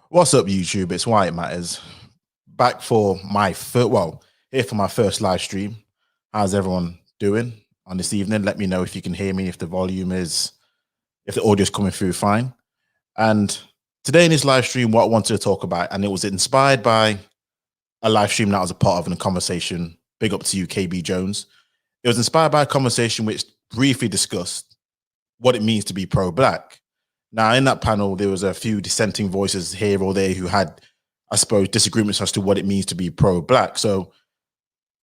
What's up, YouTube? It's Why It Matters. Back for my first, here for my first live stream. How's everyone doing on this evening? Let me know if you can hear me, if if the audio is coming through fine. And today in this live stream, what I wanted to talk about, and it was inspired by a live stream that I was a part of in a conversation. Big up to you, KB Jones. It was inspired by a conversation which briefly discussed what it means to be pro-black. Now, in that panel, there was a few dissenting voices here or there who had, I suppose, disagreements as to what it means to be pro-black. So,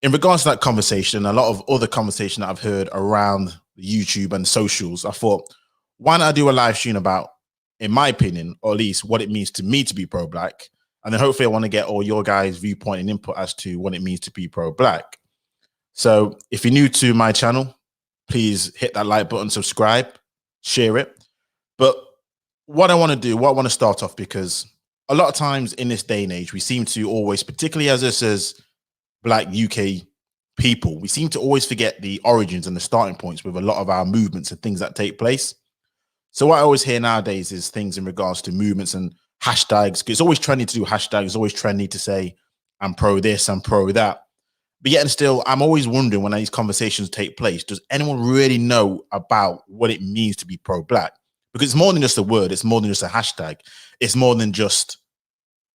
in regards to that conversation, a lot of other conversation that I've heard around YouTube and socials, I thought, why not I do a live stream about, in my opinion, or at least what it means to me to be pro-black, and then hopefully I want to get all your guys' viewpoint and input as to what it means to be pro-black. So, if you're new to my channel, please hit that like button, subscribe, share it. But what I want to do, what I want to start off, because a lot of times in this day and age, we seem to always, particularly as us as Black UK people, we seem to always forget the origins and the starting points with a lot of our movements and things that take place. So what I always hear nowadays is things in regards to movements and hashtags. It's always trendy to do hashtags. It's always trendy to say, I'm pro this, I'm pro that. But yet and still, I'm always wondering when these conversations take place, does anyone really know about what it means to be pro-Black? Because it's more than just a word. It's more than just a hashtag. It's more than just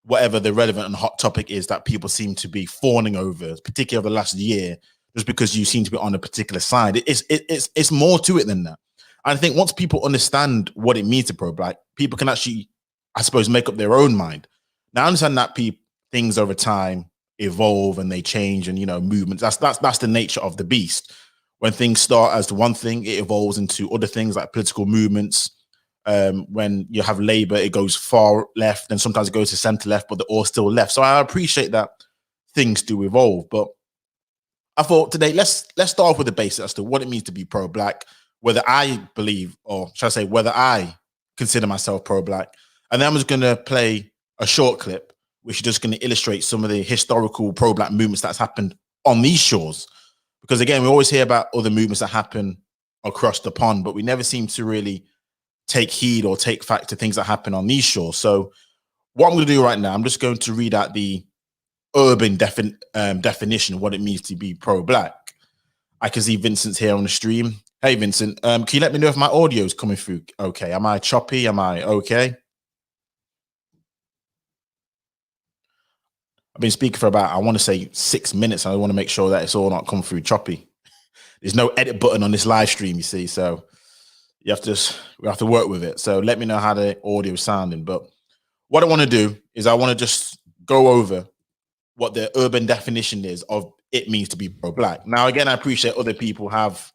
whatever the relevant and hot topic is that people seem to be fawning over, particularly over the last year, just because you seem to be on a particular side. It's more to it than that. And I think once people understand what it means to pro-Black, people can actually, I suppose, make up their own mind. Now, I understand that things over time evolve and they change, and movements. That's the nature of the beast. When things start as the one thing, it evolves into other things like political movements. When you have Labour, it goes far left, and sometimes it goes to centre left, but they're all still left. So I appreciate that things do evolve. But I thought today, let's start off with the basics as to what it means to be pro-Black, whether I believe, or should I say, whether I consider myself pro-Black. And then I'm just going to play a short clip, which is just going to illustrate some of the historical pro-Black movements that's happened on these shores. Because again, we always hear about other movements that happen across the pond, but we never seem to really take heed or take fact to things that happen on these shores. So what I'm going to do right now, I'm just going to read out the urban definition of what it means to be pro-Black. I can see Vincent's here on the stream. Hey, Vincent, can you let me know if my audio is coming through okay? Am I choppy? Am I okay? I've been speaking for about, I want to say 6 minutes. And I want to make sure that it's all not come through choppy. There's no edit button on this live stream, you see, so we have to work with it. So let me know how the audio is sounding. But what I want to do is I want to just go over what the urban definition is of it means to be pro-Black. Now, again, I appreciate other people have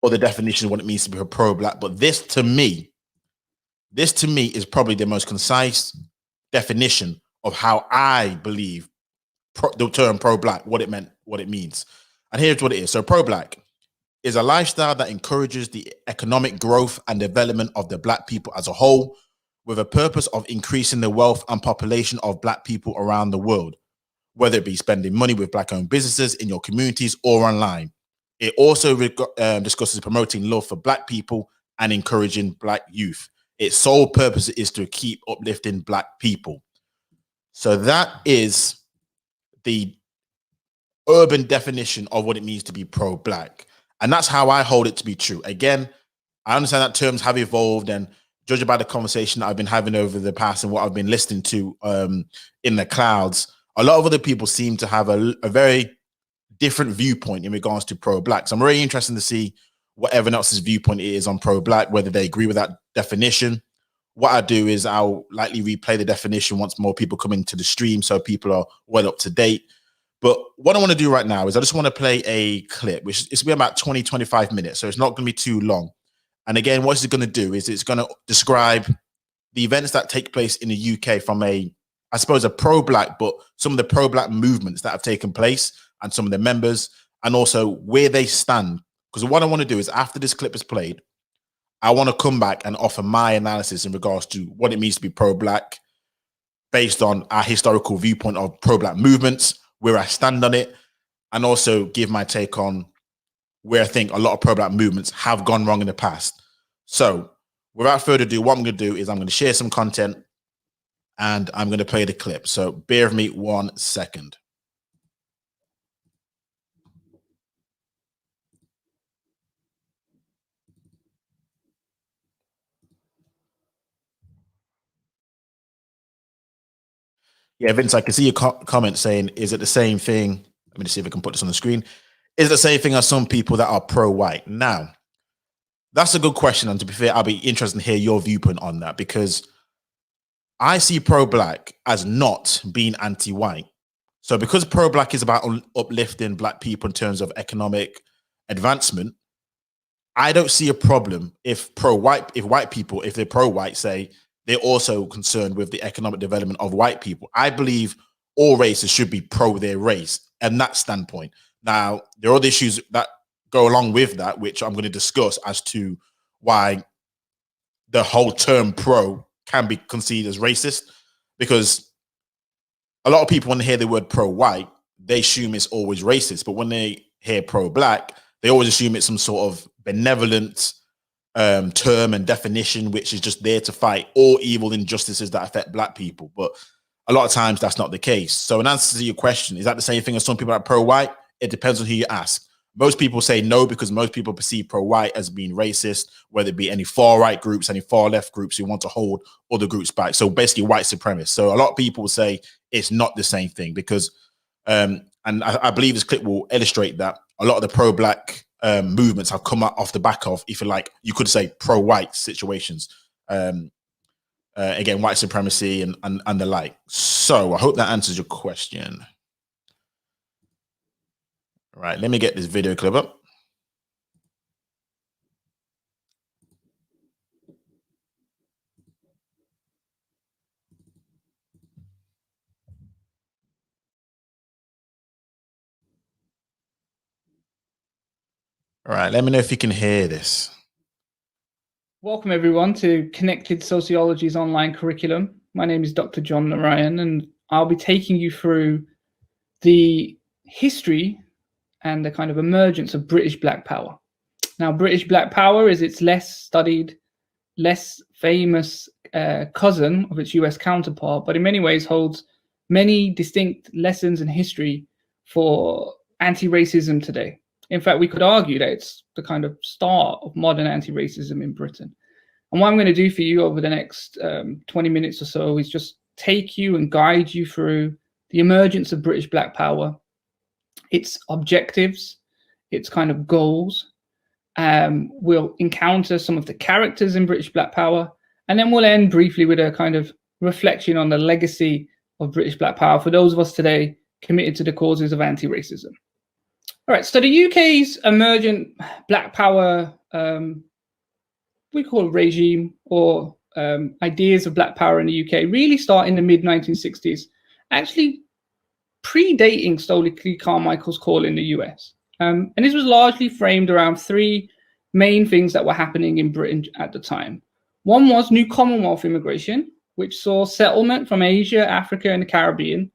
other definitions of what it means to be pro-Black, but this to me is probably the most concise definition of how I believe the term pro-Black, what it means. And here's what it is. So pro-Black is a lifestyle that encourages the economic growth and development of the Black people as a whole, with a purpose of increasing the wealth and population of Black people around the world, whether it be spending money with Black-owned businesses in your communities or online. It also discusses promoting love for Black people and encouraging Black youth. Its sole purpose is to keep uplifting Black people. So that is the urban definition of what it means to be pro-Black. And that's how I hold it to be true. Again, I understand that terms have evolved, and judging by the conversation that I've been having over the past and what I've been listening to in the clouds, a lot of other people seem to have a very different viewpoint in regards to pro-Black. So I'm really interested to see what everyone else's viewpoint is on pro-Black, whether they agree with that definition. What I do is I'll likely replay the definition once more people come into the stream so people are well up to date. But what I want to do right now is I just want to play a clip, which is going to be about 20, 25 minutes. So it's not going to be too long. And again, what it's going to do is it's going to describe the events that take place in the UK from I suppose, a pro-Black, but some of the pro-Black movements that have taken place and some of the members, and also where they stand. Because what I want to do is after this clip is played, I want to come back and offer my analysis in regards to what it means to be pro-Black based on our historical viewpoint of pro-Black movements, where I stand on it, and also give my take on where I think a lot of pro-Black movements have gone wrong in the past. So without further ado, what I'm going to do is I'm going to share some content and I'm going to play the clip. So bear with me 1 second. Yeah, Vince, I can see your comment saying, is it the same thing? Let me just see if I can put this on the screen. Is it the same thing as some people that are pro-white? Now, that's a good question. And to be fair, I'll be interested to hear your viewpoint on that, because I see pro-black as not being anti-white. So because pro-black is about uplifting black people in terms of economic advancement, I don't see a problem if white people, if they're pro-white, say they're also concerned with the economic development of white people. I believe all races should be pro their race and that standpoint. Now, there are other issues that go along with that, which I'm going to discuss as to why the whole term pro can be considered as racist, because a lot of people, when they hear the word pro-white, they assume it's always racist. But when they hear pro-black, they always assume it's some sort of benevolent term and definition, which is just there to fight all evil injustices that affect black people. But a lot of times that's not the case. So in answer to your question, is that the same thing as some people are pro-white? It depends on who you ask. Most people say no, because most people perceive pro-white as being racist, whether it be any far-right groups, any far-left groups who want to hold other groups back. So basically white supremacists. So a lot of people say it's not the same thing, because, and I believe this clip will illustrate that a lot of the pro-black movements have come off the back of, if you like, you could say pro-white situations. Again, white supremacy and the like. So I hope that answers your question. All right, let me get this video clip up. All right, let me know if you can hear this. Welcome everyone to Connected Sociology's online curriculum. My name is Dr. John Narayan, and I'll be taking you through the history and the kind of emergence of British Black Power. Now, British Black Power is its less studied, less famous cousin of its US counterpart, but in many ways holds many distinct lessons and history for anti-racism today. In fact, we could argue that it's the kind of start of modern anti-racism in Britain. And what I'm going to do for you over the next 20 minutes or so is just take you and guide you through the emergence of British Black Power, its objectives, its kind of goals. We'll encounter some of the characters in British Black Power, and then we'll end briefly with a kind of reflection on the legacy of British Black Power for those of us today committed to the causes of anti-racism. All right, so the UK's emergent Black Power, we call it regime, or ideas of Black Power in the UK really start in the mid-1960s, actually predating Stokely Carmichael's call in the US. And this was largely framed around three main things that were happening in Britain at the time. One was new Commonwealth immigration, which saw settlement from Asia, Africa, and the Caribbean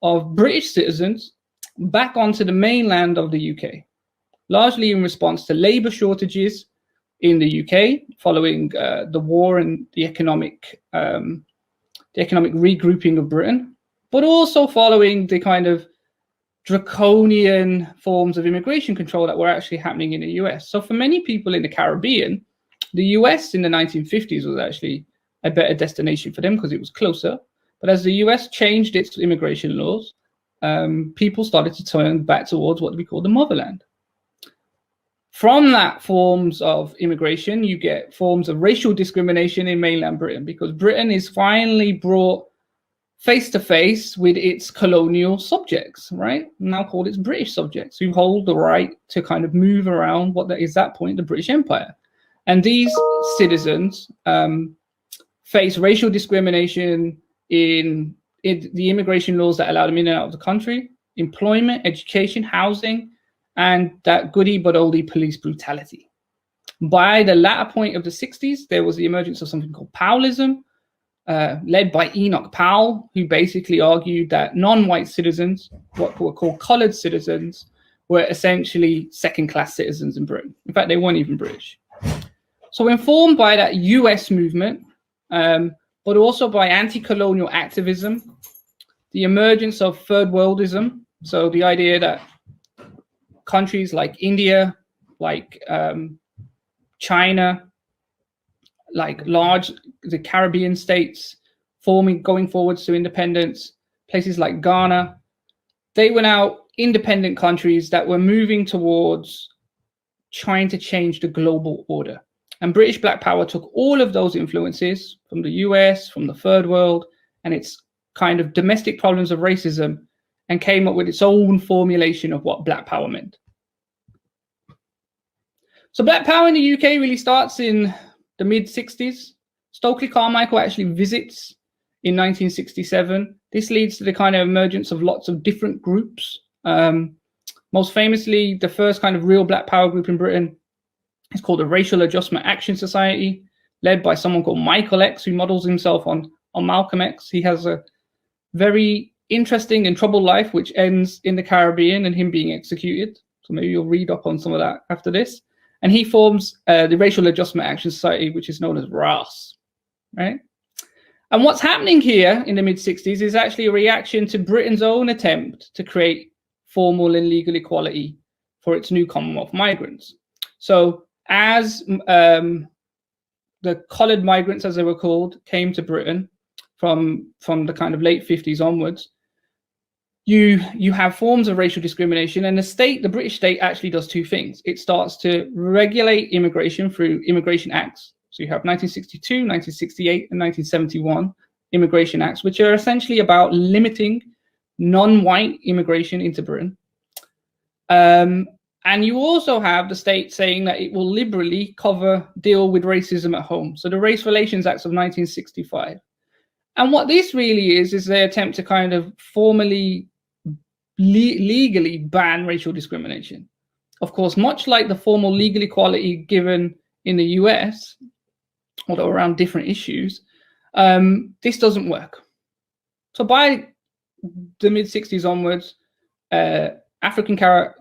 of British citizens back onto the mainland of the UK, largely in response to labour shortages in the UK following the war and the economic regrouping of Britain, but also following the kind of draconian forms of immigration control that were actually happening in the US. So for many people in the Caribbean, the US in the 1950s was actually a better destination for them because it was closer. But as the US changed its immigration laws, people started to turn back towards what we call the motherland. From that forms of immigration, you get forms of racial discrimination in mainland Britain, because Britain is finally brought face to face with its colonial subjects, right? Now called its British subjects, who hold the right to kind of move around what is at that point the British Empire. And these citizens face racial discrimination in the immigration laws that allow them in and out of the country, employment, education, housing, and that goody but oldie police brutality. By the latter point of the 60s, there was the emergence of something called Powellism, led by Enoch Powell, who basically argued that non-white citizens, what were called coloured citizens, were essentially second-class citizens in Britain. In fact, they weren't even British. So informed by that US movement, but also by anti-colonial activism, the emergence of third worldism. So the idea that countries like India, like China, like the Caribbean states going forwards to independence, places like Ghana, they were now independent countries that were moving towards trying to change the global order. And British Black Power took all of those influences from the US, from the third world, and its kind of domestic problems of racism, and came up with its own formulation of what Black Power meant. So Black Power in the UK really starts in the mid-60s. Stokely Carmichael actually visits in 1967. This leads to the kind of emergence of lots of different groups. Most famously, the first kind of real Black Power group in Britain is called the Racial Adjustment Action Society, led by someone called Michael X, who models himself on Malcolm X. He has a very interesting and troubled life, which ends in the Caribbean and him being executed. So maybe you'll read up on some of that after this. And he forms the Racial Adjustment Action Society, which is known as RAS, right? And what's happening here in the mid-60s is actually a reaction to Britain's own attempt to create formal and legal equality for its new Commonwealth migrants. So as the coloured migrants, as they were called, came to Britain from the kind of late 50s onwards, you have forms of racial discrimination, and the British state actually does two things. It starts to regulate immigration through immigration acts. So you have 1962, 1968, and 1971 immigration acts, which are essentially about limiting non-white immigration into Britain. And you also have the state saying that it will liberally deal with racism at home. So the Race Relations Acts of 1965. And what this really is their attempt to kind of formally, legally ban racial discrimination. Of course, much like the formal legal equality given in the US, although around different issues, this doesn't work. So by the mid-60s onwards, African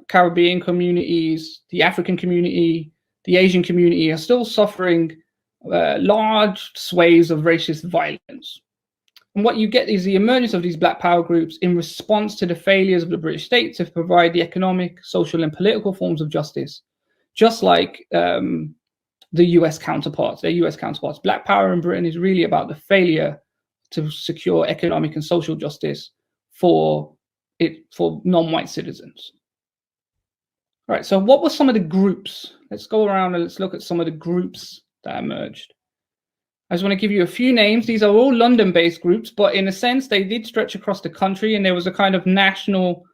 Caribbean communities, the African community, the Asian community are still suffering large swathes of racist violence. And what you get is the emergence of these Black Power groups in response to the failures of the British state to provide the economic, social, and political forms of justice, just like the US counterparts, their US counterparts. Black Power in Britain is really about the failure to secure economic and social justice for non-white citizens. All right, so what were some of the groups? Let's go around and let's look at some of the groups that emerged. I just want to give you a few names. These are all London-based groups, but in a sense, they did stretch across the country, and there was a kind of national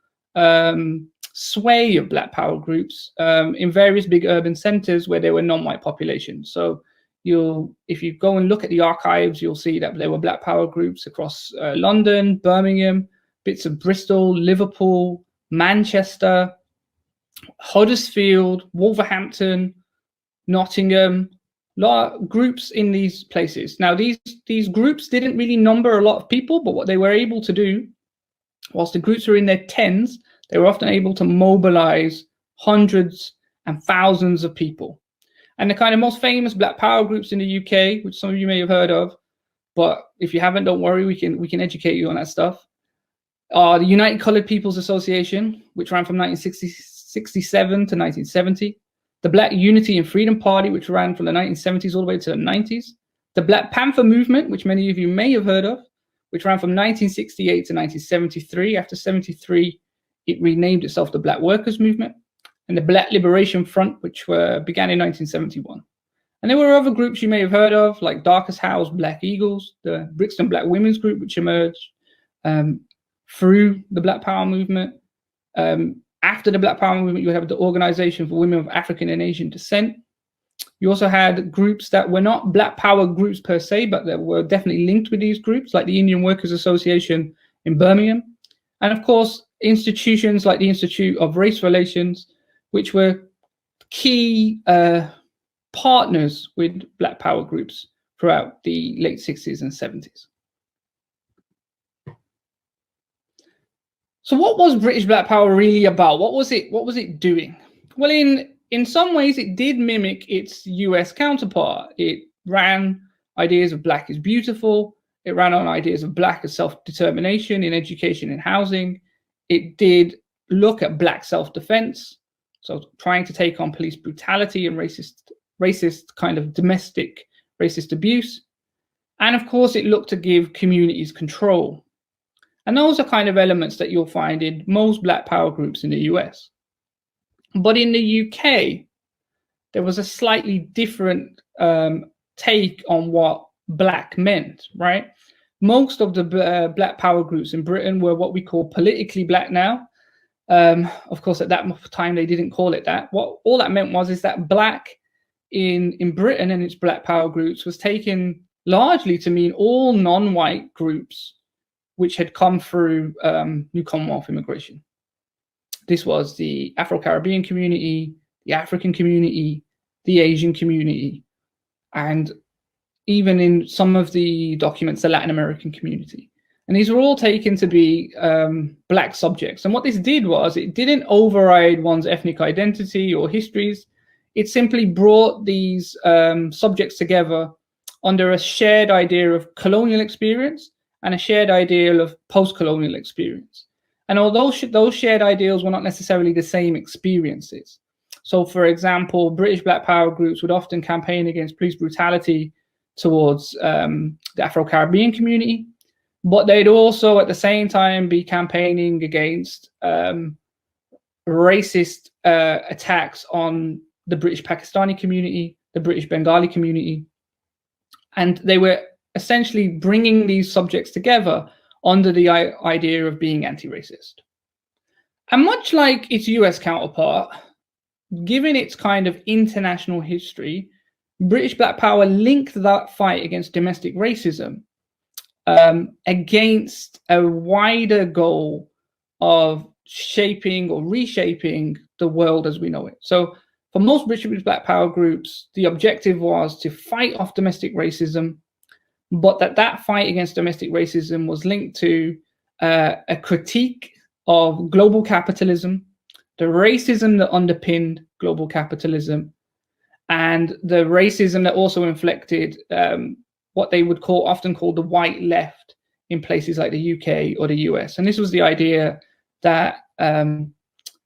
sway of Black Power groups in various big urban centers where there were non-white populations. So if you go and look at the archives, you'll see that there were Black Power groups across London, Birmingham, bits of Bristol, Liverpool, Manchester, Huddersfield, Wolverhampton, Nottingham, groups in these places. Now, these groups didn't really number a lot of people, but what they were able to do, whilst the groups were in their tens, they were often able to mobilize hundreds and thousands of people. And the kind of most famous Black Power groups in the UK, which some of you may have heard of, but if you haven't, don't worry, we can educate you on that stuff, are the United Coloured People's Association, which ran from 1967 to 1970. The Black Unity and Freedom Party, which ran from the 1970s all the way to the 90s. The Black Panther Movement, which many of you may have heard of, which ran from 1968 to 1973. After 73, it renamed itself the Black Workers Movement. And the Black Liberation Front, which began in 1971. And there were other groups you may have heard of, like Darcus Howe's Black Eagles, the Brixton Black Women's Group, which emerged through the Black Power Movement. After the Black Power Movement, you have the Organization for Women of African and Asian Descent. You also had groups that were not Black Power groups per se, but that were definitely linked with these groups, like the Indian Workers Association in Birmingham. And of course, institutions like the Institute of Race Relations, which were key partners with Black Power groups throughout the late 60s and 70s. So what was British Black Power really about? What was it doing? Well, in some ways, it did mimic its US counterpart. It ran ideas of Black is beautiful. It ran on ideas of Black as self-determination in education and housing. It did look at Black self-defense, so trying to take on police brutality and racist kind of domestic racist abuse. And of course, it looked to give communities control. And those are kind of elements that you'll find in most Black power groups in the US. But in the UK, there was a slightly different take on what Black meant, right? Most of the Black power groups in Britain were what we call politically Black now. Of course, at that time, they didn't call it that. What all that meant is that Black in Britain and its Black power groups was taken largely to mean all non-white groups which had come through New Commonwealth immigration. This was the Afro-Caribbean community, the African community, the Asian community, and even in some of the documents, the Latin American community. And these were all taken to be Black subjects. And what this did was it didn't override one's ethnic identity or histories. It simply brought these subjects together under a shared idea of colonial experience and a shared ideal of post-colonial experience. And although those shared ideals were not necessarily the same experiences. So for example, British Black power groups would often campaign against police brutality towards the Afro-Caribbean community, but they'd also at the same time be campaigning against racist attacks on the British Pakistani community, the British Bengali community. And they were essentially bringing these subjects together under the idea of being anti-racist. And much like its US counterpart, given its kind of international history, British Black power linked that fight against domestic racism against a wider goal of shaping or reshaping the world as we know it. So for most British Black power groups, the objective was to fight off domestic racism, but that fight against domestic racism was linked to a critique of global capitalism, the racism that underpinned global capitalism, and the racism that also inflected what they would often call the white left in places like the UK or the US. And this was the idea that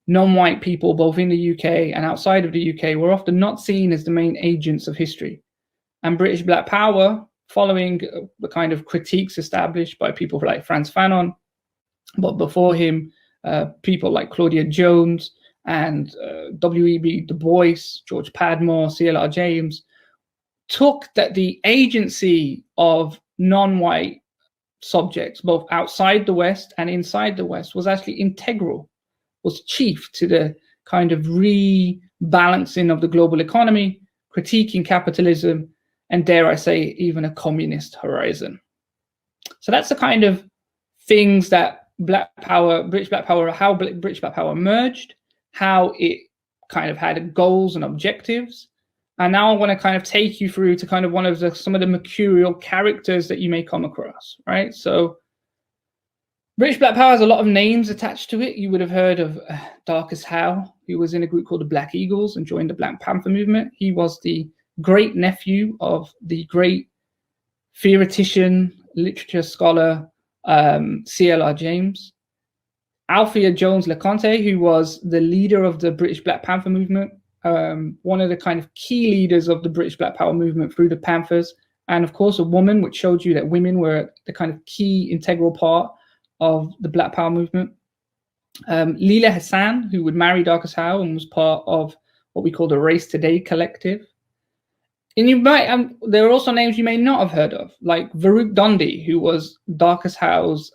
non-white people, both in the UK and outside of the UK, were often not seen as the main agents of history. And British Black power, following the kind of critiques established by people like Frantz Fanon, but before him, people like Claudia Jones and W.E.B. Du Bois, George Padmore, C.L.R. James, took that the agency of non-white subjects, both outside the West and inside the West, was actually integral, was chief to the kind of rebalancing of the global economy, critiquing capitalism, and dare I say, even a communist horizon. So that's the kind of things that British Black Power, how British Black Power emerged, how it kind of had goals and objectives. And now I want to kind of take you through to kind of some of the mercurial characters that you may come across, right? So British Black Power has a lot of names attached to it. You would have heard of Darcus Howe, who was in a group called the Black Eagles and joined the Black Panther movement. He was the great nephew of the great theoretician, literature scholar, C.L.R. James. Althea Jones LeConte, who was the leader of the British Black Panther movement, one of the kind of key leaders of the British Black Power movement through the Panthers, and of course a woman, which showed you that women were the kind of key integral part of the Black Power movement. Leila Hassan, who would marry Darcus Howe and was part of what we call the Race Today collective. And you might, there are also names you may not have heard of, like Varuk Dundee, who was Darcus Howe's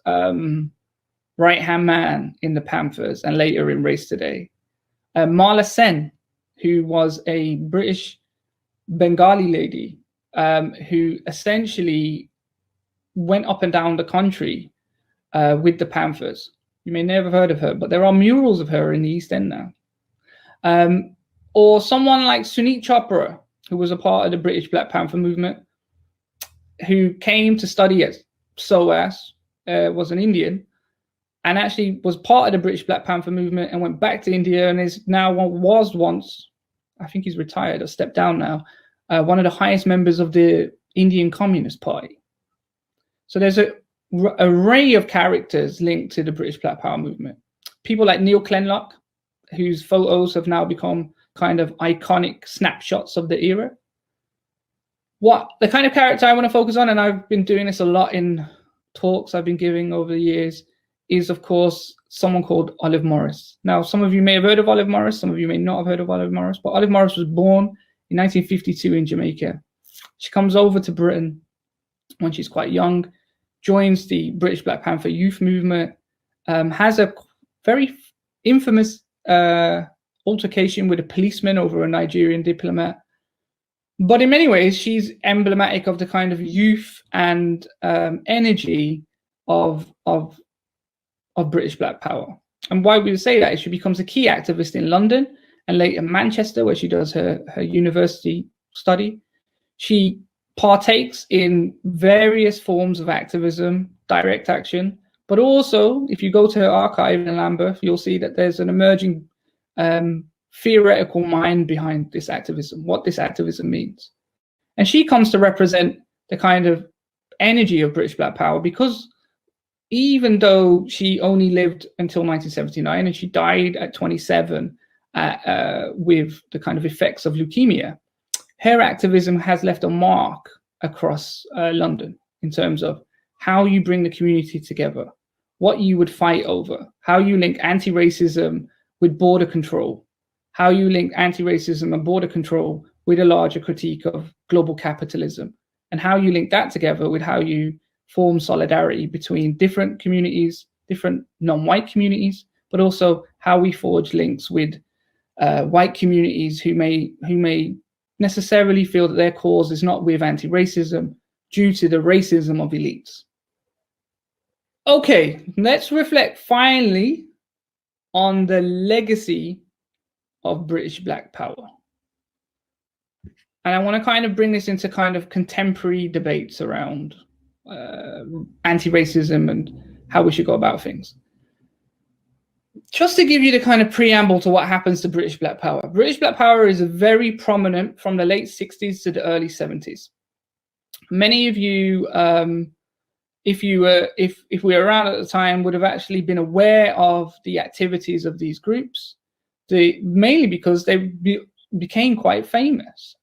right-hand man in the Panthers and later in Race Today. Marla Sen, who was a British Bengali lady who essentially went up and down the country with the Panthers. You may never have heard of her, but there are murals of her in the East End now. Or someone like Sunit Chopra, who was a part of the British Black Panther movement, who came to study at SOAS, was an Indian, and actually was part of the British Black Panther movement and went back to India and is now once, I think he's retired or stepped down now, one of the highest members of the Indian Communist Party. So there's a array of characters linked to the British Black Power movement. People like Neil Clenlock, whose photos have now become kind of iconic snapshots of the era. What the kind of character I want to focus on, and I've been doing this a lot in talks I've been giving over the years, is of course someone called Olive Morris. Now, some of you may have heard of Olive Morris, some of you may not have heard of Olive Morris, but Olive Morris was born in 1952 in Jamaica. She comes over to Britain when she's quite young, joins the British Black Panther youth movement, has a very infamous altercation with a policeman over a Nigerian diplomat. But in many ways, she's emblematic of the kind of youth and energy of British Black Power. And why we would say that is she becomes a key activist in London and later Manchester, where she does her university study. She partakes in various forms of activism, direct action, but also if you go to her archive in Lambeth, you'll see that there's an emerging theoretical mind behind this activism, what this activism means. And she comes to represent the kind of energy of British Black Power, because even though she only lived until 1979 and she died at 27 with the kind of effects of leukemia, her activism has left a mark across London in terms of how you bring the community together, what you would fight over, how you link anti-racism with border control, how you link anti-racism and border control with a larger critique of global capitalism, and how you link that together with how you form solidarity between different communities, different non-white communities, but also how we forge links with white communities who may necessarily feel that their cause is not with anti-racism due to the racism of elites. Okay, let's reflect finally on the legacy of British Black Power. And I want to kind of bring this into kind of contemporary debates around anti-racism and how we should go about things. Just to give you the kind of preamble to what happens to British Black Power. British Black Power is very prominent from the late 60s to the early 70s. Many of you, if we were around at the time, would have actually been aware of the activities of these groups, mainly because they became quite famous.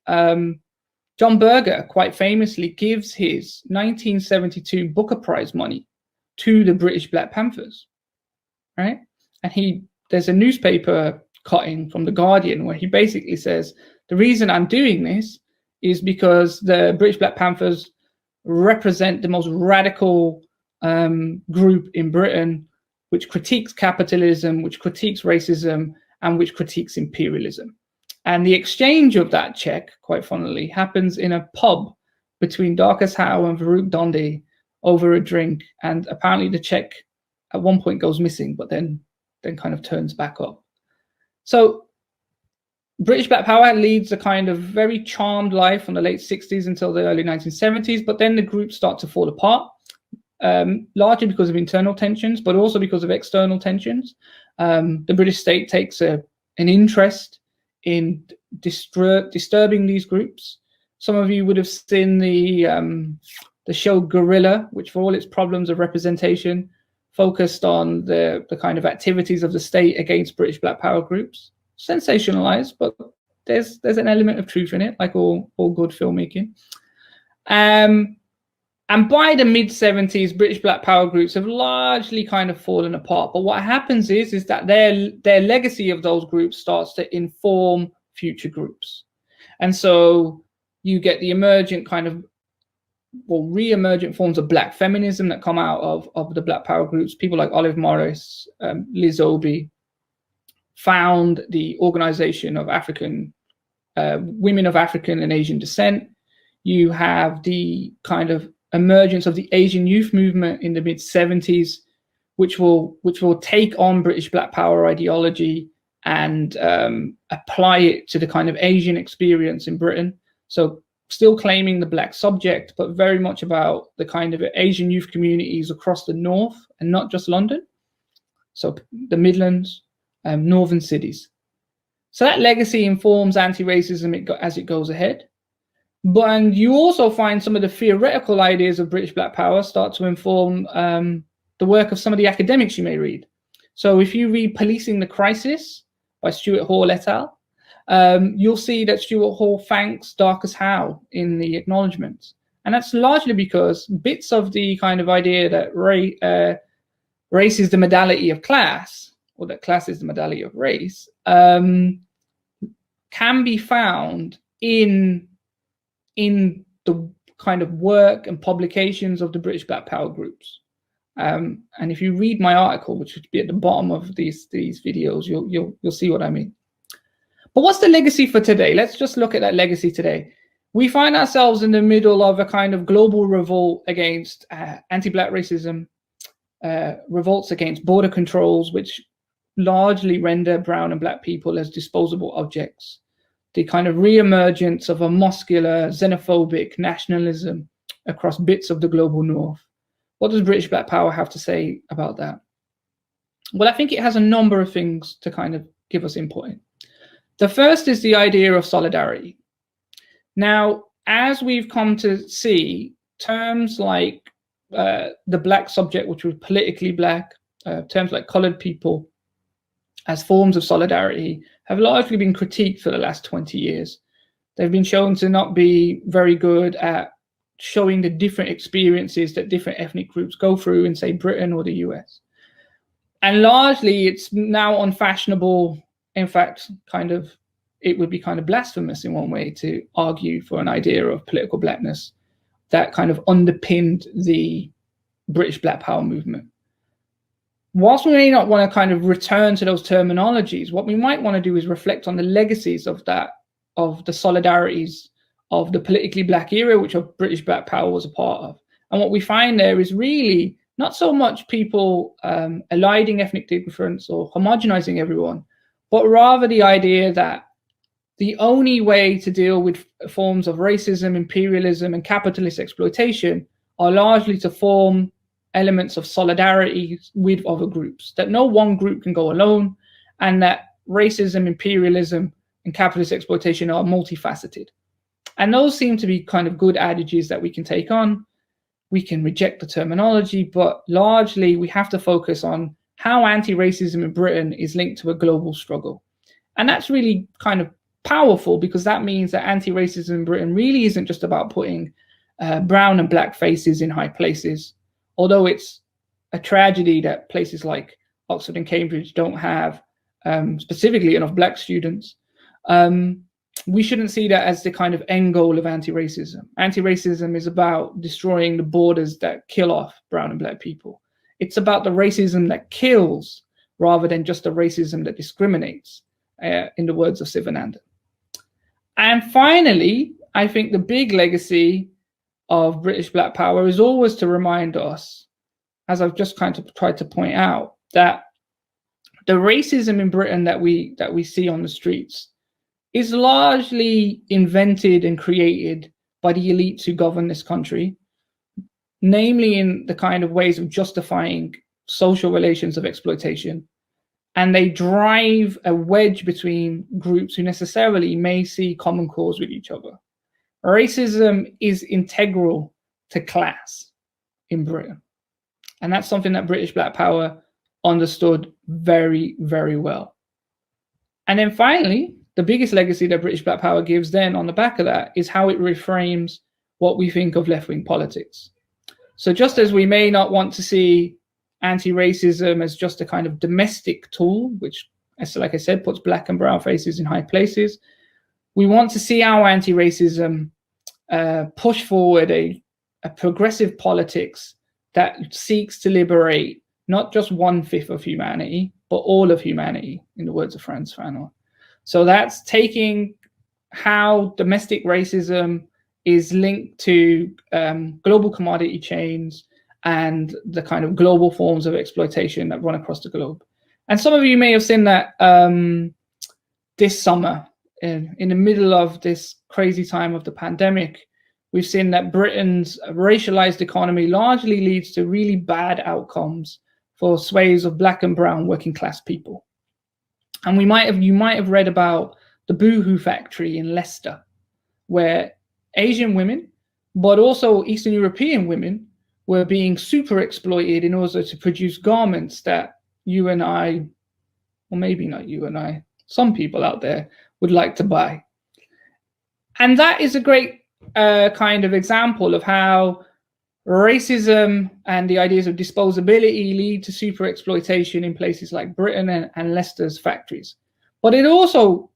John Berger quite famously gives his 1972 Booker Prize money to the British Black Panthers, right? And there's a newspaper cutting from The Guardian where he basically says, the reason I'm doing this is because the British Black Panthers represent the most radical group in Britain, which critiques capitalism, which critiques racism, and which critiques imperialism. And the exchange of that check, quite funnily, happens in a pub between Darcus Howe and Farouk Dondi over a drink. And apparently the check at one point goes missing, but then kind of turns back up. So British Black Power leads a kind of very charmed life from the late 60s until the early 1970s, but then the groups start to fall apart, largely because of internal tensions, but also because of external tensions. The British state takes an interest in disturbing these groups. Some of you would have seen the show Gorilla, which for all its problems of representation, focused on the kind of activities of the state against British Black Power groups. Sensationalized, but there's an element of truth in it, like all good filmmaking. And by the mid-70s, British Black Power groups have largely kind of fallen apart. But what happens is that their legacy of those groups starts to inform future groups. And so you get the emergent kind of, well, re-emergent forms of Black feminism that come out of the Black Power groups. People like Olive Morris, Liz Obi, found the Organization of African Women of African and Asian Descent. You have the kind of emergence of the Asian youth movement in the mid-70s, which will take on British Black Power ideology and apply it to the kind of Asian experience in Britain. So still claiming the Black subject, but very much about the kind of Asian youth communities across the North and not just London. So the Midlands, northern cities. So that legacy informs anti-racism as it goes ahead. And you also find some of the theoretical ideas of British Black Power start to inform the work of some of the academics you may read. So if you read Policing the Crisis by Stuart Hall et al., you'll see that Stuart Hall thanks Darcus Howe in the acknowledgements. And that's largely because bits of the kind of idea that race is the modality of class, or that class is the modality of race, can be found in the kind of work and publications of the British Black Power groups. And if you read my article, which would be at the bottom of these videos, you'll see what I mean. But what's the legacy for today? Let's just look at that legacy today. We find ourselves in the middle of a kind of global revolt against anti-Black racism, revolts against border controls, which largely render brown and Black people as disposable objects. The kind of re-emergence of a muscular, xenophobic nationalism across bits of the global north. What does British Black Power have to say about that? Well, I think it has a number of things to kind of give us input in. The first is the idea of solidarity. Now, as we've come to see, terms like the Black subject, which was politically Black, terms like colored people, as forms of solidarity, have largely been critiqued for the last 20 years. They've been shown to not be very good at showing the different experiences that different ethnic groups go through in, say, Britain or the US. And largely, it's now unfashionable. In fact, it would be kind of blasphemous in one way to argue for an idea of political Blackness that kind of underpinned the British Black Power movement. Whilst we may not want to kind of return to those terminologies, what we might want to do is reflect on the legacies of that, of the solidarities of the politically Black era, which British Black Power was a part of. And what we find there is really not so much people eliding ethnic difference or homogenizing everyone, but rather the idea that the only way to deal with forms of racism, imperialism, and capitalist exploitation are largely to form elements of solidarity with other groups, that no one group can go alone, and that racism, imperialism, and capitalist exploitation are multifaceted. And those seem to be kind of good adages that we can take on. We can reject the terminology, but largely we have to focus on how anti-racism in Britain is linked to a global struggle. And that's really kind of powerful, because that means that anti-racism in Britain really isn't just about putting brown and Black faces in high places. Although it's a tragedy that places like Oxford and Cambridge don't have specifically enough Black students, we shouldn't see that as the kind of end goal of anti-racism. Anti-racism is about destroying the borders that kill off brown and Black people. It's about the racism that kills rather than just the racism that discriminates, in the words of Sivananda. And finally, I think the big legacy of British Black Power is always to remind us, as I've just kind of tried to point out, that the racism in Britain that we see on the streets is largely invented and created by the elites who govern this country, namely in the kind of ways of justifying social relations of exploitation. And they drive a wedge between groups who necessarily may see common cause with each other. Racism is integral to class in Britain. And that's something that British Black Power understood very, very well. And then finally, the biggest legacy that British Black Power gives then on the back of that is how it reframes what we think of left-wing politics. So just as we may not want to see anti-racism as just a kind of domestic tool, which, like I said, puts Black and brown faces in high places, we want to see our anti-racism push forward a progressive politics that seeks to liberate not just 1/5 of humanity, but all of humanity, in the words of Frantz Fanon. So that's taking how domestic racism is linked to global commodity chains and the kind of global forms of exploitation that run across the globe. And some of you may have seen that this summer, in the middle of this crazy time of the pandemic, we've seen that Britain's racialized economy largely leads to really bad outcomes for swathes of Black and brown working class people. And you might have read about the Boohoo factory in Leicester, where Asian women, but also Eastern European women were being super exploited in order to produce garments that you and I, or maybe not you and I, some people out there would like to buy. And that is a great kind of example of how racism and the ideas of disposability lead to super exploitation in places like Britain and Leicester's factories. But it also,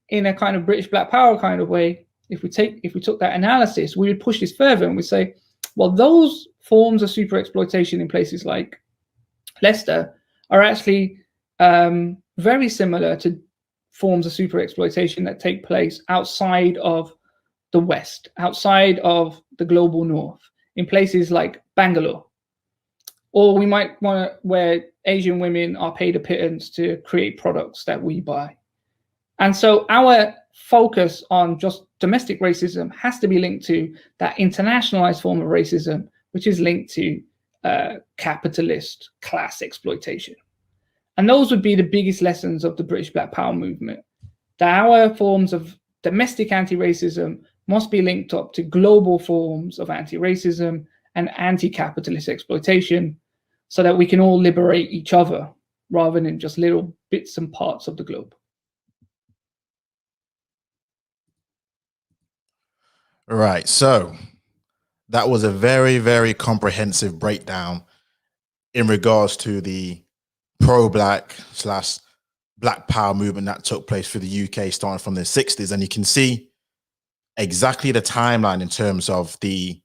in a kind of British Black Power kind of way, if we took that analysis, we would push this further and we'd say, well, those forms of super exploitation in places like Leicester are actually very similar to forms of super exploitation that take place outside of the West, outside of the global North, in places like Bangalore. Or we might want to, where Asian women are paid a pittance to create products that we buy. And so our focus on just domestic racism has to be linked to that internationalized form of racism, which is linked to capitalist class exploitation. And those would be the biggest lessons of the British Black Power movement, that our forms of domestic anti-racism must be linked up to global forms of anti-racism and anti-capitalist exploitation so that we can all liberate each other rather than just little bits and parts of the globe. Right. So that was a very, very comprehensive breakdown in regards to the pro-Black / Black Power movement that took place for the UK starting from the 60s. And you can see exactly the timeline in terms of the,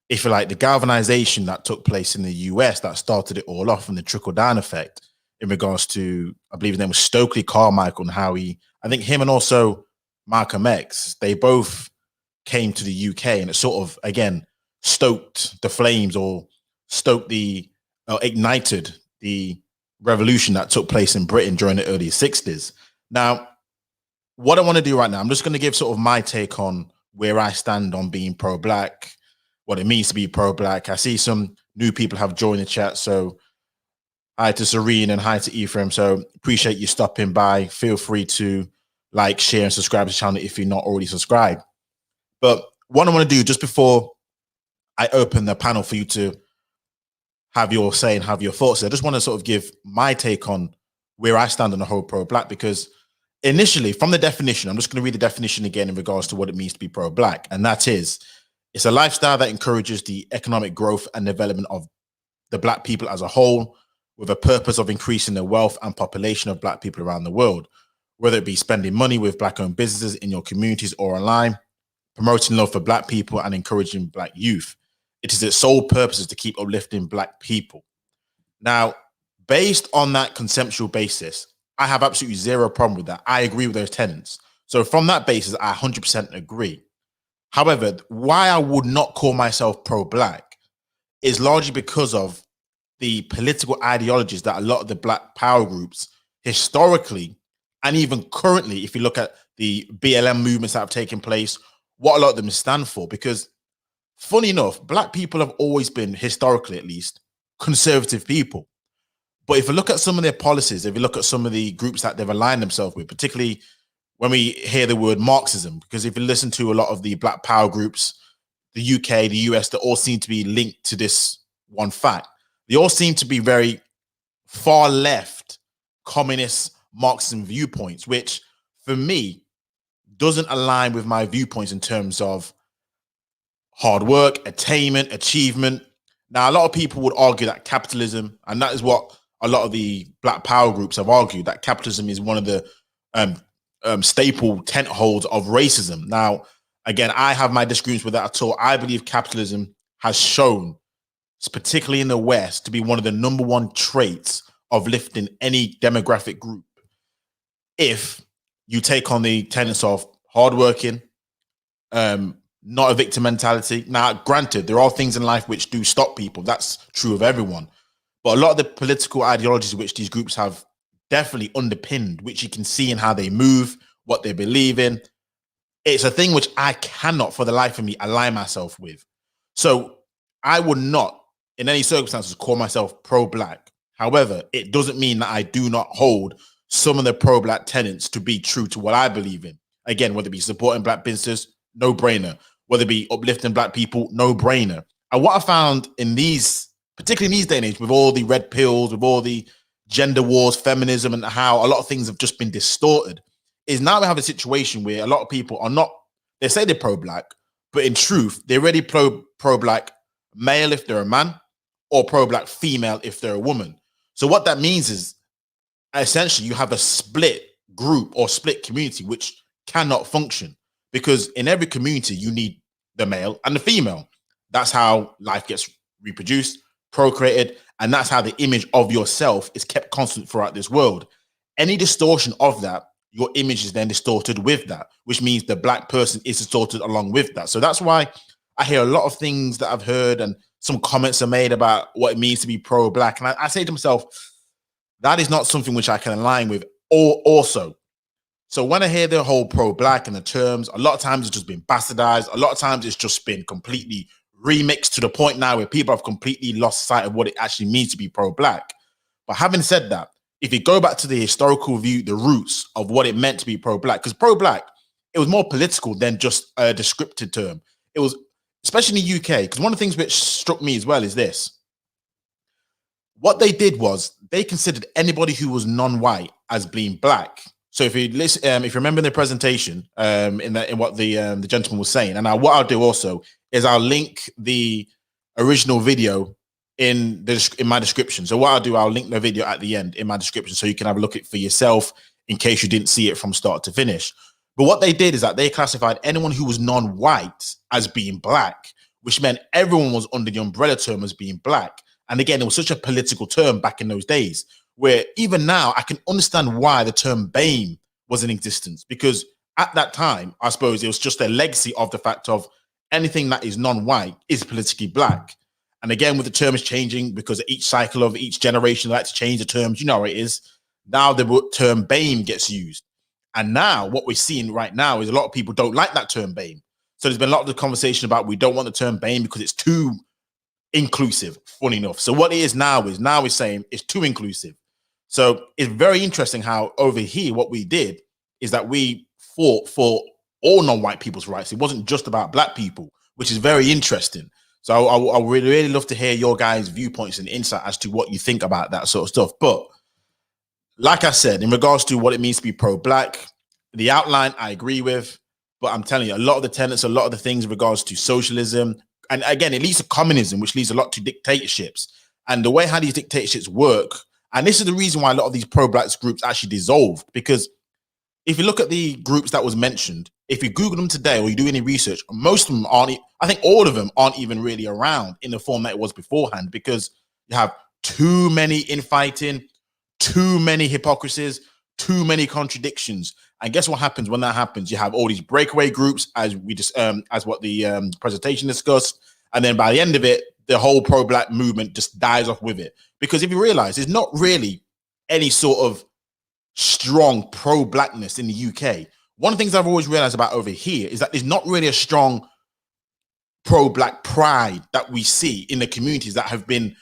if you like, the galvanization that took place in the US that started it all off, and the trickle-down effect in regards to, I believe his name was Stokely Carmichael, and how he, I think him and also Malcolm X, they both came to the UK, and it sort of, again, stoked the flames, or stoked the, ignited the revolution that took place in Britain during the early 60s. Now, what I want to do right now, I'm just going to give sort of my take on where I stand on being pro-Black, what it means to be pro-Black. I see some new people have joined the chat, so hi to Serene and hi to Ephraim. So appreciate you stopping by. Feel free to like, share, and subscribe to the channel if you're not already subscribed. But what I want to do just before I open the panel for you to have your say and have your thoughts, I just want to sort of give my take on where I stand on the whole pro-Black, because initially, from the definition, I'm just going to read the definition again in regards to what it means to be pro-Black. And that is, it's a lifestyle that encourages the economic growth and development of the Black people as a whole, with a purpose of increasing the wealth and population of Black people around the world, whether it be spending money with Black-owned businesses in your communities or online, promoting love for Black people and encouraging Black youth. It is its sole purpose is to keep uplifting Black people. Now, based on that conceptual basis, I have absolutely zero problem with that. I agree with those tenets. So from that basis, I 100% agree. However, why I would not call myself pro-Black is largely because of the political ideologies that a lot of the Black Power groups historically, and even currently, if you look at the BLM movements that have taken place, what a lot of them stand for. Because funny enough, Black people have always been, historically at least, conservative people. But if you look at some of their policies, if you look at some of the groups that they've aligned themselves with, particularly when we hear the word Marxism, because if you listen to a lot of the Black Power groups, the UK, the US, they all seem to be linked to this one fact. They all seem to be very far left, communist Marxism viewpoints, which for me doesn't align with my viewpoints in terms of hard work, attainment, achievement. Now, a lot of people would argue that capitalism, and that is what a lot of the Black Power groups have argued, that capitalism is one of the staple tent holds of racism. Now, again, I have my disagreements with that at all. I believe capitalism has shown, particularly in the West, to be one of the #1 traits of lifting any demographic group. If you take on the tenets of hardworking, not a victim mentality. Now, granted, there are things in life which do stop people. That's true of everyone. But a lot of the political ideologies which these groups have definitely underpinned, which you can see in how they move, what they believe in, it's a thing which I cannot for the life of me align myself with. So I would not, in any circumstances, call myself pro-Black. However, it doesn't mean that I do not hold some of the pro-Black tenets to be true to what I believe in. Again, whether it be supporting Black businesses, no brainer. whether it be uplifting black people, no brainer. And what I found in these, particularly in these day and age, with all the red pills, with all the gender wars, feminism, and how a lot of things have just been distorted, is now we have a situation where a lot of people are not, they say they're pro-black, but in truth, they're already pro-black male if they're a man, or pro-black female if they're a woman. So what that means is essentially you have a split group or split community which cannot function, because in every community you need the male and the female. That's how life gets reproduced, procreated, and that's how the image of yourself is kept constant throughout this world. Any distortion of that, your image is then distorted with that, which means the black person is distorted along with that. So that's why I hear a lot of things that I've heard, and some comments are made about what it means to be pro-black. And I say to myself, that is not something which I can align with also. So when I hear the whole pro-black and the terms, a lot of times it's just been bastardized. A lot of times it's just been completely remixed to the point now where people have completely lost sight of what it actually means to be pro-black. But having said that, if you go back to the historical view, the roots of what it meant to be pro-black, because pro-black, it was more political than just a descriptive term. It was, especially in the UK, because one of the things which struck me as well is this. What they did was they considered anybody who was non-white as being black. So if you listen, if you remember in the presentation, in what the gentleman was saying, and what I'll do also is I'll link the original video in my description. So what I'll do, I'll link the video at the end in my description so you can have a look at it for yourself in case you didn't see it from start to finish. But what they did is that they classified anyone who was non-white as being black, which meant everyone was under the umbrella term as being black. And again, it was such a political term back in those days, where even now I can understand why the term BAME was in existence, because at that time, I suppose it was just a legacy of the fact of anything that is non-white is politically black. And again, with the terms changing, because each cycle of each generation likes to change the terms, you know how it is. Now the term BAME gets used. And now what we're seeing right now is a lot of people don't like that term BAME. So there's been a lot of the conversation about we don't want the term BAME because it's too inclusive, funny enough. So what it is now is saying it's too inclusive. So it's very interesting how over here, what we did is that we fought for all non-white people's rights. It wasn't just about black people, which is very interesting. So I would really love to hear your guys' viewpoints and insight as to what you think about that sort of stuff. But like I said, in regards to what it means to be pro-black, the outline I agree with, but I'm telling you, a lot of the tenets, a lot of the things in regards to socialism, and again, it leads to communism, which leads a lot to dictatorships. And the way how these dictatorships work, and this is the reason why a lot of these pro-black groups actually dissolved, because if you look at the groups that was mentioned, if you Google them today or you do any research, most of them aren't, I think all of them aren't even really around in the form that it was beforehand, because you have too many infighting, too many hypocrisies, too many contradictions. And guess what happens when that happens? You have all these breakaway groups, as we just as what the presentation discussed, and then by the end of it, the whole pro-black movement just dies off with it. Because if you realize, there's not really any sort of strong pro-blackness in the UK. One of the things I've always realized about over here is that there's not really a strong pro-black pride that we see in the communities that have been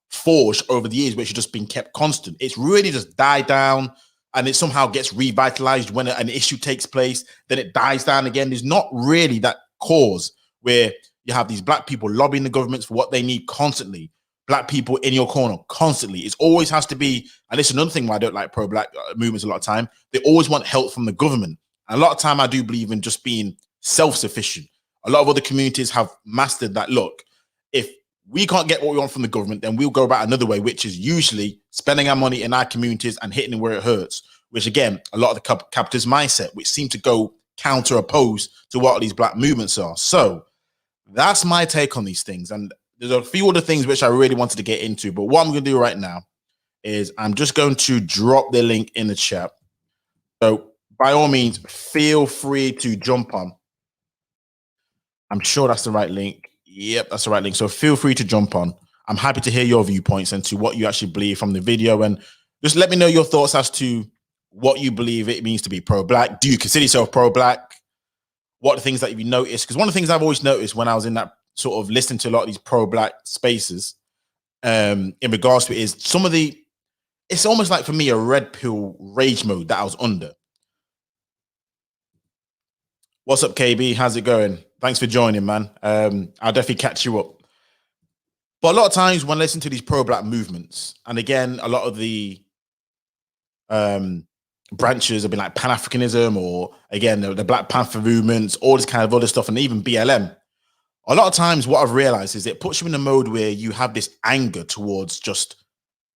forged over the years, which have just been kept constant. It's really just died down, and it somehow gets revitalized when an issue takes place, then it dies down again. There's not really that cause where you have these black people lobbying the governments for what they need constantly, black people in your corner constantly. It always has to be, and this is another thing why I don't like pro-black movements a lot of time, they always want help from the government. And a lot of time I do believe in just being self-sufficient. A lot of other communities have mastered that. Look, if we can't get what we want from the government, then we'll go about another way, which is usually spending our money in our communities and hitting it where it hurts, which again, a lot of the capitalist mindset, which seem to go counter opposed to what these black movements are. So that's my take on these things. And there's a few other things which I really wanted to get into, but what I'm going to do right now is I'm just going to drop the link in the chat. So by all means, feel free to jump on. I'm sure that's the right link. Yep, that's the right link. So feel free to jump on. I'm happy to hear your viewpoints and to what you actually believe from the video, and just let me know your thoughts as to what you believe it means to be pro-black. Do you consider yourself pro-black? What are the things that you noticed? Because one of the things I've always noticed when I was in that sort of listening to a lot of these pro-black spaces in regards to it is some of the, it's almost like for me a red pill rage mode that I was under. What's up, KB? How's it going? Thanks for joining, man. I'll definitely catch you up. But a lot of times when I listen to these pro-black movements, and again, a lot of the branches have been like Pan-Africanism, or again, the Black Panther movements, all this kind of other stuff, and even BLM. A lot of times what I've realized is it puts you in a mode where you have this anger towards just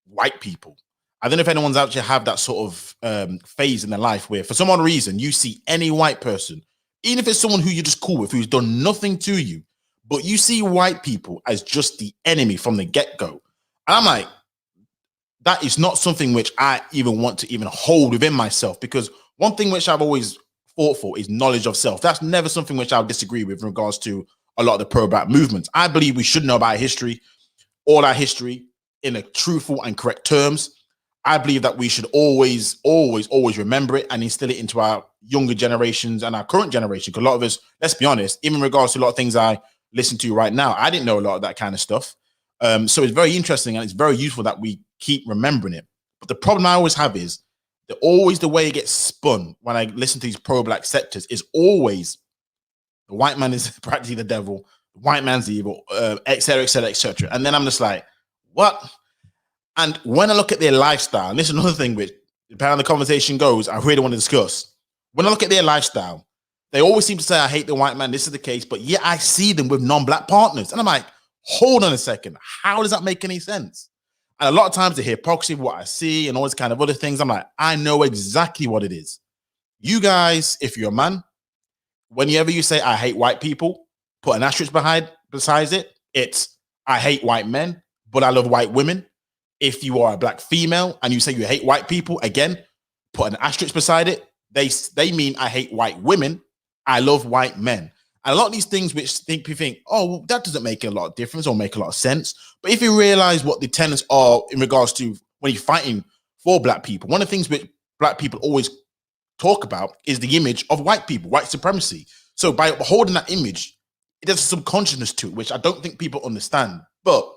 white people. I don't know if anyone's actually have that sort of phase in their life where for some odd reason you see any white person, even if it's someone who you're just cool with, who's done nothing to you, but you see white people as just the enemy from the get-go. And I'm like, that is not something which I even want to even hold within myself, because one thing which I've always fought for is knowledge of self. That's never something which I'll disagree with in regards to a lot of the pro-black movements. I believe we should know about history, all our history, in a truthful and correct terms. I believe that we should always remember it and instill it into our younger generations and our current generation. Because a lot of us, let's be honest, even in regards to a lot of things I listen to right now, I didn't know a lot of that kind of stuff. So it's very interesting and it's very useful that we keep remembering it. But the problem I always have is that always the way it gets spun when I listen to these pro-black sectors is always the white man is practically the devil, the white man's evil, et cetera, et cetera, et cetera. And then I'm just like, what? And when I look at their lifestyle, and this is another thing which, depending on the conversation goes, I really want to discuss. When I look at their lifestyle, they always seem to say, I hate the white man. This is the case. But yet I see them with non-black partners. And I'm like, hold on a second. How does that make any sense? And a lot of times the hypocrisy of what I see and all this kind of other things, I'm like, I know exactly what it is. You guys, if you're a man, whenever you say, I hate white people, put an asterisk besides it. It's, I hate white men, but I love white women. If you are a black female and you say you hate white people, again, put an asterisk beside it. They mean I hate white women. I love white men. And a lot of these things which people think, oh, well, that doesn't make a lot of difference or make a lot of sense. But if you realize what the tenets are in regards to when you're fighting for black people, one of the things which black people always talk about is the image of white people, white supremacy. So by holding that image, there's a subconsciousness to it, which I don't think people understand. But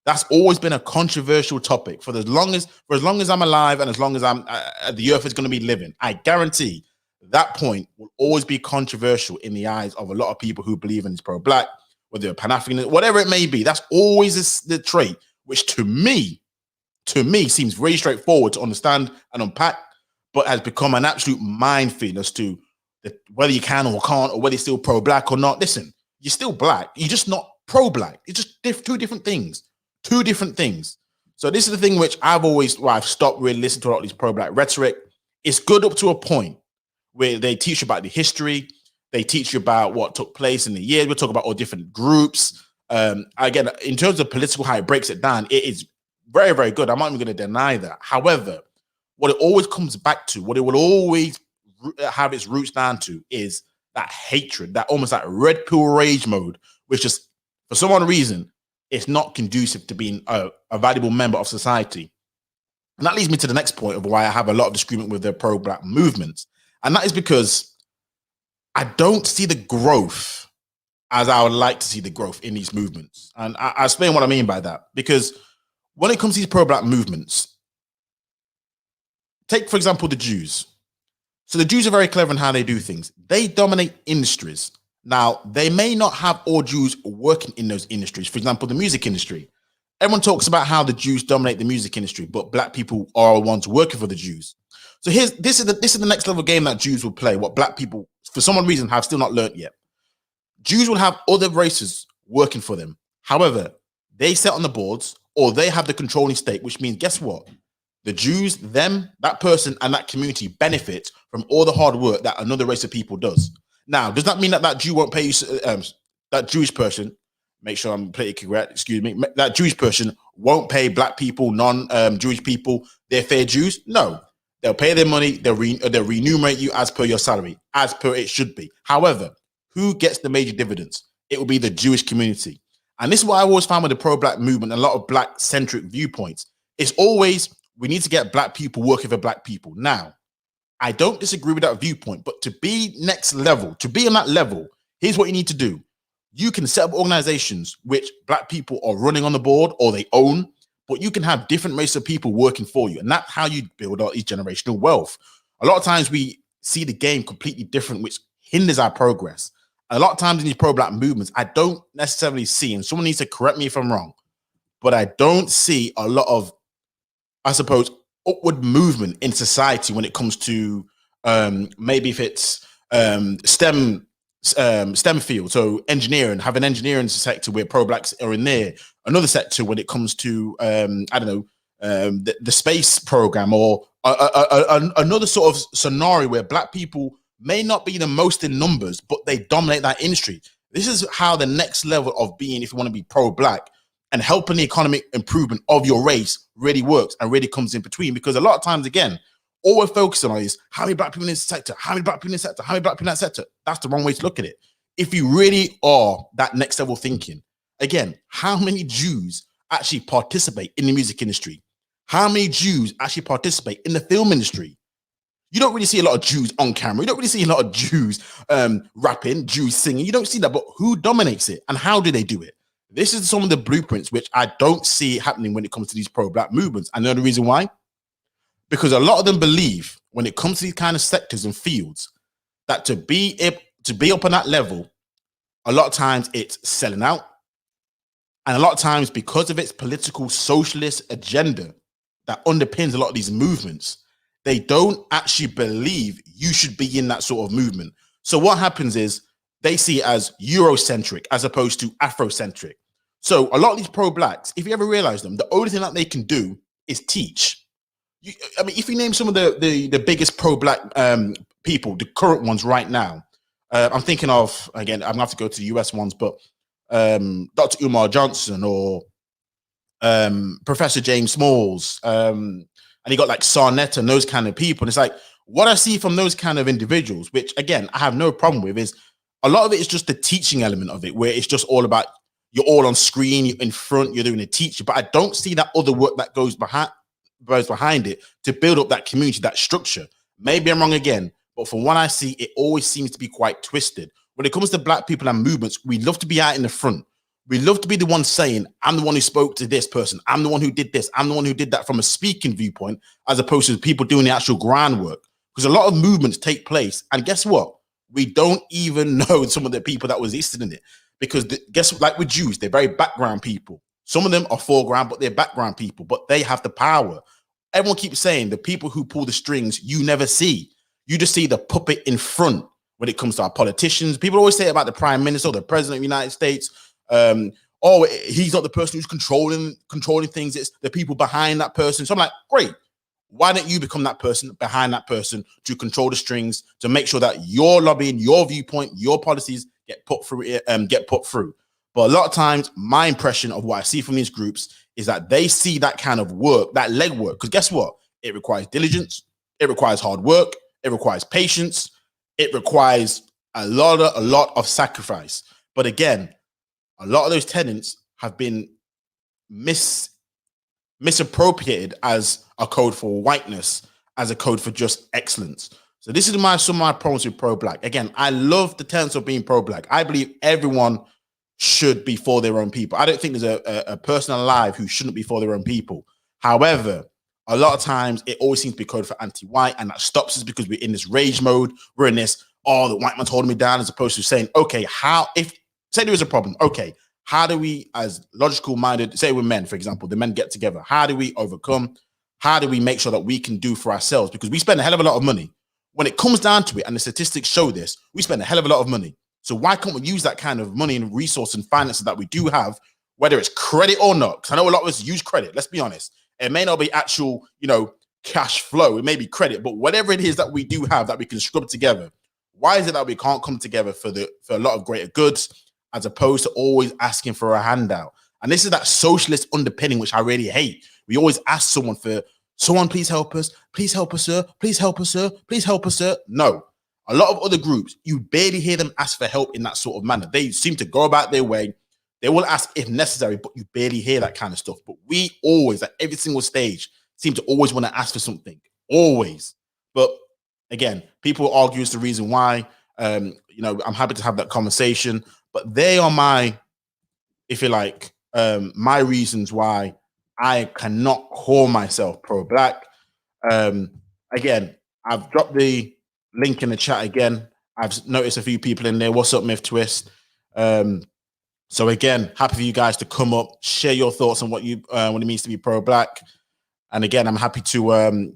that's always been a controversial topic for as long as I'm alive and as long as the earth is going to be living. I guarantee that point will always be controversial in the eyes of a lot of people who believe in this pro-black, whether they're Pan-African, whatever it may be. That's always the trait, which to me seems very straightforward to understand and unpack, but has become an absolute minefield as to whether you can or can't, or whether you're still pro-black or not. Listen, you're still black. You're just not pro-black. It's just two different things. Two different things. So this is the thing which I've stopped really listening to a lot of these pro-black rhetoric. It's good up to a point where they teach you about the history. They teach you about what took place in the years. We'll talk about all different groups. Again, in terms of political, how it breaks it down, it is very, very good. I'm not even going to deny that. However, what it always comes back to, what it will always have its roots down to, is that hatred, that almost like red pill rage mode, which just, for some odd reason, it's not conducive to being a valuable member of society. And that leads me to the next point of why I have a lot of disagreement with the pro-black movements. And that is because I don't see the growth as I would like to see the growth in these movements. And I'll explain what I mean by that. Because when it comes to these pro-black movements, take, for example, the Jews. So the Jews are very clever in how they do things. They dominate industries. Now, they may not have all Jews working in those industries. For example, the music industry. Everyone talks about how the Jews dominate the music industry, but black people are the ones working for the Jews. So this is the next level game that Jews will play, what black people, for some reason, have still not learned yet. Jews will have other races working for them. However, they sit on the boards or they have the controlling stake, which means, guess what? The Jews, that person and that community benefit from all the hard work that another race of people does. Now, does that mean that Jew won't pay you, that Jewish person, make sure I'm politically correct, excuse me, that Jewish person won't pay black people, non-Jewish people, their fair dues? No. They'll pay their money, they'll remunerate you as per your salary, as per it should be. However, who gets the major dividends? It will be the Jewish community. And this is what I always found with the pro-black movement, a lot of black-centric viewpoints. It's always, we need to get black people working for black people. Now, I don't disagree with that viewpoint, but to be next level, to be on that level, here's what you need to do. You can set up organizations which black people are running on the board or they own, but you can have different races of people working for you. And that's how you build out these generational wealth. A lot of times we see the game completely different, which hinders our progress. A lot of times in these pro-black movements, I don't necessarily see, and someone needs to correct me if I'm wrong, but I don't see a lot of, I suppose, upward movement in society when it comes to maybe if it's STEM field, so engineering, have an engineering sector where pro-blacks are in there. Another sector when it comes to I don't know, the space program, or another sort of scenario where black people may not be the most in numbers, but they dominate that industry. This is how the next level of being, if you want to be pro-black and helping the economic improvement of your race, really works and really comes in between. Because a lot of times, again, all we're focusing on is how many black people in this sector, how many black people in this sector, how many black people in that sector. That's the wrong way to look at it. If you really are that next level thinking, again, how many Jews actually participate in the music industry? How many Jews actually participate in the film industry? You don't really see a lot of Jews on camera. You don't really see a lot of Jews rapping, Jews singing. You don't see that, but who dominates it and how do they do it? This is some of the blueprints which I don't see happening when it comes to these pro-black movements. I know the reason why. Because a lot of them believe when it comes to these kind of sectors and fields that to be up on that level, a lot of times it's selling out. And a lot of times because of its political socialist agenda that underpins a lot of these movements, they don't actually believe you should be in that sort of movement. So what happens is they see it as Eurocentric as opposed to Afrocentric. So a lot of these pro-blacks, if you ever realize them, the only thing that they can do is teach. I mean, if you name some of the biggest pro-black people, the current ones right now, I'm thinking of, again, I'm gonna have to go to the US ones, but Dr. Umar Johnson or Professor James Smalls, and you got like Sarnetta and those kind of people. And it's like, what I see from those kind of individuals, which again, I have no problem with, is a lot of it is just the teaching element of it, where it's just all about, you're all on screen, you're in front, you're doing a teaching, but I don't see that other work that goes behind it to build up that community, that structure. Maybe I'm wrong again, but from what I see, it always seems to be quite twisted. When it comes to black people and movements, we love to be out in the front. We love to be the one saying, I'm the one who spoke to this person. I'm the one who did this. I'm the one who did that, from a speaking viewpoint, as opposed to people doing the actual groundwork. Because a lot of movements take place. And guess what? We don't even know some of the people that was listed in it. Because like with Jews, they're very background people. Some of them are foreground, but they're background people. But they have the power. Everyone keeps saying the people who pull the strings, you never see. You just see the puppet in front when it comes to our politicians. People always say about the prime minister or the president of the United States, oh, he's not the person who's controlling things. It's the people behind that person. So I'm like, great. Why don't you become that person behind that person to control the strings, to make sure that your lobbying, your viewpoint, your policies get put through? But a lot of times, my impression of what I see from these groups is that they see that kind of work, that legwork. Because guess what? It requires diligence. It requires hard work. It requires patience. It requires a lot of sacrifice. But again, a lot of those tenets have been misappropriated as a code for whiteness, as a code for just excellence. So this is some of my problems with pro-black. Again, I love the tenets of being pro-black. I believe everyone should be for their own people. I don't think there's a person alive who shouldn't be for their own people. However, a lot of times it always seems to be coded for anti-white, and that stops us because we're in this rage mode. We're in this, oh, the white man's holding me down, as opposed to saying, okay, say there is a problem, okay, how do we, as logical minded, say we're men, for example, the men get together, how do we overcome? How do we make sure that we can do for ourselves? Because we spend a hell of a lot of money. When it comes down to it, and the statistics show this, we spend a hell of a lot of money. So why can't we use that kind of money and resource and finances that we do have, whether it's credit or not? Because I know a lot of us use credit, let's be honest. It may not be actual, cash flow. It may be credit, but whatever it is that we do have that we can scrub together, why is it that we can't come together for a lot of greater goods, as opposed to always asking for a handout? And this is that socialist underpinning, which I really hate. We always ask someone, please help us, sir, please help us, sir, please help us, sir. No. A lot of other groups, you barely hear them ask for help in that sort of manner. They seem to go about their way. They will ask if necessary, but you barely hear that kind of stuff. But we always, at every single stage, seem to always want to ask for something. Always. But again, people argue it's the reason why. I'm happy to have that conversation. But they are my, if you like, my reasons why I cannot call myself pro-black. Again, I've dropped the link in the chat again. I've noticed a few people in there. What's up, Myth Twist? So again, happy for you guys to come up, share your thoughts on what it means to be pro-black. And again, I'm happy to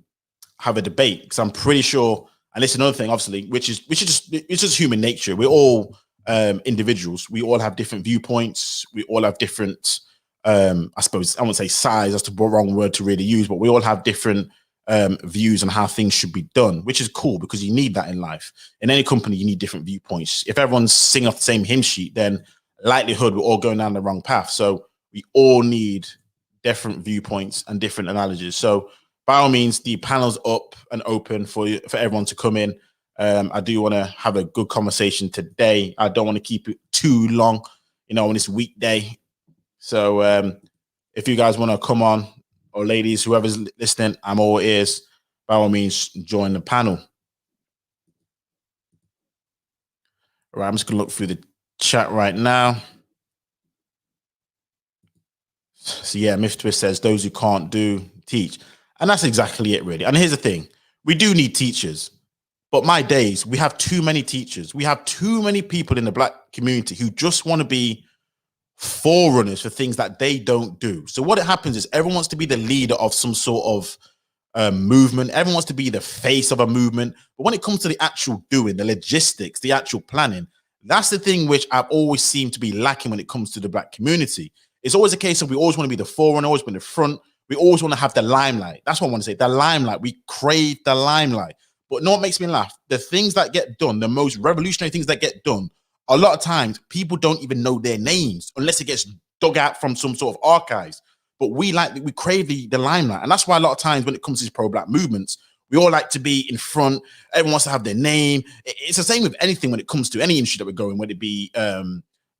have a debate because I'm pretty sure. And this is another thing, obviously, which is just human nature. We're all individuals. We all have different viewpoints. We all have different. I suppose I won't say size. That's the wrong word to really use, but we all have different views on how things should be done, which is cool because you need that in life. In any company, you need different viewpoints. If everyone's singing off the same hymn sheet, then likelihood we're all going down the wrong path. So we all need different viewpoints and different analogies. So by all means, the panel's up and open for everyone to come in. I do want to have a good conversation today. I don't want to keep it too long, on this weekday. So if you guys want to come on, or ladies, whoever's listening, I'm all ears. By all means, join the panel. All right, I'm just going to look through the chat right now. So yeah, Myth Twist says, those who can't do, teach. And that's exactly it, really. And here's the thing. We do need teachers. But my days, we have too many teachers. We have too many people in the black community who just want to be forerunners for things that they don't do. So what happens is everyone wants to be the leader of some sort of movement. Everyone wants to be the face of a movement. But when it comes to the actual doing, the logistics, the actual planning, that's the thing which I've always seemed to be lacking when it comes to the black community. It's always a case of we always want to be the forerunner, always be in the front. We always want to have the limelight. That's what I want to say, the limelight. We crave the limelight. But know what makes me laugh? The things that get done, the most revolutionary things that get done, a lot of times people don't even know their names unless it gets dug out from some sort of archives. But we crave the limelight. And that's why a lot of times when it comes to these pro-black movements, we all like to be in front. Everyone wants to have their name. It's the same with anything when it comes to any industry that we're going, whether it be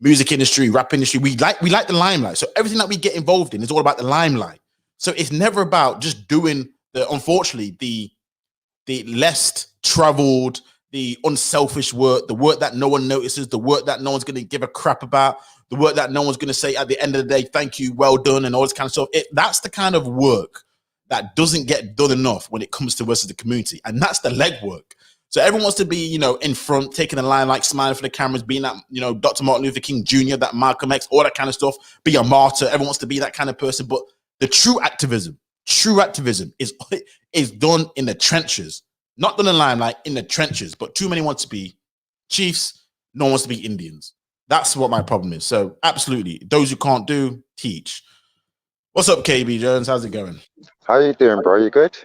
music industry, rap industry. We like the limelight. So everything that we get involved in is all about the limelight. So it's never about just doing unfortunately, the less traveled, the unselfish work, the work that no one notices, the work that no one's going to give a crap about, the work that no one's going to say at the end of the day, thank you, well done, and all this kind of stuff. That's the kind of work that doesn't get done enough when it comes to us as a community. And that's the legwork. So everyone wants to be, in front, taking the line, smiling for the cameras, being that, Dr. Martin Luther King Jr., that Malcolm X, all that kind of stuff, be a martyr. Everyone wants to be that kind of person. But the true activism is done in the trenches, not done in the limelight, in the trenches. But too many want to be chiefs, no one wants to be Indians. That's what my problem is. So absolutely, those who can't do, teach. What's up, KB Jones? How's it going? How you doing, bro? You good?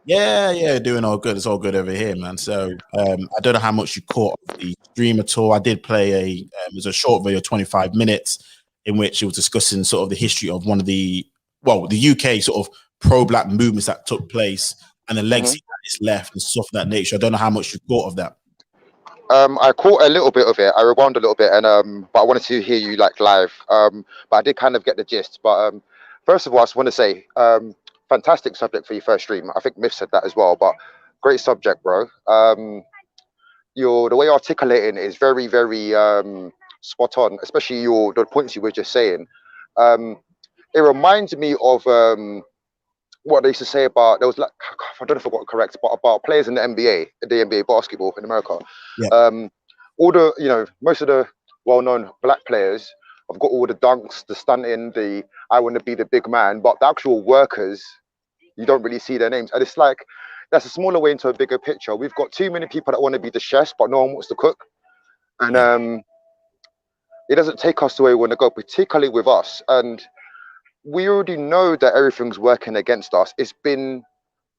Yeah, doing all good. It's all good over here, man. So I don't know how much you caught of the stream at all. I did play it was a short video, 25 minutes, in which it was discussing sort of the history of one of the UK sort of pro-black movements that took place and the legacy that is left and stuff of that nature. I don't know how much you thought of that. I caught a little bit of it. I rewound a little bit, and but I wanted to hear you live. But I did kind of get the gist. But first of all, I just want to say, fantastic subject for your first stream. I think Myth said that as well. But great subject, bro. The way you're articulating is very, very spot on, especially the points you were just saying. It reminds me of what they used to say about, there was I don't know if I got it correct, but about players in the NBA basketball in America. Yeah. All the, most of the well-known black players have got all the dunks, the stunting, the I want to be the big man, but the actual workers, you don't really see their names. And it's like, that's a smaller way into a bigger picture. We've got too many people that want to be the chefs, but no one wants to cook. And it doesn't take us the way we want to go, particularly with us. And we already know that everything's working against us. It's been,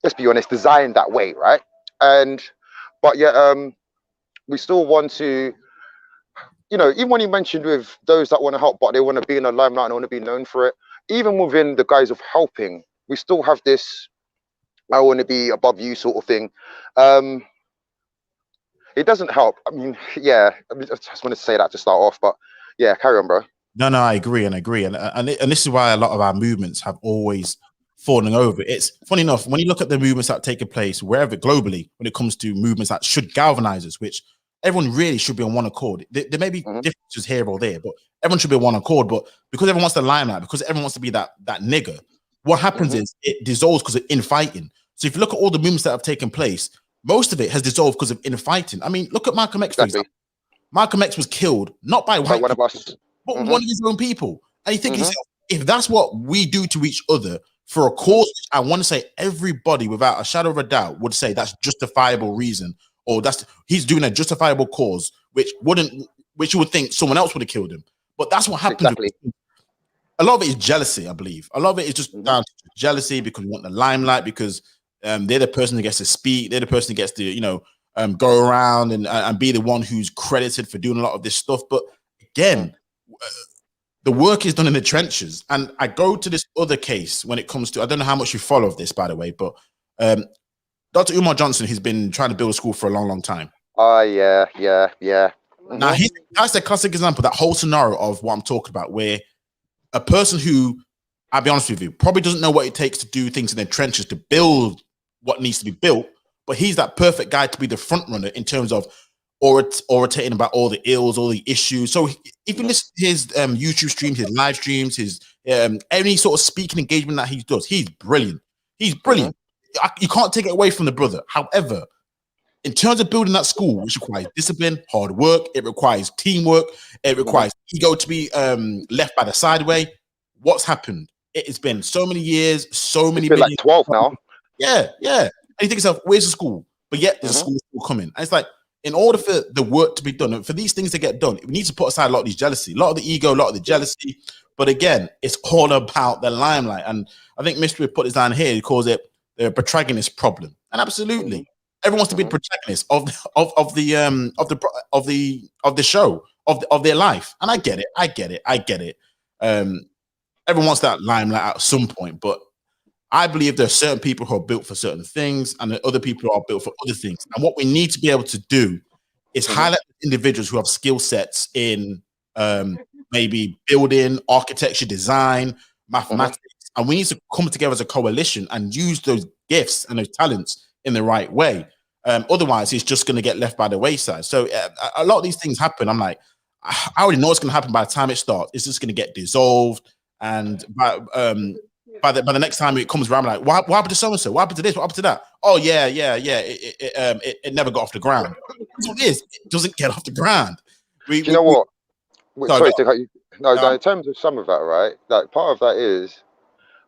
let's be honest, designed that way, right? But yet, we still want to, even when you mentioned with those that want to help, but they want to be in the limelight and want to be known for it, even within the guise of helping, we still have this, I want to be above you sort of thing. It doesn't help. I mean, I just want to say that to start off, but yeah, carry on, bro. No, I agree. And this is why a lot of our movements have always fallen over. It's funny enough, when you look at the movements that take place wherever globally, when it comes to movements that should galvanize us, which everyone really should be on one accord. There may be differences here or there, but everyone should be on one accord. But because everyone wants the limelight, because everyone wants to be that nigger, what happens is it dissolves because of infighting. So if you look at all the movements that have taken place, most of it has dissolved because of infighting. I mean, look at Malcolm X, for example. Malcolm X was killed not by white one people, of us, but one of his own people. And you think, if that's what we do to each other for a cause, I want to say everybody, without a shadow of a doubt, would say that's justifiable reason, or he's doing a justifiable cause, which you would think someone else would have killed him. But that's what happens. Exactly. A lot of it is jealousy, I believe. A lot of it is just down to jealousy because you want the limelight, because they're the person who gets to speak, they're the person who gets to, go around and be the one who's credited for doing a lot of this stuff. But again, the work is done in the trenches. And I go to this other case when it comes to, I don't know how much you follow of this, by the way, but Dr. Umar Johnson, he's been trying to build a school for a long, long time. Oh, yeah. Now, that's the classic example, that whole scenario of what I'm talking about, where a person who, I'll be honest with you, probably doesn't know what it takes to do things in their trenches to build what needs to be built, but he's that perfect guy to be the front runner in terms of orating about all the ills, all the issues. So if you listen to his YouTube streams, his live streams, his any sort of speaking engagement that he does, he's brilliant. He's brilliant. You can't take it away from the brother. However, in terms of building that school, which requires discipline, hard work, it requires teamwork, it requires ego to be left by the sideway. What's happened? It's been so many years, so many. It's been like 12 now. Yeah. And you think to yourself, where's the school? But yet there's a school coming. And it's like, in order for the work to be done, and for these things to get done, we need to put aside a lot of these jealousy, a lot of the ego, a lot of the jealousy. But again, it's all about the limelight. And I think Mystery put this down here. He calls it the protagonist problem. And absolutely, everyone wants to be the protagonist of the show, of their life. And I get it. Everyone wants that limelight at some point, but I believe there are certain people who are built for certain things, and there are other people who are built for other things. And what we need to be able to do is highlight individuals who have skill sets in maybe building, architecture, design, mathematics, and we need to come together as a coalition and use those gifts and those talents in the right way. Otherwise, it's just going to get left by the wayside. So a lot of these things happen. I'm like, I already know what's going to happen by the time it starts. It's just going to get dissolved, and by the next time it comes around, I'm like, what happened to so and so? What happened to this? What happened to that? Oh yeah. It never got off the ground. That's what it is. It doesn't get off the ground. Do you know what? Sorry to cut you. No, in terms of some of that, right? Like part of that is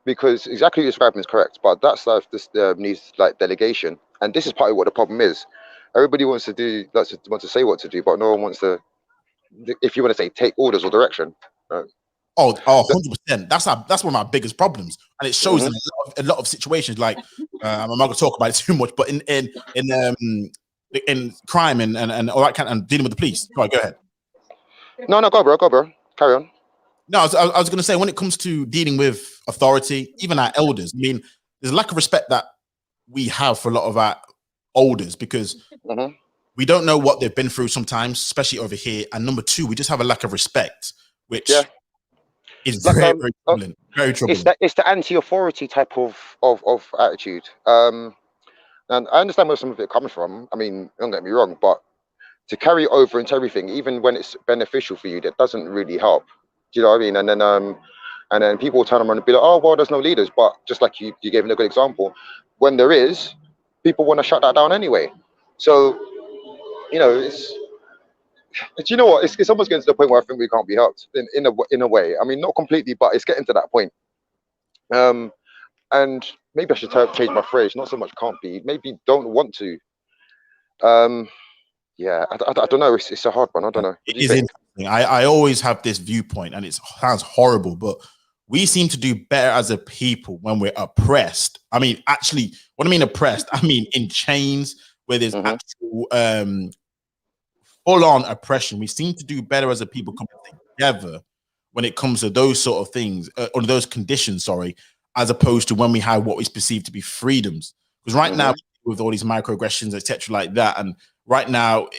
because exactly what you're describing is correct, but that stuff needs like delegation, and this is partly what the problem is. Everybody wants to say what to do, but no one wants to. If you want to say take orders or direction. Right? Oh, 100%. That's one of my biggest problems, and it shows in a lot of situations. Like I'm not going to talk about it too much, but in crime and all that kind of dealing with the police. Go ahead. No, go bro. Carry on. No, I was going to say, when it comes to dealing with authority, even our elders, I mean, there's a lack of respect that we have for a lot of our elders because we don't know what they've been through sometimes, especially over here. And number two, we just have a lack of respect, which is very troubling. Very troubling. It's the anti-authority type of attitude. And I understand where some of it comes from. I mean, don't get me wrong, but to carry over into everything, even when it's beneficial for you, that doesn't really help. Do you know what I mean? And then people turn around and be like, oh, well, there's no leaders. But just like you gave me a good example, when there is, people want to shut that down anyway. So, do you know what? It's almost getting to the point where I think we can't be helped in a way. I mean, not completely, but it's getting to that point. And maybe I should change my phrase. Not so much can't be. Maybe don't want to. I don't know. It's a hard one. I don't know. It is interesting. I always have this viewpoint, and it sounds horrible, but we seem to do better as a people when we're oppressed. I mean, actually, what I mean oppressed, I mean in chains where there's actual full-on oppression. We seem to do better as a people coming together when it comes to those sort of things, or those conditions, sorry, as opposed to when we have what we perceive to be freedoms. Because right now, with all these microaggressions, etc., like that, and right now,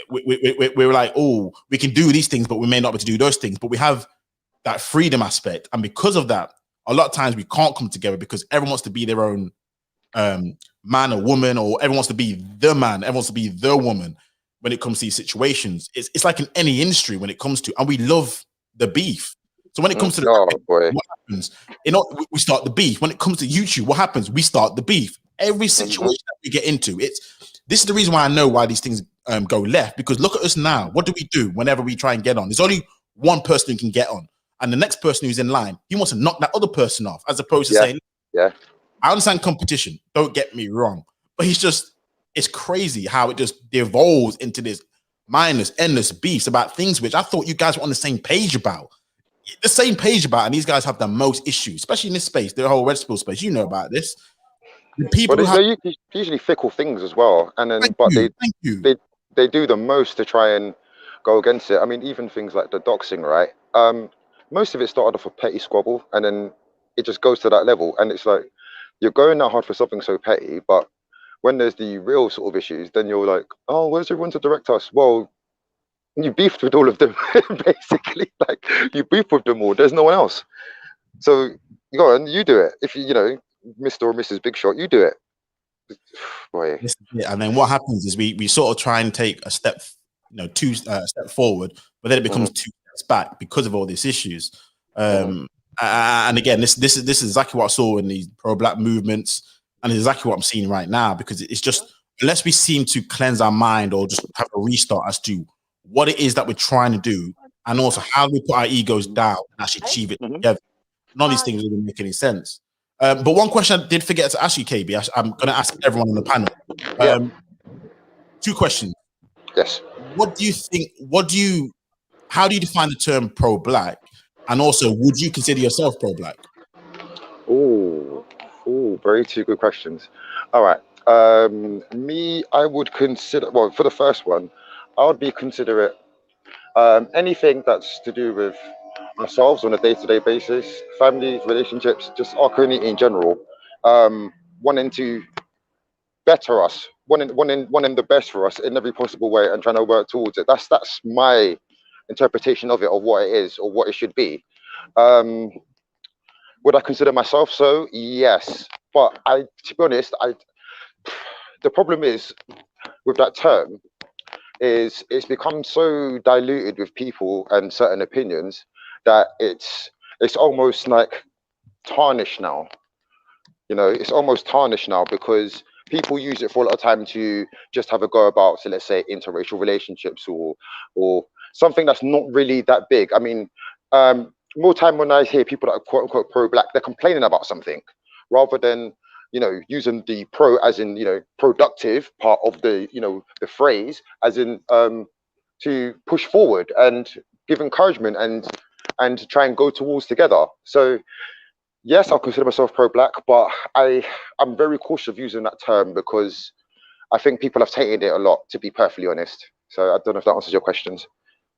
we're like, oh, we can do these things, but we may not be able to do those things. But we have that freedom aspect. And because of that, a lot of times we can't come together because everyone wants to be their own man or woman, or everyone wants to be the man, everyone wants to be the woman when it comes to these situations. It's like in any industry when it comes to, and we love the beef. So when it comes to what happens, we start the beef. When it comes to YouTube, what happens? We start the beef. Every situation that we get into, this is the reason why I know why these things go left, because look at us now. What do whenever we try and get on? There's only one person who can get on, and the next person who's in line, he wants to knock that other person off, as opposed to saying, I understand competition, don't get me wrong, but it's crazy how it just devolves into this mindless, endless beefs about things which I thought you guys were on the same page about. And these guys have the most issues, especially in this space, the whole Red Spill space. You know about this. The people they're usually fickle things as well, and then they do the most to try and go against it. I mean, even things like the doxing, right? Most of it started off a petty squabble, and then it just goes to that level, and it's like you're going that hard for something so petty, but when there's the real sort of issues, then you're like, oh, where's everyone to direct us? Well, you beefed with all of them, basically. Like, you beefed with them all. There's no one else. So you go and you do it. If you know, Mr. or Mrs. Big Shot, you do it. Boy. And then what happens is we sort of try and take a step, two step forward, but then it becomes 2 steps back because of all these issues. And again, this is exactly what I saw in these pro-black movements. And it's exactly what I'm seeing right now, because it's just, unless we seem to cleanse our mind or just have a restart as to what it is that we're trying to do, and also how do we put our egos down and actually achieve it together. None of these things really make any sense. But one question I did forget to ask you, KB, I'm going to ask everyone on the panel. 2 questions. Yes. What do you think, how do you define the term pro-black? And also, would you consider yourself pro-black? Oh, very 2 good questions. All right. Me, I would consider, well, for the first one, I would be considerate anything that's to do with ourselves on a day-to-day basis, family, relationships, just our community in general, wanting to better us, wanting the best for us in every possible way and trying to work towards it. That's my interpretation of it, of what it is or what it should be. Would I consider myself so? Yes. But to be honest, the problem is with that term is it's become so diluted with people and certain opinions that it's almost like tarnished now. It's almost tarnished now because people use it for a lot of time to just have a go about, so let's say, interracial relationships or something that's not really that big. I mean, more time when I hear people that are quote unquote pro-black, they're complaining about something rather than, using the pro as in, productive part of the, the phrase as in to push forward and give encouragement and try and go towards together. So yes, I'll consider myself pro-black, but I'm very cautious of using that term because I think people have tainted it a lot, to be perfectly honest. So I don't know if that answers your questions.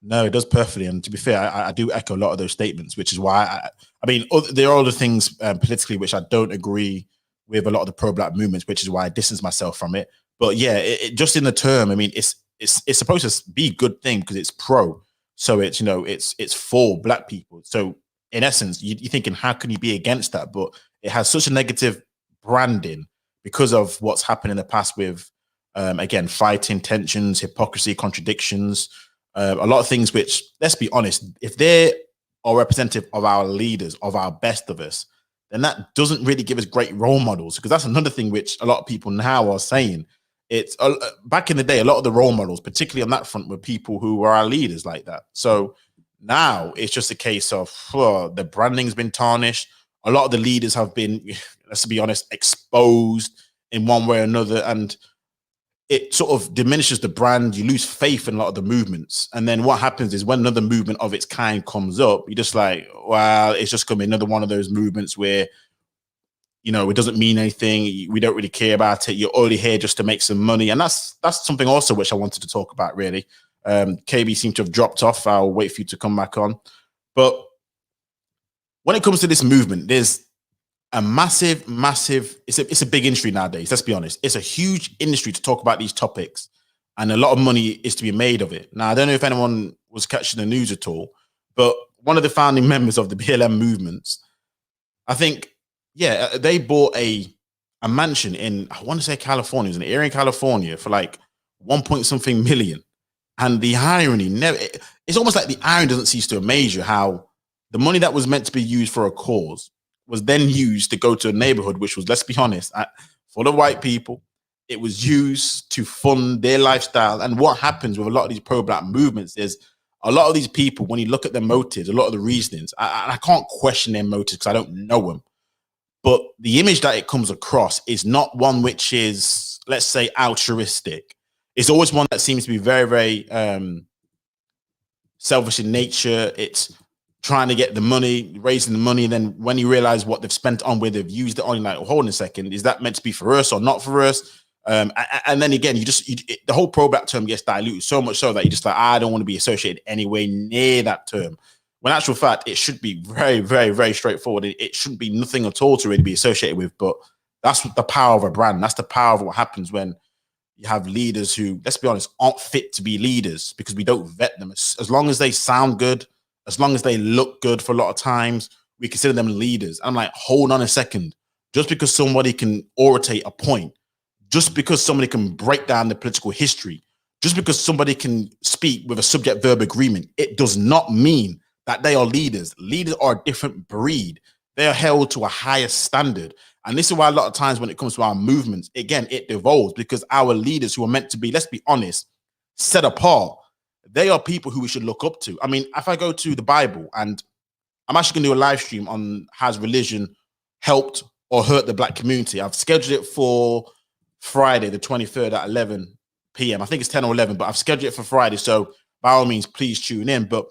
No, it does perfectly. And to be fair, I do echo a lot of those statements, which is why there are other things politically which I don't agree with a lot of the pro-black movements, which is why I distance myself from it. But yeah, it just in the term, I mean, it's supposed to be a good thing because it's pro. So it's, it's for black people. So in essence, you're thinking, how can you be against that? But it has such a negative branding because of what's happened in the past with, again, fighting, tensions, hypocrisy, contradictions, a lot of things which, let's be honest, if they are representative of our leaders, of our best of us, then that doesn't really give us great role models, because that's another thing which a lot of people now are saying. It's back in the day, a lot of the role models, particularly on that front, were people who were our leaders like that. So now it's just a case of the branding's been tarnished. A lot of the leaders have been, let's be honest, exposed in one way or another, and it sort of diminishes the brand. You lose faith in a lot of the movements. And then what happens is when another movement of its kind comes up, you're just like, well, it's just going to be another one of those movements where, it doesn't mean anything. We don't really care about it. You're only here just to make some money. And that's something also which I wanted to talk about, really. KB seemed to have dropped off. I'll wait for you to come back on. But when it comes to this movement, there's a massive, it's a big industry nowadays. Let's be honest. It's a huge industry to talk about these topics, and a lot of money is to be made of it. Now, I don't know if anyone was catching the news at all, but one of the founding members of the BLM movements, I think, they bought a mansion in, I want to say California, it was an area in California for like 1 million. And the irony it's almost like the irony doesn't cease to amaze you, how the money that was meant to be used for a cause was then used to go to a neighborhood which was, let's be honest, full of white people, It was used to fund their lifestyle. And what happens with a lot of these pro-black movements is a lot of these people, when you look at their motives, a lot of the reasonings, I can't question their motives because I don't know them. But the image that it comes across is not one which is, let's say, altruistic. It's always one that seems to be very, very selfish in nature. It's trying to get the money, raising the money. And then when you realize what they've spent on, where they've used it on, like, hold on a second, is that meant to be for us or not for us? And then again, the whole pro-black term gets diluted so much so that you just like, I don't want to be associated anywhere near that term. When actual fact, it should be very, very, very straightforward. It shouldn't be nothing at all to really be associated with. But that's the power of a brand. That's the power of what happens when you have leaders who, let's be honest, aren't fit to be leaders because we don't vet them. As long as they sound good, as long as they look good for a lot of times, we consider them leaders. I'm like, hold on a second. Just because somebody can oratate a point, just because somebody can break down the political history, just because somebody can speak with a subject-verb agreement, it does not mean that they are leaders. Leaders are a different breed. They are held to a higher standard. And this is why a lot of times when it comes to our movements, again, it devolves because our leaders who are meant to be, let's be honest, set apart, they are people who we should look up to. I mean, if I go to the Bible, and I'm actually going to do a live stream on has religion helped or hurt the black community. I've scheduled it for Friday, the 23rd at 11 p.m. I think it's 10 or 11, but I've scheduled it for Friday. So by all means, please tune in. But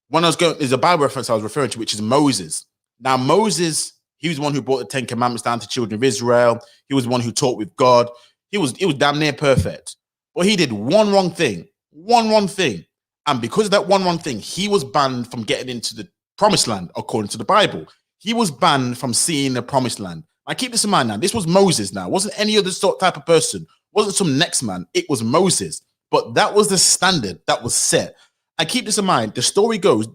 when I was going, there's a Bible reference I was referring to, which is Moses. Now, Moses, he was the one who brought the 10 Commandments down to children of Israel. He was the one who talked with God. He was damn near perfect. But he did one wrong thing. And because of that one wrong thing, he was banned from getting into the promised land, according to the Bible. He was banned from seeing the promised land. I keep this in mind now. This was Moses now. It wasn't any other sort type of person. It wasn't some next man. It was Moses. But that was the standard that was set. I keep this in mind. The story goes,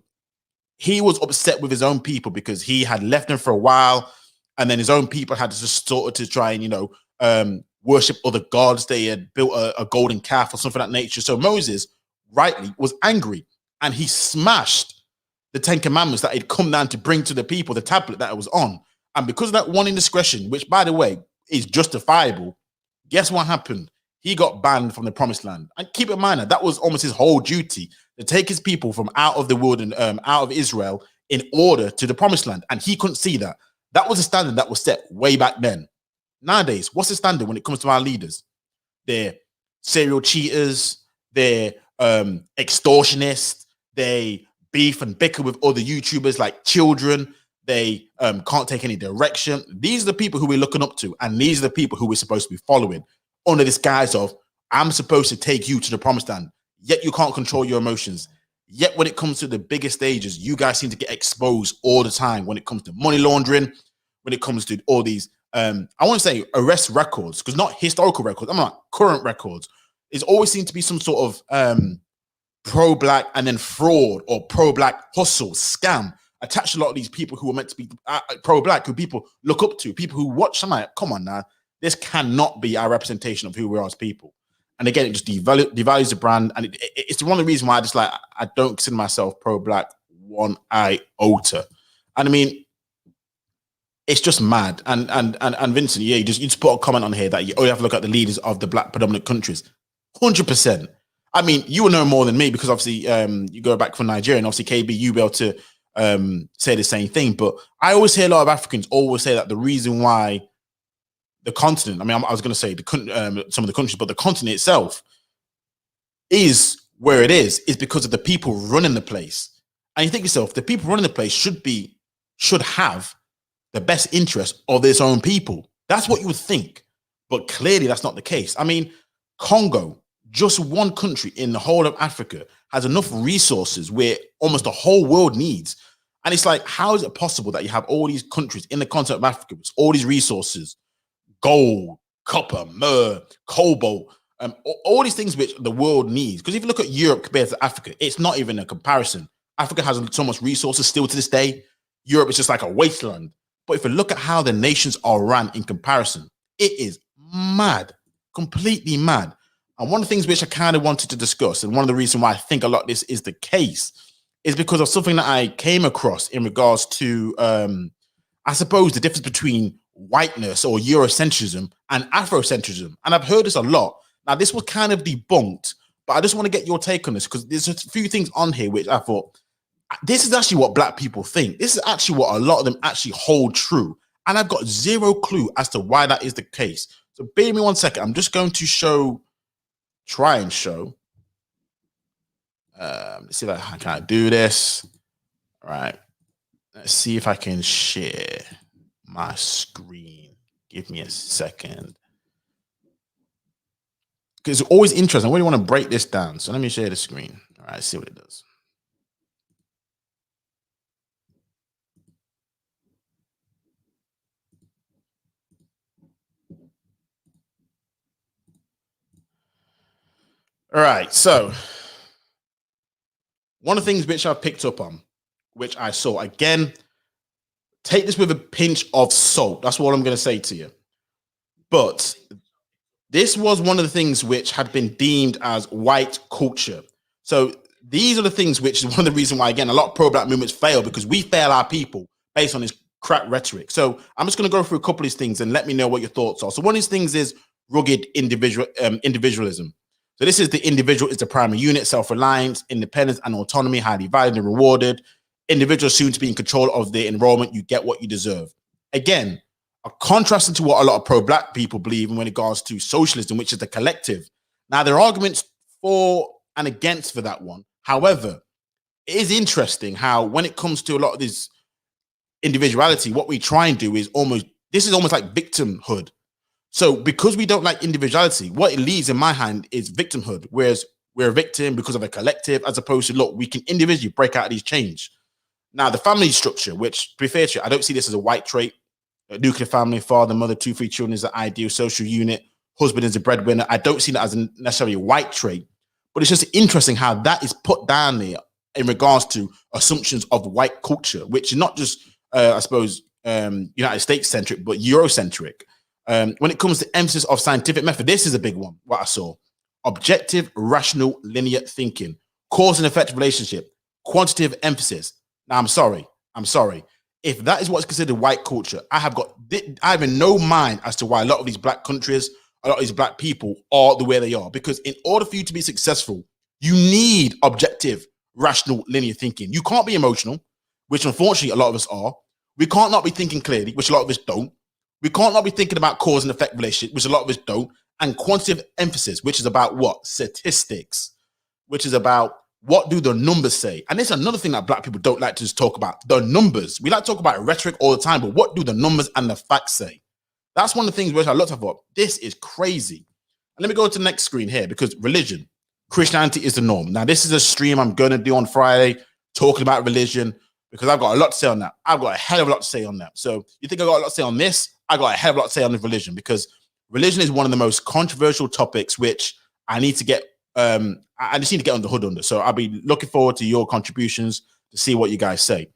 he was upset with his own people because he had left them for a while. And then his own people had just started to try and, worship other gods. They had built a golden calf or something of that nature. So Moses rightly was angry and he smashed the 10 Commandments that he'd come down to bring to the people, the tablet that it was on. And because of that one indiscretion, which by the way is justifiable, guess what happened? He got banned from the promised land. And keep in mind that was almost his whole duty, to take his people from out of the world and out of Israel in order to the promised land. And he couldn't see that. That was a standard that was set way back then. Nowadays, what's the standard when it comes to our leaders? They're serial cheaters, they're extortionists, they beef and bicker with other YouTubers like children, they can't take any direction. These are the people who we're looking up to, and these are the people who we're supposed to be following under this guise of, I'm supposed to take you to the promised land, yet you can't control your emotions. Yet when it comes to the biggest stages, you guys seem to get exposed all the time when it comes to money laundering, when it comes to all these, I want to say arrest records, because not historical records, I'm not current records. There's always seemed to be some sort of pro-black and then fraud or pro-black hustle, scam attached to a lot of these people who are meant to be pro-black, who people look up to, people who watch. I'm like, come on now, this cannot be our representation of who we are as people. And again, it just devalues the brand. And it's one of the reasons why I don't consider myself pro-black one iota. And I mean, it's just mad. And Vincent, yeah, you just put a comment on here that you only have to look at the leaders of the black predominant countries. 100%. I mean, you will know more than me because obviously you go back from Nigeria, and obviously KB, you'll be able to say the same thing. But I always hear a lot of Africans always say that the reason why the continent, I mean, I was going to say some of the countries, but the continent itself is where it is because of the people running the place. And you think to yourself, the people running the place should have the best interest of their own people. That's what you would think. But clearly that's not the case. I mean, Congo, just one country in the whole of Africa, has enough resources where almost the whole world needs. And it's like, how is it possible that you have all these countries in the continent of Africa with all these resources, gold, copper, myrrh, cobalt, all these things which the world needs? Because if you look at Europe compared to Africa, it's not even a comparison. Africa has so much resources still to this day. Europe is just like a wasteland. But if you look at how the nations are run in comparison, it is mad, completely mad. And one of the things which I kind of wanted to discuss, and one of the reasons why I think a lot of this is the case, is because of something that I came across in regards to, I suppose, the difference between whiteness or Eurocentrism and Afrocentrism. And I've heard this a lot. Now, this was kind of debunked, but I just want to get your take on this because there's a few things on here which I thought, this is actually what Black people think. This is actually what a lot of them actually hold true. And I've got zero clue as to why that is the case. So bear with me 1 second. I'm just going to try and show. Let's see if I can do this. All right. Let's see if I can share my screen. Give me a second. Because it's always interesting. I really want to break this down. So let me share the screen. All right, see what it does. All right, so one of the things which I picked up on, which I saw, again, take this with a pinch of salt. That's what I'm going to say to you. But this was one of the things which had been deemed as white culture. So these are the things which is one of the reasons why, again, a lot of pro-Black movements fail, because we fail our people based on this crap rhetoric. So I'm just going to go through a couple of these things and let me know what your thoughts are. So one of these things is rugged individualism. So this is the individual is the primary unit, self-reliance, independence, and autonomy, highly valued and rewarded. Individuals soon to be in control of their enrollment. You get what you deserve. Again, a contrast to what a lot of pro-Black people believe in when it comes to socialism, which is the collective. Now, there are arguments for and against for that one. However, it is interesting how when it comes to a lot of this individuality, what we try and do is almost like victimhood. So because we don't like individuality, what it leaves in my hand is victimhood, whereas we're a victim because of a collective, as opposed to, look, we can individually break out of these chains. Now, the family structure, which, to be fair to you, I don't see this as a white trait. A nuclear family, father, mother, 2, 3 children is the ideal social unit. Husband is a breadwinner. I don't see that as necessarily a white trait, but it's just interesting how that is put down there in regards to assumptions of white culture, which is not just, I suppose, United States centric, but Eurocentric. When it comes to emphasis of scientific method, this is a big one, what I saw. Objective, rational, linear thinking, cause and effect relationship, quantitative emphasis. Now, I'm sorry. If that is what's considered white culture, I have in no mind as to why a lot of these Black countries, a lot of these Black people are the way they are. Because in order for you to be successful, you need objective, rational, linear thinking. You can't be emotional, which unfortunately a lot of us are. We can't not be thinking clearly, which a lot of us don't. We can't not be thinking about cause and effect relationship, which a lot of us don't. And quantitative emphasis, which is about what? Statistics, which is about what do the numbers say? And it's another thing that Black people don't like to just talk about, the numbers. We like to talk about rhetoric all the time, but what do the numbers and the facts say? That's one of the things which I looked at, thought, this is crazy. And let me go to the next screen here, because religion, Christianity is the norm. Now, this is a stream I'm going to do on Friday, talking about religion, because I've got a lot to say on that. I've got a hell of a lot to say on that. So you think I got a lot to say on this? I got a hell of a lot to say on religion, because religion is one of the most controversial topics which I need to get, I just need to get on the hood under. So I'll be looking forward to your contributions to see what you guys say.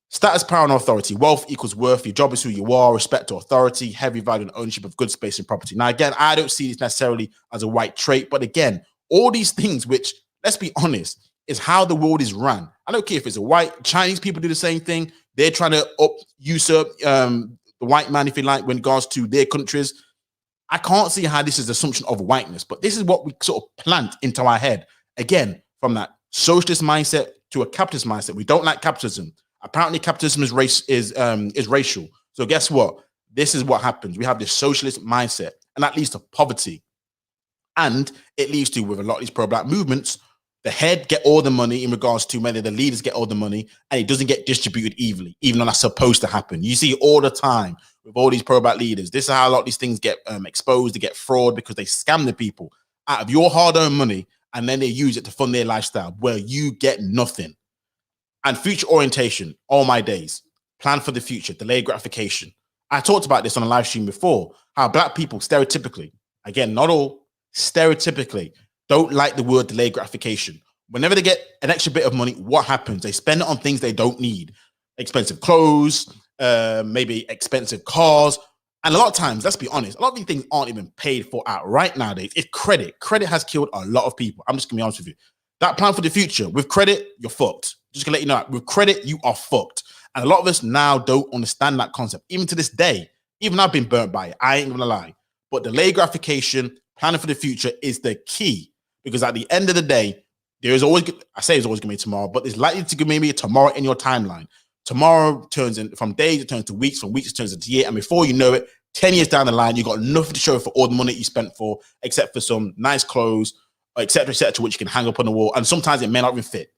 Status, power, and authority. Wealth equals worth. Your job is who you are. Respect to authority. Heavy value and ownership of good space and property. Now, again, I don't see this necessarily as a white trait, but again, all these things which, let's be honest, is how the world is run. I don't care if it's a white, Chinese people do the same thing. They're trying to usurp the white man, if you like, when it regards to their countries. I can't see how this is assumption of whiteness, but this is what we sort of plant into our head. Again, from that socialist mindset to a capitalist mindset. We don't like capitalism. Apparently, capitalism is racial. So guess what? This is what happens. We have this socialist mindset, and that leads to poverty. And it leads to, with a lot of these pro-Black movements, the head get all the money in regards to many of the leaders get all the money, and it doesn't get distributed evenly, even though that's supposed to happen. You see all the time with all these pro-Black leaders. This is how a lot of these things get exposed. They get fraud because they scam the people out of your hard-earned money, and then they use it to fund their lifestyle where you get nothing. And future orientation, all my days. Plan for the future, delayed gratification. I talked about this on a live stream before, how Black people stereotypically, again, not all, stereotypically, don't like the word delayed gratification. Whenever they get an extra bit of money, what happens? They spend it on things they don't need. Expensive clothes, maybe expensive cars. And a lot of times, let's be honest, a lot of these things aren't even paid for outright nowadays. It's credit. Credit has killed a lot of people. I'm just going to be honest with you. That plan for the future, with credit, you're fucked. Just going to let you know, with credit, you are fucked. And a lot of us now don't understand that concept. Even to this day, Even I've been burnt by it. I ain't gonna lie. But delay gratification, planning for the future is the key, because at the end of the day, there is always, I say it's always gonna be tomorrow, but there's likely to be a tomorrow in your timeline. Tomorrow turns in from days, it turns to weeks, from weeks it turns into year, and before you know it, 10 years down the line, you got nothing to show for all the money you spent for, except for some nice clothes, etc., which you can hang up on the wall, and sometimes it may not even fit.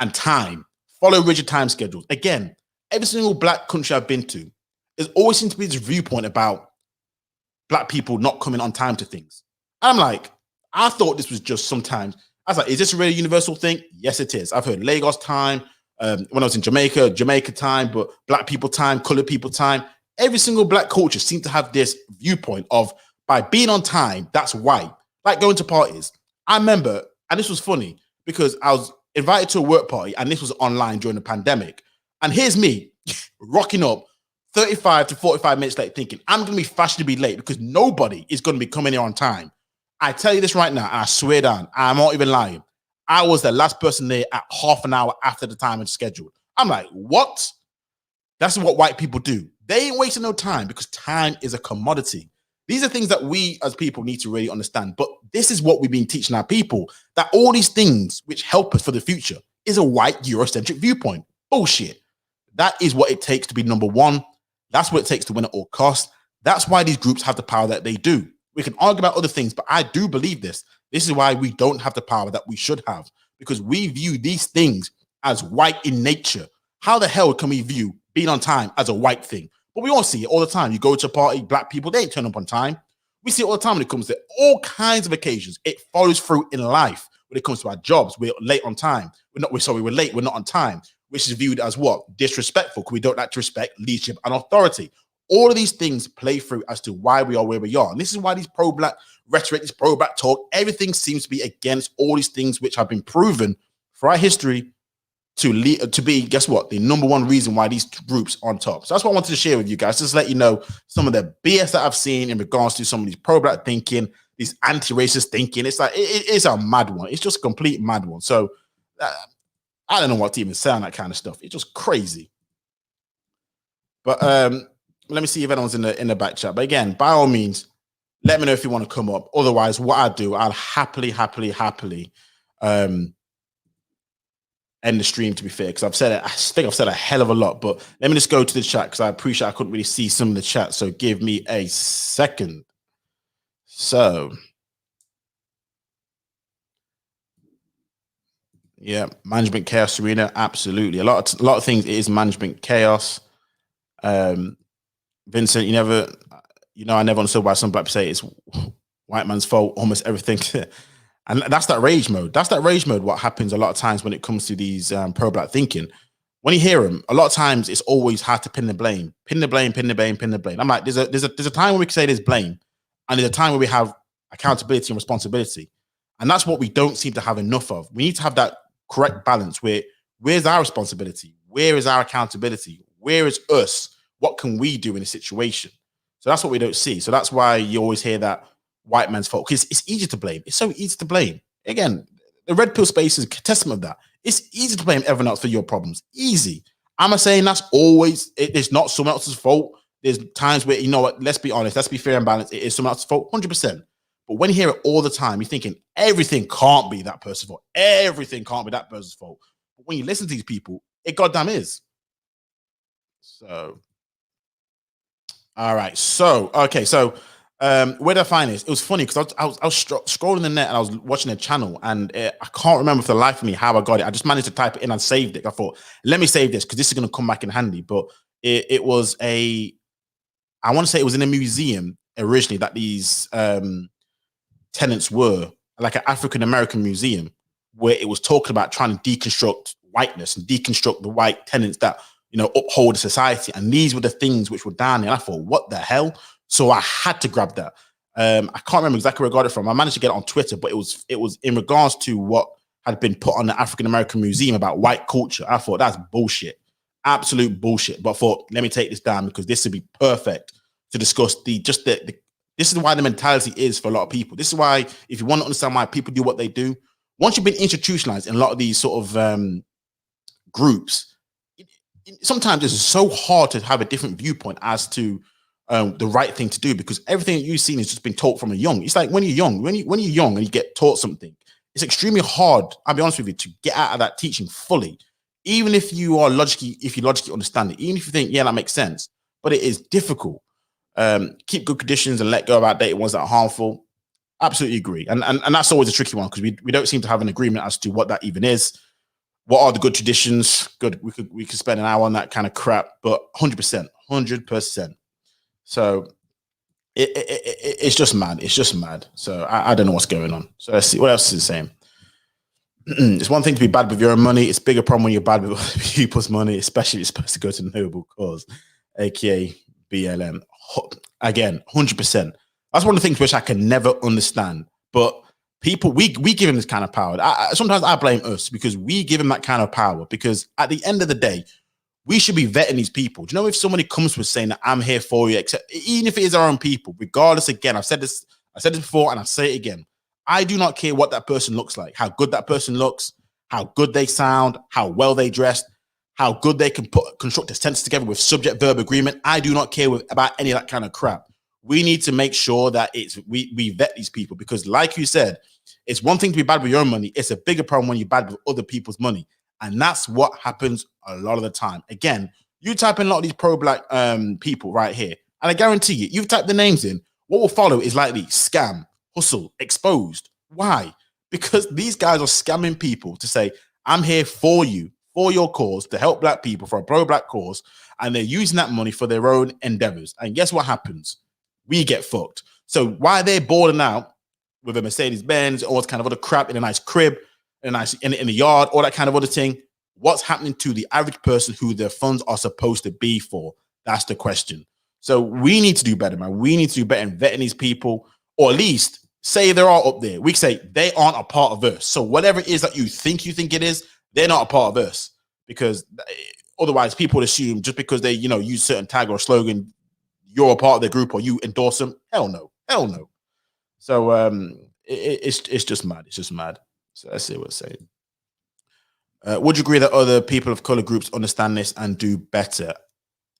And time, follow rigid time schedules. Again, every single black country I've been to, there's always seems to be this viewpoint about black people not coming on time to things. I'm like, I thought this was just sometimes. I was like, is this a really universal thing? Yes, it is. I've heard Lagos time, when I was in Jamaica time, but black people time, colored people time. Every single black culture seems to have this viewpoint of, by being on time, that's white. Like going to parties. I remember, and this was funny, because I was invited to a work party, and this was online during the pandemic. And here's me rocking up 35 to 45 minutes late, thinking I'm going to be fashionably late because nobody is going to be coming here on time. I tell you this right now, and I swear down, I'm not even lying. I was the last person there at half an hour after the time it's scheduled. I'm like, what? That's what white people do. They ain't wasting no time, because time is a commodity. These are things that we as people need to really understand. But this is what we've been teaching our people, that all these things which help us for the future is a white Eurocentric viewpoint. Bullshit. That is what it takes to be number one. That's what it takes to win at all costs. That's why these groups have the power that they do. We can argue about other things, but I do believe this. This is why we don't have the power that we should have, because we view these things as white in nature. How the hell can we view being on time as a white thing? But we all see it all the time. You go to a party, black people, they ain't turn up on time. We see it all the time when it comes to all kinds of occasions. It follows through in life. When it comes to our jobs, we're late on time. We're late, we're not on time, which is viewed as what? Disrespectful, because we don't like to respect leadership and authority. All of these things play through as to why we are where we are. And this is why these pro-black rhetoric, this pro-black talk, everything seems to be against all these things which have been proven throughout history to be, guess what, the number one reason why these groups are on top. So that's what I wanted to share with you guys, just to let you know some of the BS that I've seen in regards to some of these pro-black thinking, these anti-racist thinking. It's like, it's a mad one. It's just a complete mad one. So I don't know what to even say on that kind of stuff. It's just crazy. But let me see if anyone's in the back chat. But again, by all means, let me know if you want to come up. Otherwise, what I do, I'll happily end the stream, to be fair, because I think I've said a hell of a lot. But let me just go to the chat, because I appreciate I couldn't really see some of the chat. So give me a second. So yeah, management chaos, Serena, absolutely. A lot of things, it is management chaos. Vincent, I never understood why some black people say it's white man's fault, almost everything. And that's that rage mode. That's that rage mode. What happens a lot of times when it comes to these pro-black thinking, when you hear them, a lot of times it's always hard to pin the blame. I'm like, there's a time when we can say there's blame, and there's a time where we have accountability and responsibility. And that's what we don't seem to have enough of. We need to have that correct balance where, where's our responsibility? Where is our accountability? Where is us? What can we do in a situation? So that's what we don't see. So that's why you always hear that white man's fault, because it's easy to blame. It's so easy to blame. Again, the red pill space is a testament of that. It's easy to blame everyone else for your problems. Easy. I'm not saying that's always, it's not someone else's fault. There's times where, you know what, let's be honest, let's be fair and balanced. It is someone else's fault, 100%. But when you hear it all the time, you're thinking everything can't be that person's fault. Everything can't be that person's fault. But when you listen to these people, it goddamn is. So, all right. So, okay. So, where did I find this? It was funny because I was scrolling the net and I was watching a channel, and I can't remember for the life of me how I got it. I just managed to type it in and saved it. I thought, let me save this because this is going to come back in handy. But it was I want to say it was in a museum originally that these tenants were, like an African-American museum, where it was talking about trying to deconstruct whiteness and deconstruct the white tenants that, uphold society. And these were the things which were down there. And I thought, what the hell? So I had to grab that. I can't remember exactly where I got it from. I managed to get it on Twitter, but it was in regards to what had been put on the African-American Museum about white culture. I thought that's bullshit, absolute bullshit. But I thought, let me take this down because this would be perfect to discuss this is why the mentality is for a lot of people. This is why, if you want to understand why people do what they do, once you've been institutionalized in a lot of these sort of groups, sometimes it's so hard to have a different viewpoint as to the right thing to do, because everything that you've seen has just been taught from a young. It's like when you're young, when you're young and you get taught something, it's extremely hard, I'll be honest with you, to get out of that teaching fully. Even if you logically understand it, even if you think, yeah, that makes sense, but it is difficult. Keep good conditions and let go of outdated ones that are harmful. Absolutely agree. And that's always a tricky one, because we don't seem to have an agreement as to what that even is. What are the good traditions? Good. We could spend an hour on that kind of crap, but 100%. So it's just mad. It's just mad. So I don't know what's going on. So let's see what else is the same. It's one thing to be bad with your own money. It's a bigger problem when you're bad with other people's money, especially if it's supposed to go to noble cause, aka BLM. Again, 100%. That's one of the things which I can never understand. But people, we give him this kind of power. Sometimes I blame us, because we give him that kind of power. Because at the end of the day, we should be vetting these people. Do you know, if somebody comes with saying that I'm here for you, except even if it is our own people, regardless, again, I've said this before and I'll say it again. I do not care what that person looks like, how good that person looks, how good they sound, how well they dressed, how good they can construct a sentence together with subject-verb agreement. I do not care about any of that kind of crap. We need to make sure that we vet these people, because like you said, it's one thing to be bad with your own money. It's a bigger problem when you're bad with other people's money. And that's what happens a lot of the time. Again, you type in a lot of these pro-black people right here, and I guarantee you, you've typed the names in, what will follow is likely scam, hustle, exposed. Why? Because these guys are scamming people to say, I'm here for you, for your cause, to help black people, for a pro-black cause, and they're using that money for their own endeavors. And guess what happens? We get fucked. So why they're balling out with a Mercedes-Benz, all this kind of other crap, in a nice crib, in the yard, all that kind of other thing, what's happening to the average person who their funds are supposed to be for? That's the question. So we need to do better, man. We need to do better in vetting these people, or at least say they're all up there. We say they aren't a part of us. So whatever it is that you think it is, they're not a part of us, because otherwise people would assume just because they, use certain tag or slogan, you're a part of their group or you endorse them. Hell no. So it's just mad. It's just mad. So let's see what it's saying. Would you agree that other people of color groups understand this and do better?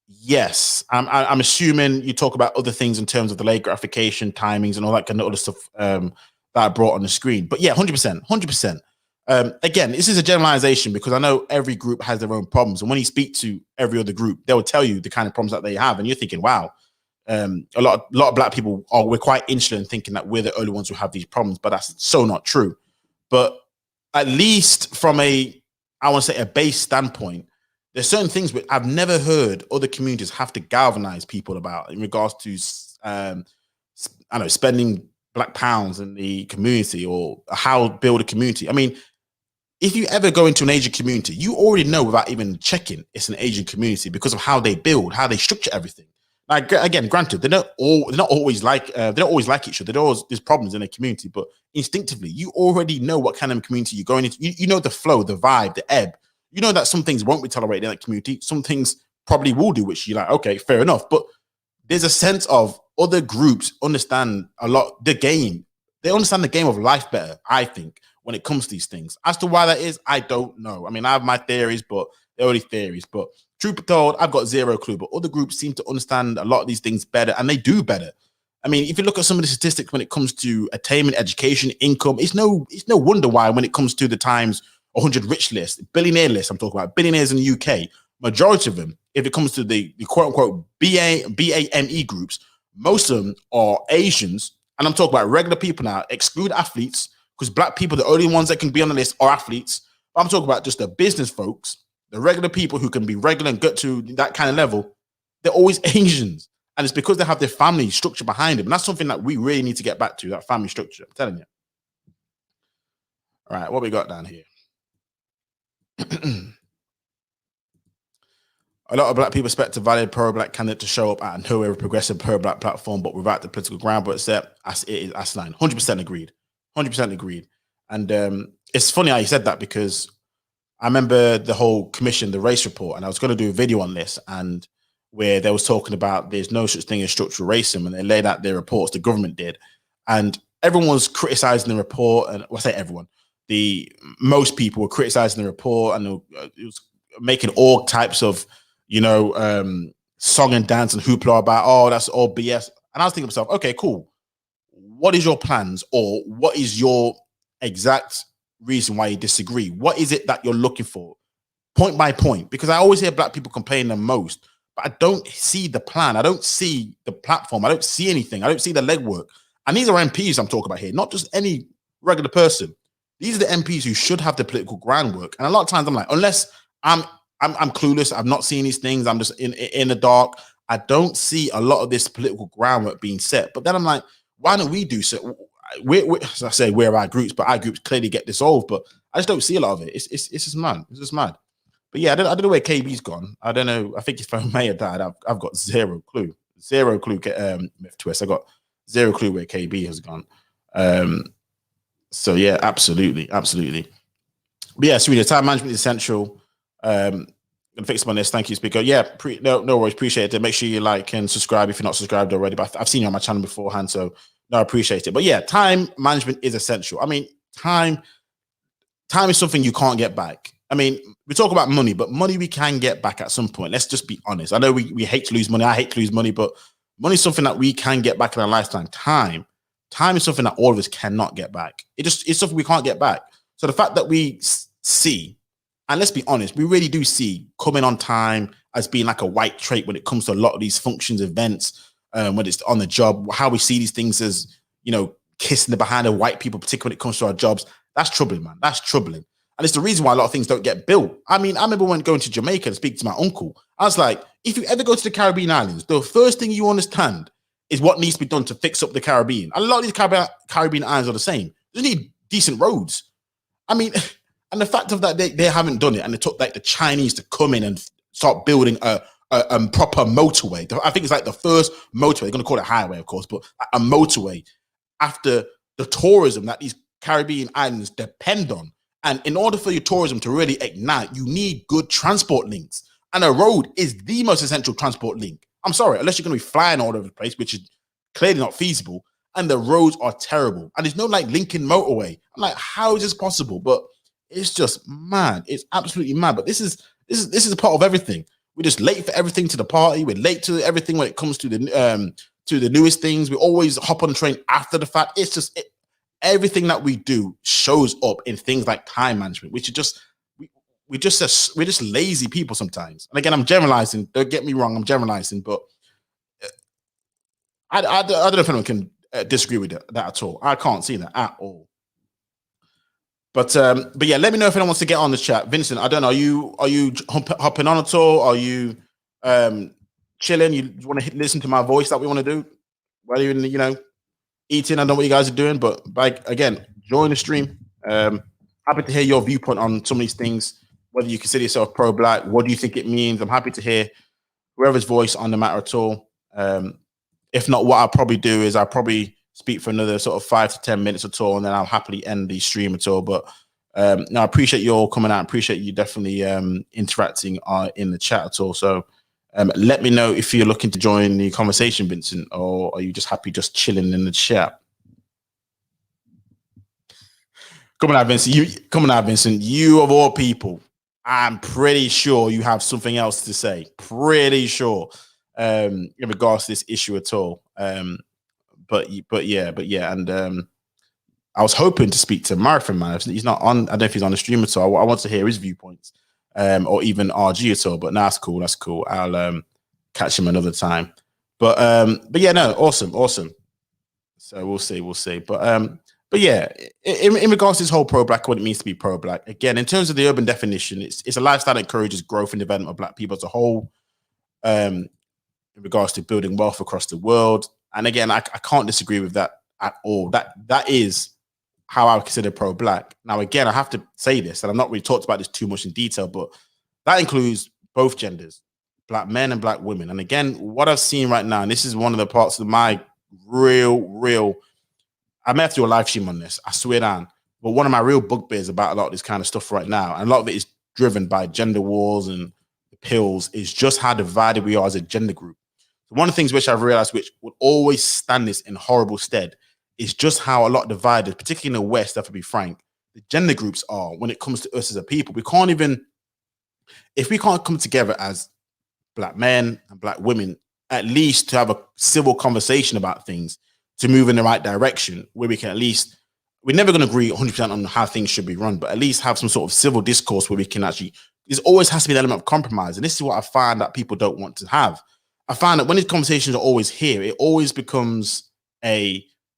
Yes. I'm assuming you talk about other things in terms of the late gratification, timings, and all that kind of other stuff that I brought on the screen. But yeah, 100%. Again, this is a generalization, because I know every group has their own problems. And when you speak to every other group, they will tell you the kind of problems that they have. And you're thinking, wow, a lot of black people we're quite insular in thinking that we're the only ones who have these problems, but that's so not true. But at least from a base standpoint, there's certain things which I've never heard other communities have to galvanize people about in regards to, spending black pounds in the community, or how to build a community. I mean, if you ever go into an Asian community, you already know without even checking it's an Asian community, because of how they build, how they structure everything. Like, again, granted, they're not always like each other. There's problems in a community, but instinctively, you already know what kind of community you're going into. You know the flow, the vibe, the ebb. You know that some things won't be tolerated in that community. Some things probably will do, which you're like, okay, fair enough. But there's a sense of other groups understand a lot the game. They understand the game of life better, I think, when it comes to these things. As to why that is, I don't know. I mean, I have my theories, but they're only theories. But truth be told, I've got zero clue. But other groups seem to understand a lot of these things better, and they do better. I mean, if you look at some of the statistics when it comes to attainment, education, income, it's no wonder why when it comes to the Times 100 rich list, billionaire list, I'm talking about billionaires in the UK, majority of them, if it comes to the quote unquote BAME groups, most of them are Asians. And I'm talking about regular people now, exclude athletes, because black people, the only ones that can be on the list are athletes. But I'm talking about just the business folks, the regular people who can be regular and get to that kind of level. They're always Asians. And it's because they have their family structure behind them. And that's something that we really need to get back to, that family structure. I'm telling you. All right, what we got down here? A lot of black people expect a valid pro-black candidate to show up at a progressive pro-black platform, but without the political groundwork set, it is asinine. 100% agreed. 100% agreed. And it's funny how you said that, because I remember the whole commission, the race report, and I was going to do a video on this, and where they was talking about there's no such thing as structural racism, and they laid out their reports, the government did, and everyone was criticizing the report, and I say everyone, most people were criticizing the report, and it was making all types of song and dance and hoopla about, oh, that's all BS. And I was thinking to myself, okay, cool. What is your plans, or what is your exact reason why you disagree? What is it that you're looking for? Point by point, because I always hear black people complain the most, but I don't see the plan. I don't see the platform. I don't see anything. I don't see the legwork. And these are MPs I'm talking about here, not just any regular person. These are the MPs who should have the political groundwork. And a lot of times I'm like, unless I'm clueless, I've not seen these things, I'm just in the dark, I don't see a lot of this political groundwork being set. But then I'm like, why don't we do so? As I say, we're our groups, but our groups clearly get dissolved. But I just don't see a lot of it. It's just mad. It's just mad. But yeah, I don't know where KB's gone. I don't know. I think his phone may have died. I've got zero clue. Zero clue. Myth Twist. I got zero clue where KB has gone. So yeah, absolutely. But yeah, Sweetie, time management is essential. Gonna fix on this. Thank you, speaker. Yeah, no worries. Appreciate it. Make sure you like and subscribe if you're not subscribed already. But I've seen you on my channel beforehand, so no, I appreciate it. But yeah, time management is essential. I mean, time is something you can't get back. I mean, we talk about money, but money we can get back at some point. Let's just be honest. I know we hate to lose money. I hate to lose money, but money is something that we can get back in our lifetime. Time is something that all of us cannot get back. It's something we can't get back. So the fact that we see, and let's be honest, we really do see coming on time as being like a white trait when it comes to a lot of these functions, events, when it's on the job, how we see these things as, kissing the behind of white people, particularly when it comes to our jobs. That's troubling, man. That's troubling. And it's the reason why a lot of things don't get built. I mean, I remember when going to Jamaica to speak to my uncle, I was like, if you ever go to the Caribbean islands, the first thing you understand is what needs to be done to fix up the Caribbean. And a lot of these Caribbean islands are the same. They need decent roads. I mean, and the fact of that they haven't done it, and it took like the Chinese to come in and start building a proper motorway. I think it's like the first motorway. They're going to call it highway, of course, but a motorway after the tourism that these Caribbean islands depend on. And in order for your tourism to really ignite, you need good transport links. And a road is the most essential transport link. I'm sorry, unless you're going to be flying all over the place, which is clearly not feasible. And the roads are terrible. And there's no like Lincoln motorway. I'm like, how is this possible? But it's just mad. It's absolutely mad. But this is a part of everything. We're just late for everything to the party. We're late to everything when it comes to the newest things. We always hop on the train after the fact. It's just everything that we do shows up in things like time management, which is just we're just lazy people sometimes. And again, I'm generalizing. Don't get me wrong. I'm generalizing, but I don't know if anyone can disagree with that at all. I can't see that at all. But yeah, let me know if anyone wants to get on the chat. Vincent, I don't know. Are you hopping on at all? Are you chilling? You want to listen to my voice that we want to do? While you're in, eating? I know what you guys are doing, but like again, join the stream. Happy to hear your viewpoint on some of these things. Whether you consider yourself pro-black, what do you think it means? I'm happy to hear whoever's voice on the matter at all. If not, what I'll probably do is I'll probably speak for another sort of 5 to 10 minutes at all, and then I'll happily end the stream at all. But no, I appreciate you all coming out. I appreciate you definitely interacting in the chat at all. So let me know if you're looking to join the conversation, Vincent, or are you just happy just chilling in the chat? Come on out, Vincent. You of all people, I'm pretty sure you have something else to say. Pretty sure in regards to this issue at all. But yeah. And I was hoping to speak to Marathon Man. He's not on. I don't know if he's on the stream at all. I want to hear his viewpoints, or even RG at all. But no, that's cool. That's cool. I'll catch him another time. But yeah, no, awesome. So we'll see. But yeah, in regards to this whole pro-black, what it means to be pro-black, again, in terms of the urban definition, it's a lifestyle that encourages growth and development of black people as a whole, in regards to building wealth across the world. And again, I can't disagree with that at all. That is how I would consider pro-black. Now, again, I have to say this, and I've not really talked about this too much in detail, but that includes both genders, black men and black women. And again, what I've seen right now, and this is one of the parts of my real I may have to do a live stream on this, I swear down. But one of my real bugbears about a lot of this kind of stuff right now, and a lot of it is driven by gender wars and the pills, is just how divided we are as a gender group. So one of the things which I've realized, which would always stand this in horrible stead, is just how a lot divided, particularly in the West, to be frank, the gender groups are when it comes to us as a people. If we can't come together as black men and black women, at least to have a civil conversation about things, to move in the right direction, where we can at least, we're never going to agree 100% on how things should be run, but at least have some sort of civil discourse where we can actually, there always has to be an element of compromise. And this is what I find that people don't want to have. I find that when these conversations are always here, it always becomes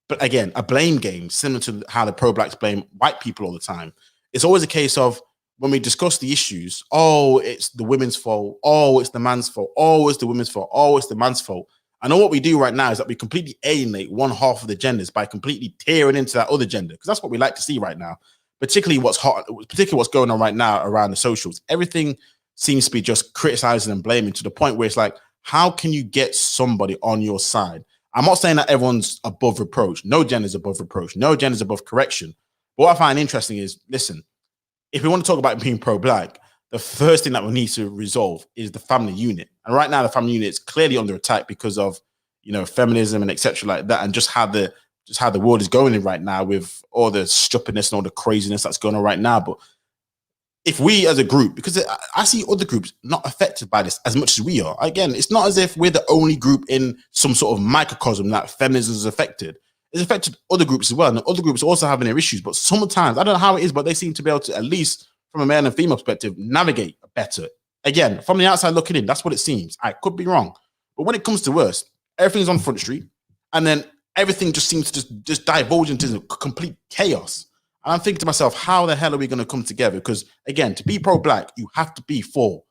but again, a blame game, similar to how the pro-blacks blame white people all the time. It's always a case of, when we discuss the issues, oh, it's the women's fault, oh, it's the man's fault, oh, it's the women's fault, oh, it's the man's fault. I know what we do right now is that we completely alienate one half of the genders by completely tearing into that other gender, because that's what we like to see right now, particularly what's going on right now around the socials. Everything seems to be just criticizing and blaming, to the point where it's like, how can you get somebody on your side? I'm not saying that everyone's above reproach. No gender is above reproach. No gender is above correction. But what I find interesting is, listen, if we want to talk about being pro-black, the first thing that we need to resolve is the family unit. And right now, the family unit is clearly under attack because of, feminism and etc. like that, and just how the world is going in right now, with all the stupidness and all the craziness that's going on right now. But if we as a group, because I see other groups not affected by this as much as we are. Again, it's not as if we're the only group in some sort of microcosm that feminism is affected. It's affected other groups as well, and other groups also having their issues. But sometimes, I don't know how it is, but they seem to be able to, at least from a male and female perspective, navigate better. Again, from the outside looking in, that's what it seems. I could be wrong, but when it comes to us, everything's on Front Street, and then everything just seems to just divulge into complete chaos. And I'm thinking to myself, how the hell are we going to come together? Because again, to be pro-black, you have to be for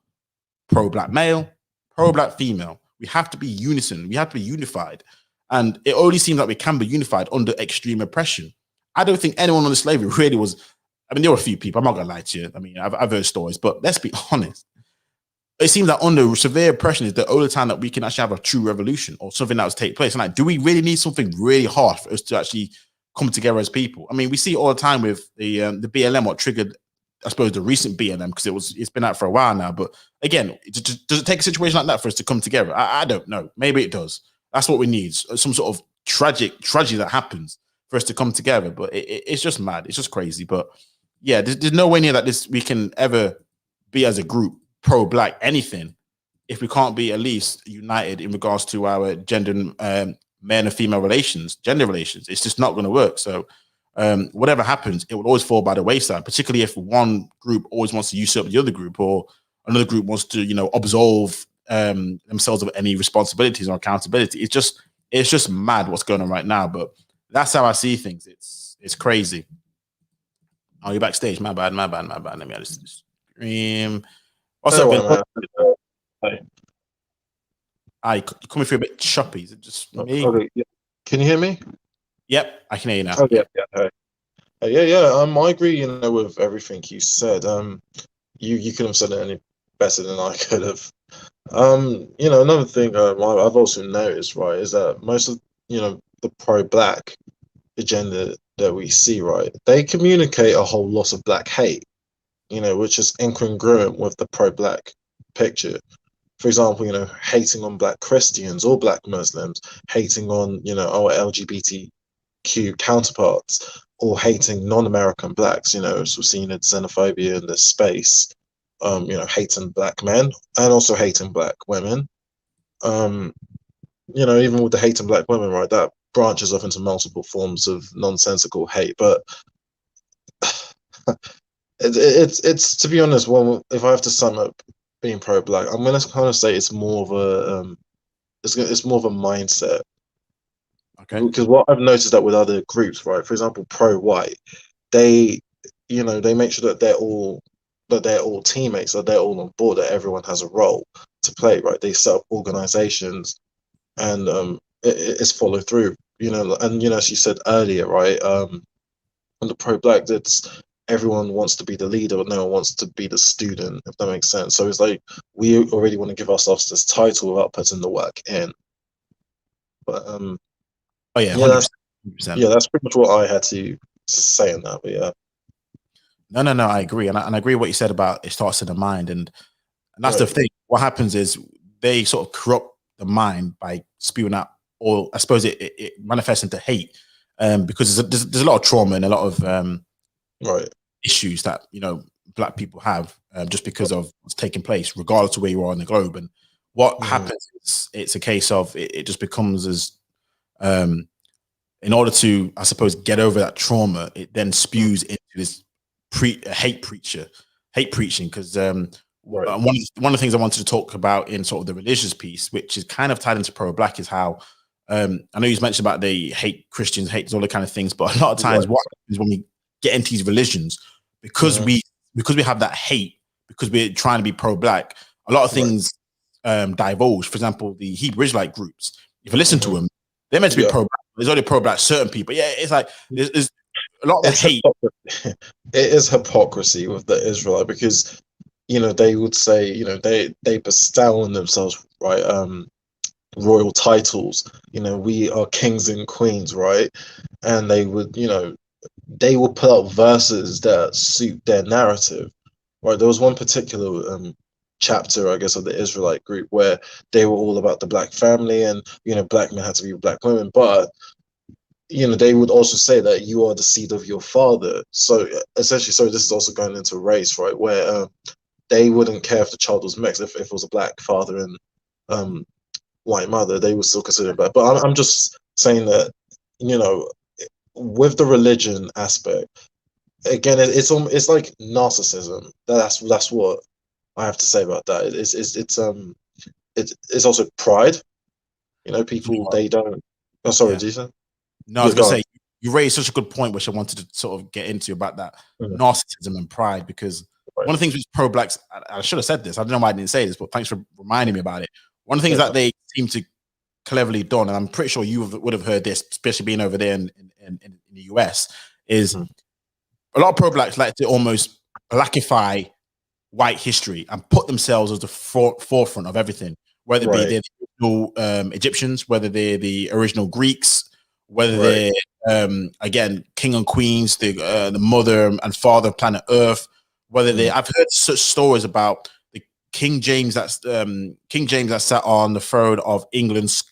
pro-black male, pro-black female. We have to be unison. We have to be unified. And it only seems like we can be unified under extreme oppression. I don't think anyone under slavery really was. I mean, there were a few people. I'm not going to lie to you. I mean, I've heard stories, but let's be honest. It seems that under severe oppression is the only time that we can actually have a true revolution or something that was take place. And like, do we really need something really harsh for us to actually come together as people? I mean, we see it all the time with the BLM, what triggered, I suppose, the recent BLM, because it's been out for a while now. But again, does it take a situation like that for us to come together? I don't know. Maybe it does. That's what we need. Some sort of tragedy that happens for us to come together. But it's just mad. It's just crazy. But yeah, there's no way near that we can ever be as a group pro-black anything if we can't be at least united in regards to our gender, male and female relations, gender relations. It's just not going to work. So whatever happens, it will always fall by the wayside, particularly if one group always wants to usurp the other group, or another group wants to, absolve themselves of any responsibilities or accountability. It's just mad what's going on right now. But that's how I see things. It's crazy. Oh, you're backstage. My bad. Let me just stream. What's up, man? You're coming through a bit choppy. Is it just me? Okay, yeah. Can you hear me? Yep, I can hear you now. Oh, yeah. I agree, with everything you said. You could have said it any better than I could have. Another thing I've also noticed, right, is that most of the pro-black agenda that we see, right, they communicate a whole lot of black hate, which is incongruent with the pro-black picture. For example, hating on black Christians or black Muslims, hating on, our LGBTQ counterparts, or hating non-American blacks, so we're seeing the xenophobia in this space, hating black men and also hating black women. Even with the hating black women, right, that branches off into multiple forms of nonsensical hate. But it's to be honest, well, if I have to sum up being pro-black, I'm gonna kind of say it's more of a it's more of a mindset. Okay. Because what I've noticed that with other groups, right, for example, pro-white, they make sure that they're all teammates, that they're all on board, that everyone has a role to play, right? They set up organizations, and it's follow through, and as you said earlier, right, on the pro-black, that's everyone wants to be the leader, but no one wants to be the student, if that makes sense. So it's like we already want to give ourselves this title without putting the work in. But oh yeah, 100%. 100%. Yeah, that's pretty much what I had to say on that. But yeah. No, I agree, and I agree what you said about it starts in the mind, and that's Right. the thing. What happens is they sort of corrupt the mind by spewing out, or I suppose it manifests into hate, because there's a lot of trauma and a lot of Right. issues that black people have, just because of what's taking place, regardless of where you are on the globe. And what happens is it's a case of it just becomes as in order to, I suppose, get over that trauma, it then spews into this hate preaching. Because one of the things I wanted to talk about in sort of the religious piece, which is kind of tied into pro-black, is how I know you mentioned about they hate Christians, hate all the kind of things, but a lot of times what happens when we get into these religions, because we have that hate, because we're trying to be pro-black, a lot of things divulge. For example, the Hebrew Israelite groups, if you listen to them, they're meant to be pro-black. There's only pro-black certain people. Yeah, it's like there's a lot of hate. It is hypocrisy with the Israelite, because they would say they bestow on themselves, right, royal titles. We are kings and queens, right? And they would put out verses that suit their narrative, right? There was one particular chapter, I guess, of the Israelite group where they were all about the black family, and black men had to be with black women, but they would also say that you are the seed of your father. So essentially, this is also going into race, right, where they wouldn't care if the child was mixed, if it was a black father and white mother, they would still consider it bad. But I'm just saying that with the religion aspect, again, it's like narcissism. That's what I have to say about that. It's also pride. People, they don't. Oh, sorry, Jason. No, I was gonna say you raised such a good point, which I wanted to sort of get into about that narcissism and pride, because one of the things with pro-blacks, I should have said this. I don't know why I didn't say this, but thanks for reminding me about it. One of the things that they seem to cleverly done, and I'm pretty sure you would have heard this, especially being over there in the US, is a lot of pro-blacks like to almost blackify white history and put themselves as the forefront of everything, whether it be the original Egyptians, whether they're the original Greeks, whether they're again king and queens, the mother and father of planet Earth, whether they. I've heard such stories about the King James that sat on the throne of England,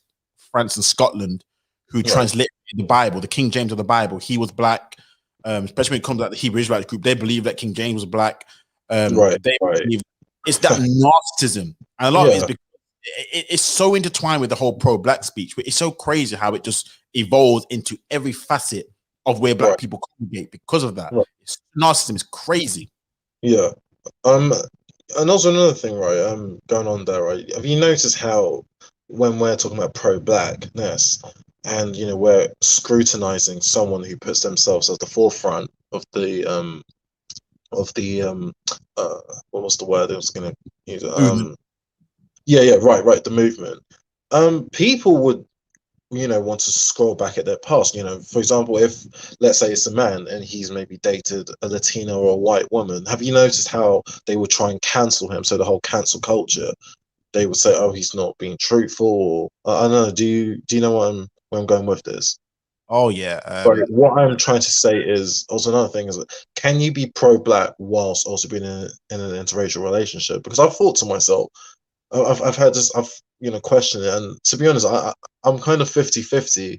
France, and Scotland, who translated the Bible, the King James of the Bible. He was black, especially when it comes to the Hebrew Israelite group. They believe that King James was black. Believe it's that narcissism, and a lot of it is because it's so intertwined with the whole pro-black speech. It's so crazy how it just evolves into every facet of where black people congregate because of that. Narcissism is crazy. Yeah. And also another thing, right? Going on there, right? Have you noticed how when we're talking about pro-blackness, and we're scrutinizing someone who puts themselves at the forefront of the what was the word I was going to use? Right, the movement. People would want to scroll back at their past. For example, if let's say it's a man and he's maybe dated a Latina or a white woman, have you noticed how they would try and cancel him? So the whole cancel culture, they would say, oh, he's not being truthful, or I don't know. Do you know where I'm going with this? Oh yeah. What I'm trying to say is also another thing is, can you be pro-black whilst also being in an interracial relationship? Because I've thought to myself, I've had this, questioned it, and to be honest, I'm kind of 50-50.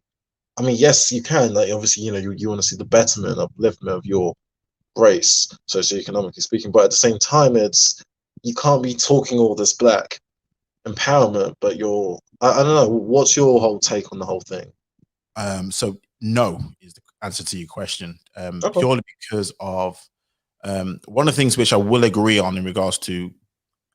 I mean, yes, you can. Like, obviously, you want to see the betterment, upliftment of your race, socioeconomically speaking, but at the same time, you can't be talking all this black empowerment, but I don't know. What's your whole take on the whole thing? So no is the answer to your question. Purely because of one of the things which I will agree on in regards to,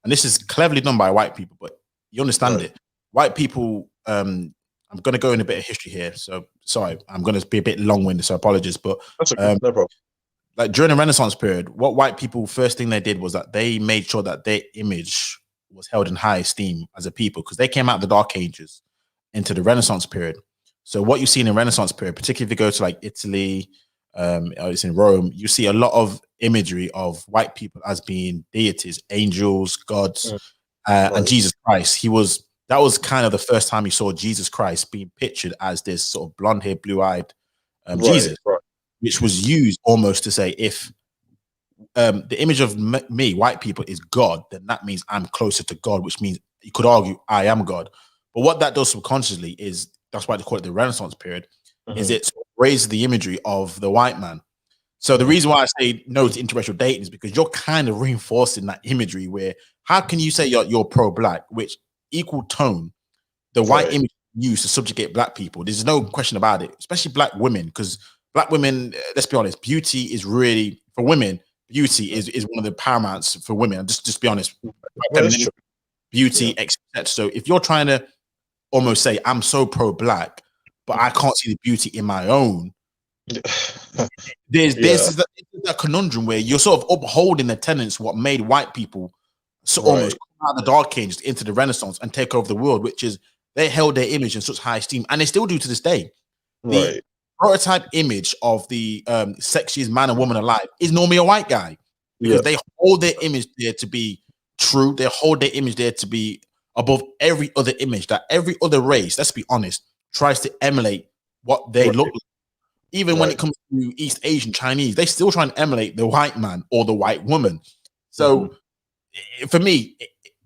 and this is cleverly done by white people, but you understand it. White people, I'm going to go in a bit of history here. So sorry, I'm going to be a bit long-winded, so apologies. But that's okay, no problem. Like during the Renaissance period, what white people, first thing they did was that they made sure that their image was held in high esteem as a people, because they came out of the Dark Ages into the Renaissance period. So what you see in the Renaissance period, particularly if you go to like Italy, it's in Rome, you see a lot of imagery of white people as being deities, angels, gods, and Jesus Christ. That was kind of the first time you saw Jesus Christ being pictured as this sort of blonde-haired, blue-eyed Jesus, which was used almost to say, if the image of me, white people, is God, then that means I'm closer to God, which means you could argue I am God. But what that does subconsciously is, that's why they call it the Renaissance period, is it raises the imagery of the white man. So the reason why I say no to interracial dating is because you're kind of reinforcing that imagery where, how can you say you're pro-black, which equal tone the white Right. image used to subjugate black people. There's no question about it, especially black women, because black women, let's be honest, beauty is really, for women, beauty is one of the paramounts for women. Just be honest. That's true. Beauty, etc. So if you're trying to almost say, I'm so pro-black, but I can't see the beauty in my own, there's that conundrum where you're sort of upholding the tenets what made white people almost come out of the dark ages into the Renaissance and take over the world, which is they held their image in such high esteem, and they still do to this day. The prototype image of the sexiest man and woman alive is normally a white guy, because they hold their image there to be true. They hold their image there to be above every other image that every other race, let's be honest, tries to emulate what they look like. Even when it comes to East Asian Chinese, they still try and emulate the white man or the white woman. So for me,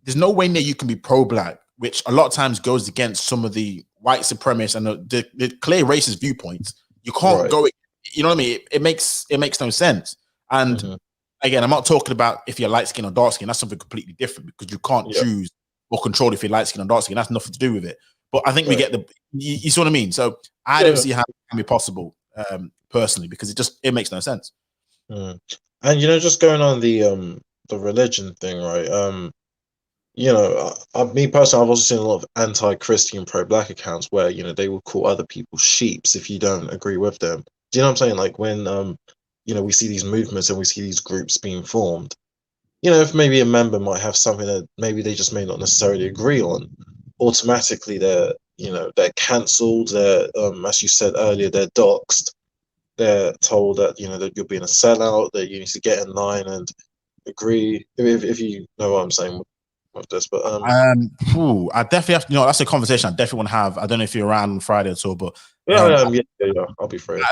there's no way near you can be pro-black, which a lot of times goes against some of the white supremacists and the clear racist viewpoints. You can't go, you know what I mean? It makes no sense. And again, I'm not talking about if you're light skin or dark skin. That's something completely different, because you can't choose or control if you're light skin or dark skin. That's nothing to do with it. But I think we get you see what I mean? So I don't see how it can be possible personally, because it makes no sense. And just going on the religion thing, right? Me personally, I've also seen a lot of anti-Christian pro-black accounts where they will call other people sheeps if you don't agree with them. Do you know what I'm saying? Like when we see these movements and we see these groups being formed, if maybe a member might have something that maybe they just may not necessarily agree on, automatically they're cancelled. They're as you said earlier, they're doxxed. They're told that that you're being a sellout, that you need to get in line and agree. If you know what I'm saying with this, but I definitely have to. That's a conversation I definitely want to have. I don't know if you're around on Friday at all, but I'll be free.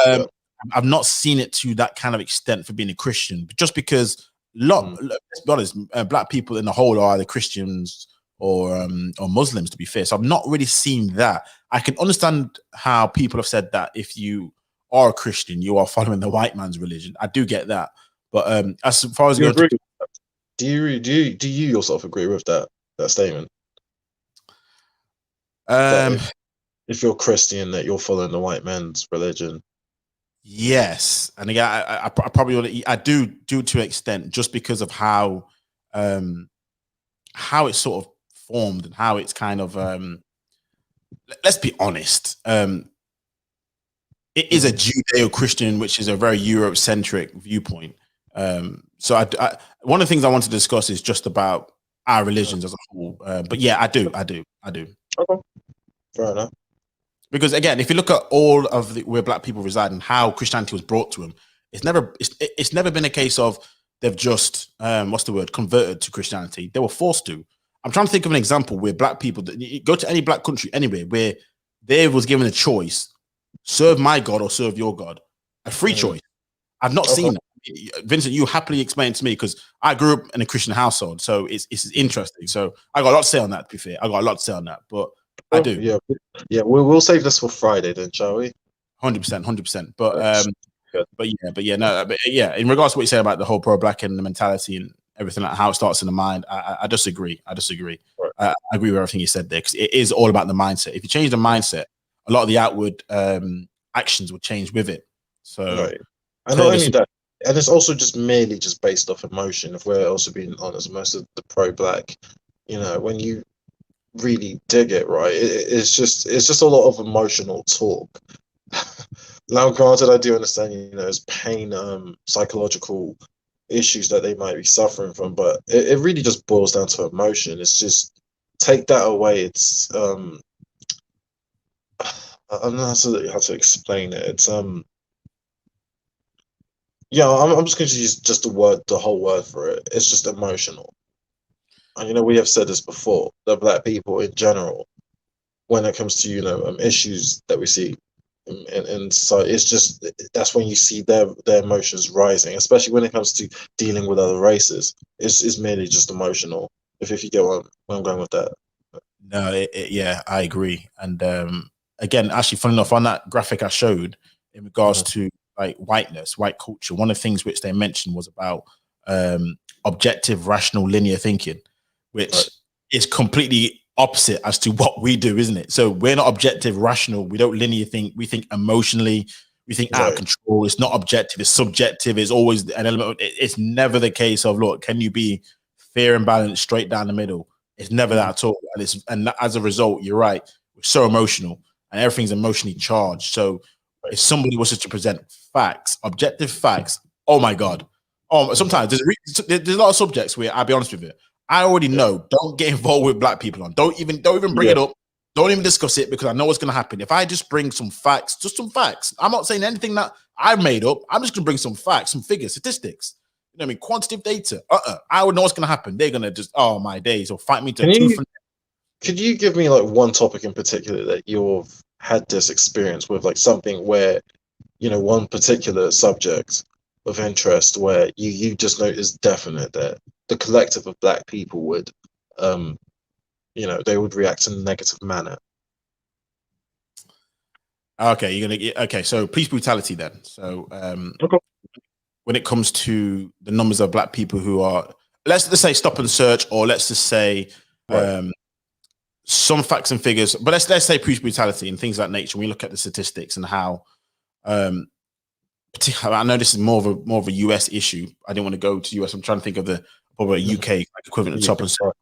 I've not seen it to that kind of extent for being a Christian, just because let's be honest, black people in the whole are either Christians or Muslims, to be fair. So I've not really seen that. I can understand how people have said that if you are a Christian, you are following the white man's religion. I do get that, but as far as do you yourself agree with that statement? That if you're Christian, that you're following the white man's religion. Yes, and again, I probably do to an extent, just because of how it's sort of formed and how it's kind of let's be honest, it is a Judeo-Christian, which is a very Europe-centric viewpoint. So I one of the things I want to discuss is just about our religions as a whole. But yeah, I do. Okay, fair enough. Because again, if you look at all of where black people reside and how Christianity was brought to them, it's never been a case of they've just converted to Christianity. They were forced to. I'm trying to think of an example where black people go to any black country anywhere where they was given a choice: serve my God or serve your God. A free choice. I've not seen that. Vincent, you happily explain it to me, because I grew up in a Christian household, so it's interesting. So I got a lot to say on that. To be fair, I got a lot to say on that, but I do. Yeah. We'll save this for Friday then, shall we? 100%. But in regards to what you say about the whole pro-black and the mentality and everything, like how it starts in the mind, I disagree. Right. I agree with everything you said there, because it is all about the mindset. If you change the mindset, a lot of the outward actions will change with it. So, and not only that, and it's also just merely just based off emotion. If we're also being honest, most of the pro-black, when you really dig it, right, it's just a lot of emotional talk. Now, granted, I do understand, there's pain, psychological issues that they might be suffering from, but it really just boils down to emotion. It's just, take that away. It's I don't know how to explain it. It's I'm just going to use just the whole word for it. It's just emotional. And we have said this before, the black people in general, when it comes to issues that we see in society, it's just, that's when you see their emotions rising, especially when it comes to dealing with other races. It's merely just emotional. If you get where I'm going with that. No, I agree. And again, actually, funny enough, on that graphic I showed in regards to like whiteness, white culture, one of the things which they mentioned was about objective, rational, linear thinking, which is completely opposite as to what we do, isn't it? So we're not objective, rational. We don't linear think. We think emotionally. We think out of control. It's not objective. It's subjective. It's always an element. It's never the case of, look, can you be fair and balanced straight down the middle? It's never that at all. And as a result, you're right. We're so emotional and everything's emotionally charged. So if somebody was to present facts, objective facts, oh my God. Oh, sometimes there's a lot of subjects where, I'll be honest with you, I already know, don't get involved with black people on. Don't even bring it up. Don't even discuss it, because I know what's going to happen. If I just bring some facts, just some facts, I'm not saying anything that I made up. I'm just going to bring some facts, some figures, statistics. You know what I mean? Quantitative data. I would know what's going to happen. They're going to just, oh my days, or fight me to tooth. Could you give me like one topic in particular that you've had this experience with, like something where, you know, one particular subject of interest where you just noticed definite that the collective of black people would, you know, they would react in a negative manner? Okay, so police brutality then. So when it comes to the numbers of black people who are, let's say stop and search, or let's just say some facts and figures, but let's say police brutality and things like nature. When we look at the statistics and how, I know this is more of a US issue. I didn't want to go to US. I'm trying to think of the probably a UK like equivalent of top and search.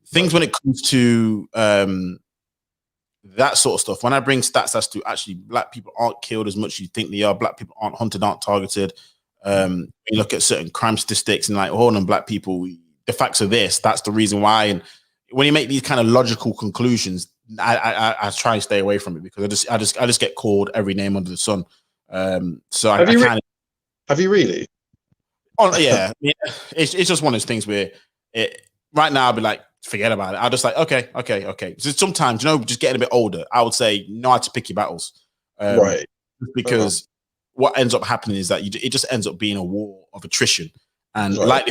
Things when it comes to that sort of stuff. When I bring stats as to actually black people aren't killed as much as you think they are, black people aren't hunted, aren't targeted. You look at certain crime statistics and like, hold on, black people, the facts are this. That's the reason why. And when you make these kind of logical conclusions, I try and stay away from it, because I just get called every name under the sun. So have you really? Oh yeah, it's just one of those things where right now I'll be like, forget about it. I'll just like, okay. So sometimes, you know, just getting a bit older, I would say know how to pick your battles, right? Because what ends up happening is that it just ends up being a war of attrition, and like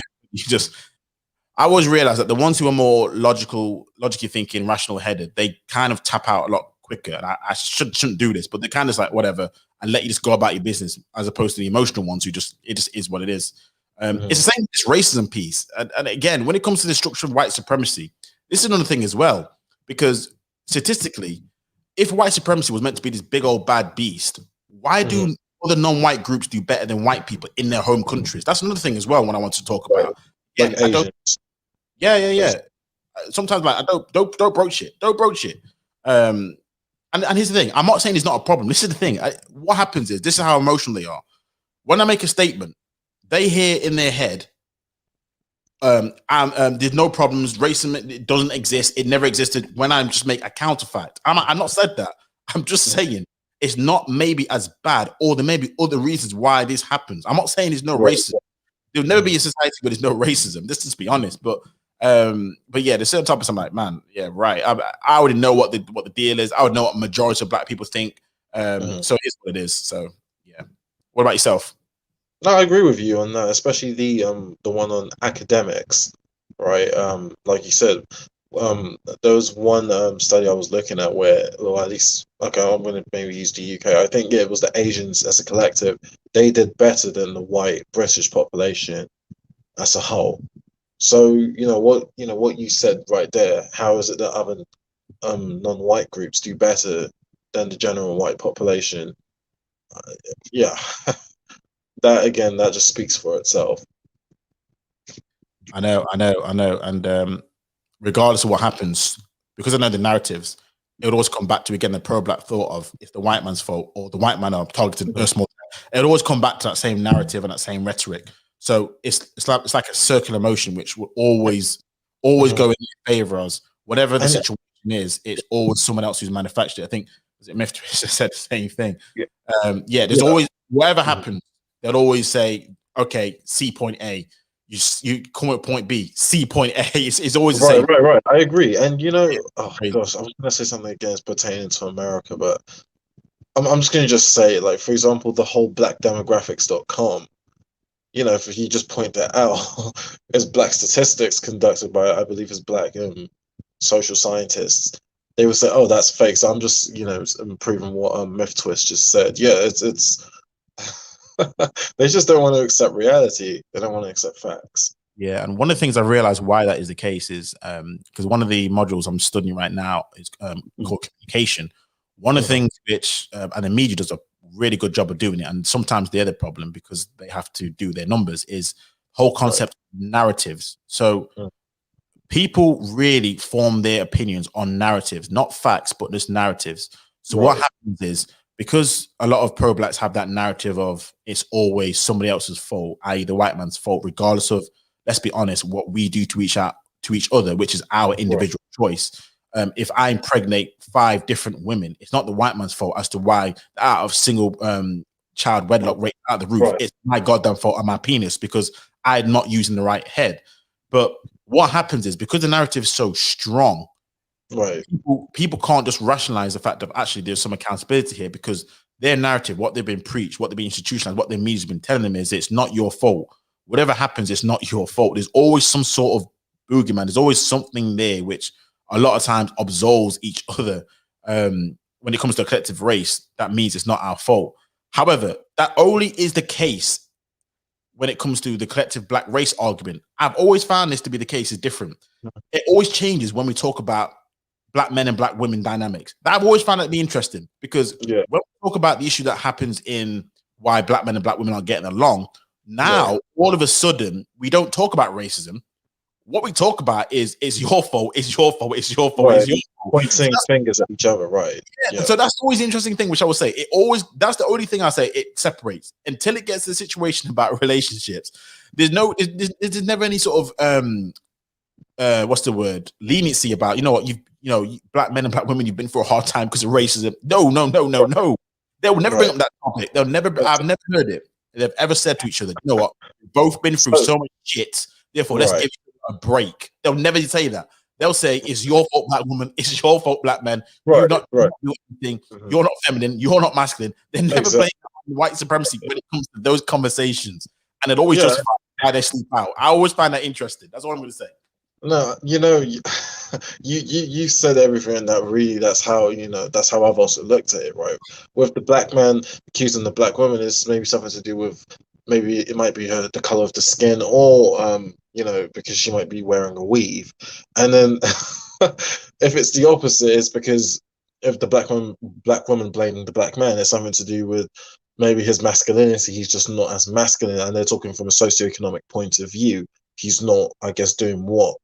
I always realize that the ones who are more logically thinking, rational headed, they kind of tap out a lot quicker. And I shouldn't do this, but they're kind of like whatever and let you just go about your business, as opposed to the emotional ones who it just is what it is. It's the same with this racism piece. And again, when it comes to the structure of white supremacy, this is another thing as well, because statistically, if white supremacy was meant to be this big old bad beast, why do other non-white groups do better than white people in their home countries? That's another thing as well when I want to talk about. Like Asians. Yeah. Sometimes like I don't broach it. Don't broach it. And here's the thing. I'm not saying it's not a problem. This is the thing. What happens is, this is how emotional they are. When I make a statement, they hear in their head, there's no problems. Racism, it doesn't exist. It never existed. When I just make a counterfact, I'm not said that. I'm just saying it's not maybe as bad, or there may be other reasons why this happens. I'm not saying there's no racism. There'll never be a society where there's no racism. Let's just be honest. But yeah, there's certain topics I'm like, man, yeah, right. I already know what the deal is. I would know what majority of black people think. So it is what it is. So yeah. What about yourself? No, I agree with you on that, especially the one on academics, right? Like you said, there was one study I was looking at where, well, at least, okay, I'm going to maybe use the UK. I think it was the Asians as a collective. They did better than the white British population as a whole. So what you said right there. How is it that other non-white groups do better than the general white population? Yeah, that just speaks for itself. I know, and regardless of what happens, because I know the narratives, it would always come back to, again, the pro-black thought of, it's the white man's fault, or the white man are targeting us more. It would always come back to that same narrative and that same rhetoric. So it's like a circular motion, which will always go in favor of us. Whatever the situation is, it's always someone else who's manufactured it. I think Myth Twister said the same thing. There's always, whatever happens, they'll always say, okay, C point A. You come at point B, C point A. It's always the same. Right. I agree. And oh gosh, I was gonna say something against pertaining to America, but I'm just gonna just say, like, for example, the whole blackdemographics.com. If you just point that out, as black statistics conducted by, I believe, it's black social scientists, they would say, oh, that's fake. So I'm just proving what Myth Twist just said. Yeah, it's they just don't want to accept reality. They don't want to accept facts. Yeah, and one of the things I realized why that is the case is because one of the modules I'm studying right now is called communication. One of the things which and the media does a really good job of doing it, and sometimes they're the problem because they have to do their numbers, is whole concept of narratives. So people really form their opinions on narratives, not facts, but just narratives. So what happens is, because a lot of pro-blacks have that narrative of it's always somebody else's fault, i.e. the white man's fault, regardless of, let's be honest, what we do to each other, which is our individual choice. If I impregnate 5 different women, it's not the white man's fault as to why out of single child wedlock rape out of the roof. It's my goddamn fault on my penis because I'm not using the right head. But what happens is, because the narrative is so strong, people can't just rationalize the fact of actually there's some accountability here, because their narrative, what they've been preached, what they've been institutionalized, what their media's been telling them is it's not your fault. Whatever happens, it's not your fault. There's always some sort of boogeyman. There's always something there which a lot of times absolves each other. When it comes to a collective race, that means it's not our fault. However, that only is the case when it comes to the collective black race argument. I've always found this to be the case is different. It always changes when we talk about black men and black women dynamics. I've always found that to be interesting, because when we talk about the issue that happens in why black men and black women aren't getting along, now all of a sudden we don't talk about racism. What we talk about is your fault, it's your fault, it's your fault, it's your fault. Pointing fingers at each other, So that's always the interesting thing, which I would say that's the only thing I say it separates until it gets to the situation about relationships. There's never any sort of what's the word, leniency about, you know what, black men and black women, you've been through a hard time because of racism. No. They will never bring up that topic. I've never heard it. They've ever said to each other, you know what, we've both been through so much shit, therefore let's give you a break. They'll never say that. They'll say it's your fault, black woman, it's your fault, black man. You're not doing anything. You're not feminine, you're not masculine. They never play white supremacy when it comes to those conversations, and it always just how they sleep out. I always find that interesting. That's all I'm going to say. No, you said everything that really, that's how I've also looked at it, right? With the black man accusing the black woman, is maybe something to do with, maybe it might be the color of the skin, or because she might be wearing a weave. And then if it's the opposite, it's because if the black woman blaming the black man, it's something to do with maybe his masculinity. He's just not as masculine, and they're talking from a socioeconomic point of view. He's not, I guess, doing what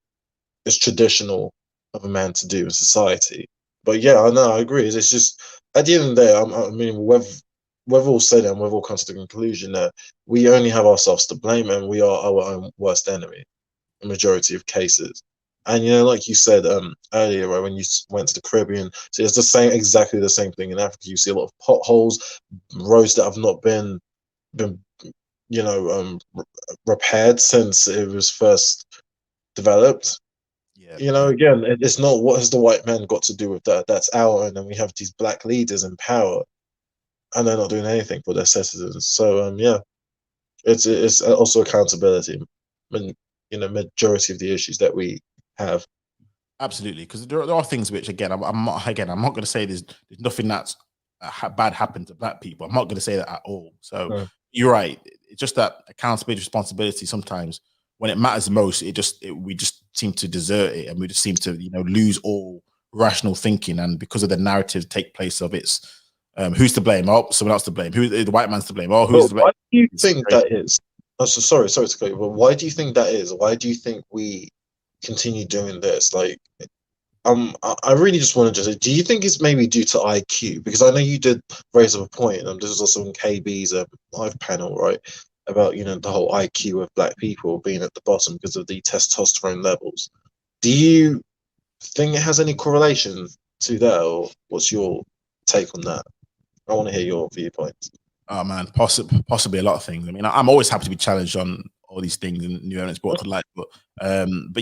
is traditional of a man to do in society. But yeah, I know, I agree. It's just, at the end of the day, I mean, we've all said it, and we've all come to the conclusion that we only have ourselves to blame, and we are our own worst enemy in the majority of cases. And like you said earlier, right, when you went to the Caribbean, so it's exactly the same thing in Africa. You see a lot of potholes, roads that have not been repaired since it was first developed. Again, it's not, what has the white man got to do with that? That's our own. And we have these black leaders in power, and they're not doing anything for their citizens. So it's also accountability. Majority of the issues that we have. Absolutely, because there are things which, again, I'm not going to say there's nothing that's bad happened to black people. I'm not going to say that at all. So you're right. It's just that accountability, responsibility. Sometimes when it matters most, we just seem to desert it, and we just seem to lose all rational thinking. And because of the narrative take place of it's who's to blame? Oh, someone else to blame. Who the white man's to blame? Oh, who's to blame? Why do you think that is? Oh, so sorry to cut you, but why do you think that is? Why do you think we continue doing this? Like, I really just want to do you think it's maybe due to IQ? Because I know you did raise up a point, and this is also in KB's live panel, right? About the whole IQ of black people being at the bottom because of the testosterone levels. Do you think it has any correlation to that, or what's your take on that? I want to hear your viewpoints. Oh man, possibly a lot of things. I mean, I'm always happy to be challenged on all these things and new evidence brought to light. But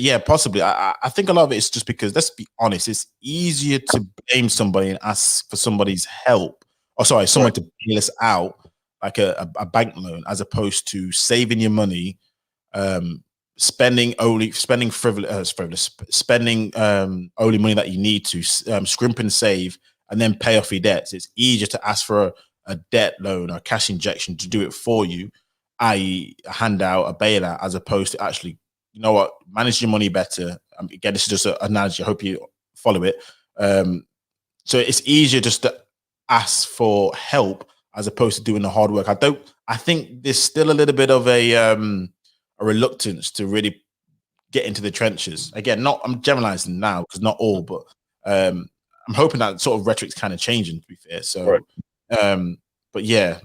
yeah, possibly. I think a lot of it is just because, let's be honest, it's easier to blame somebody and ask for somebody's help. Someone to bail us out, like a bank loan, as opposed to saving your money, spending only money that you need to, scrimp and save, and then pay off your debts. It's easier to ask for a debt loan or a cash injection to do it for you, i.e. a handout, a bailout, as opposed to actually you know what, manage your money better. Again, this is just an analogy. I hope you follow it. So it's easier just to ask for help as opposed to doing the hard work. I think there's still a little bit of a reluctance to really get into the trenches. Again, I'm generalizing now because not all, but I'm hoping that sort of rhetoric's kind of changing, to be fair. So, but yeah,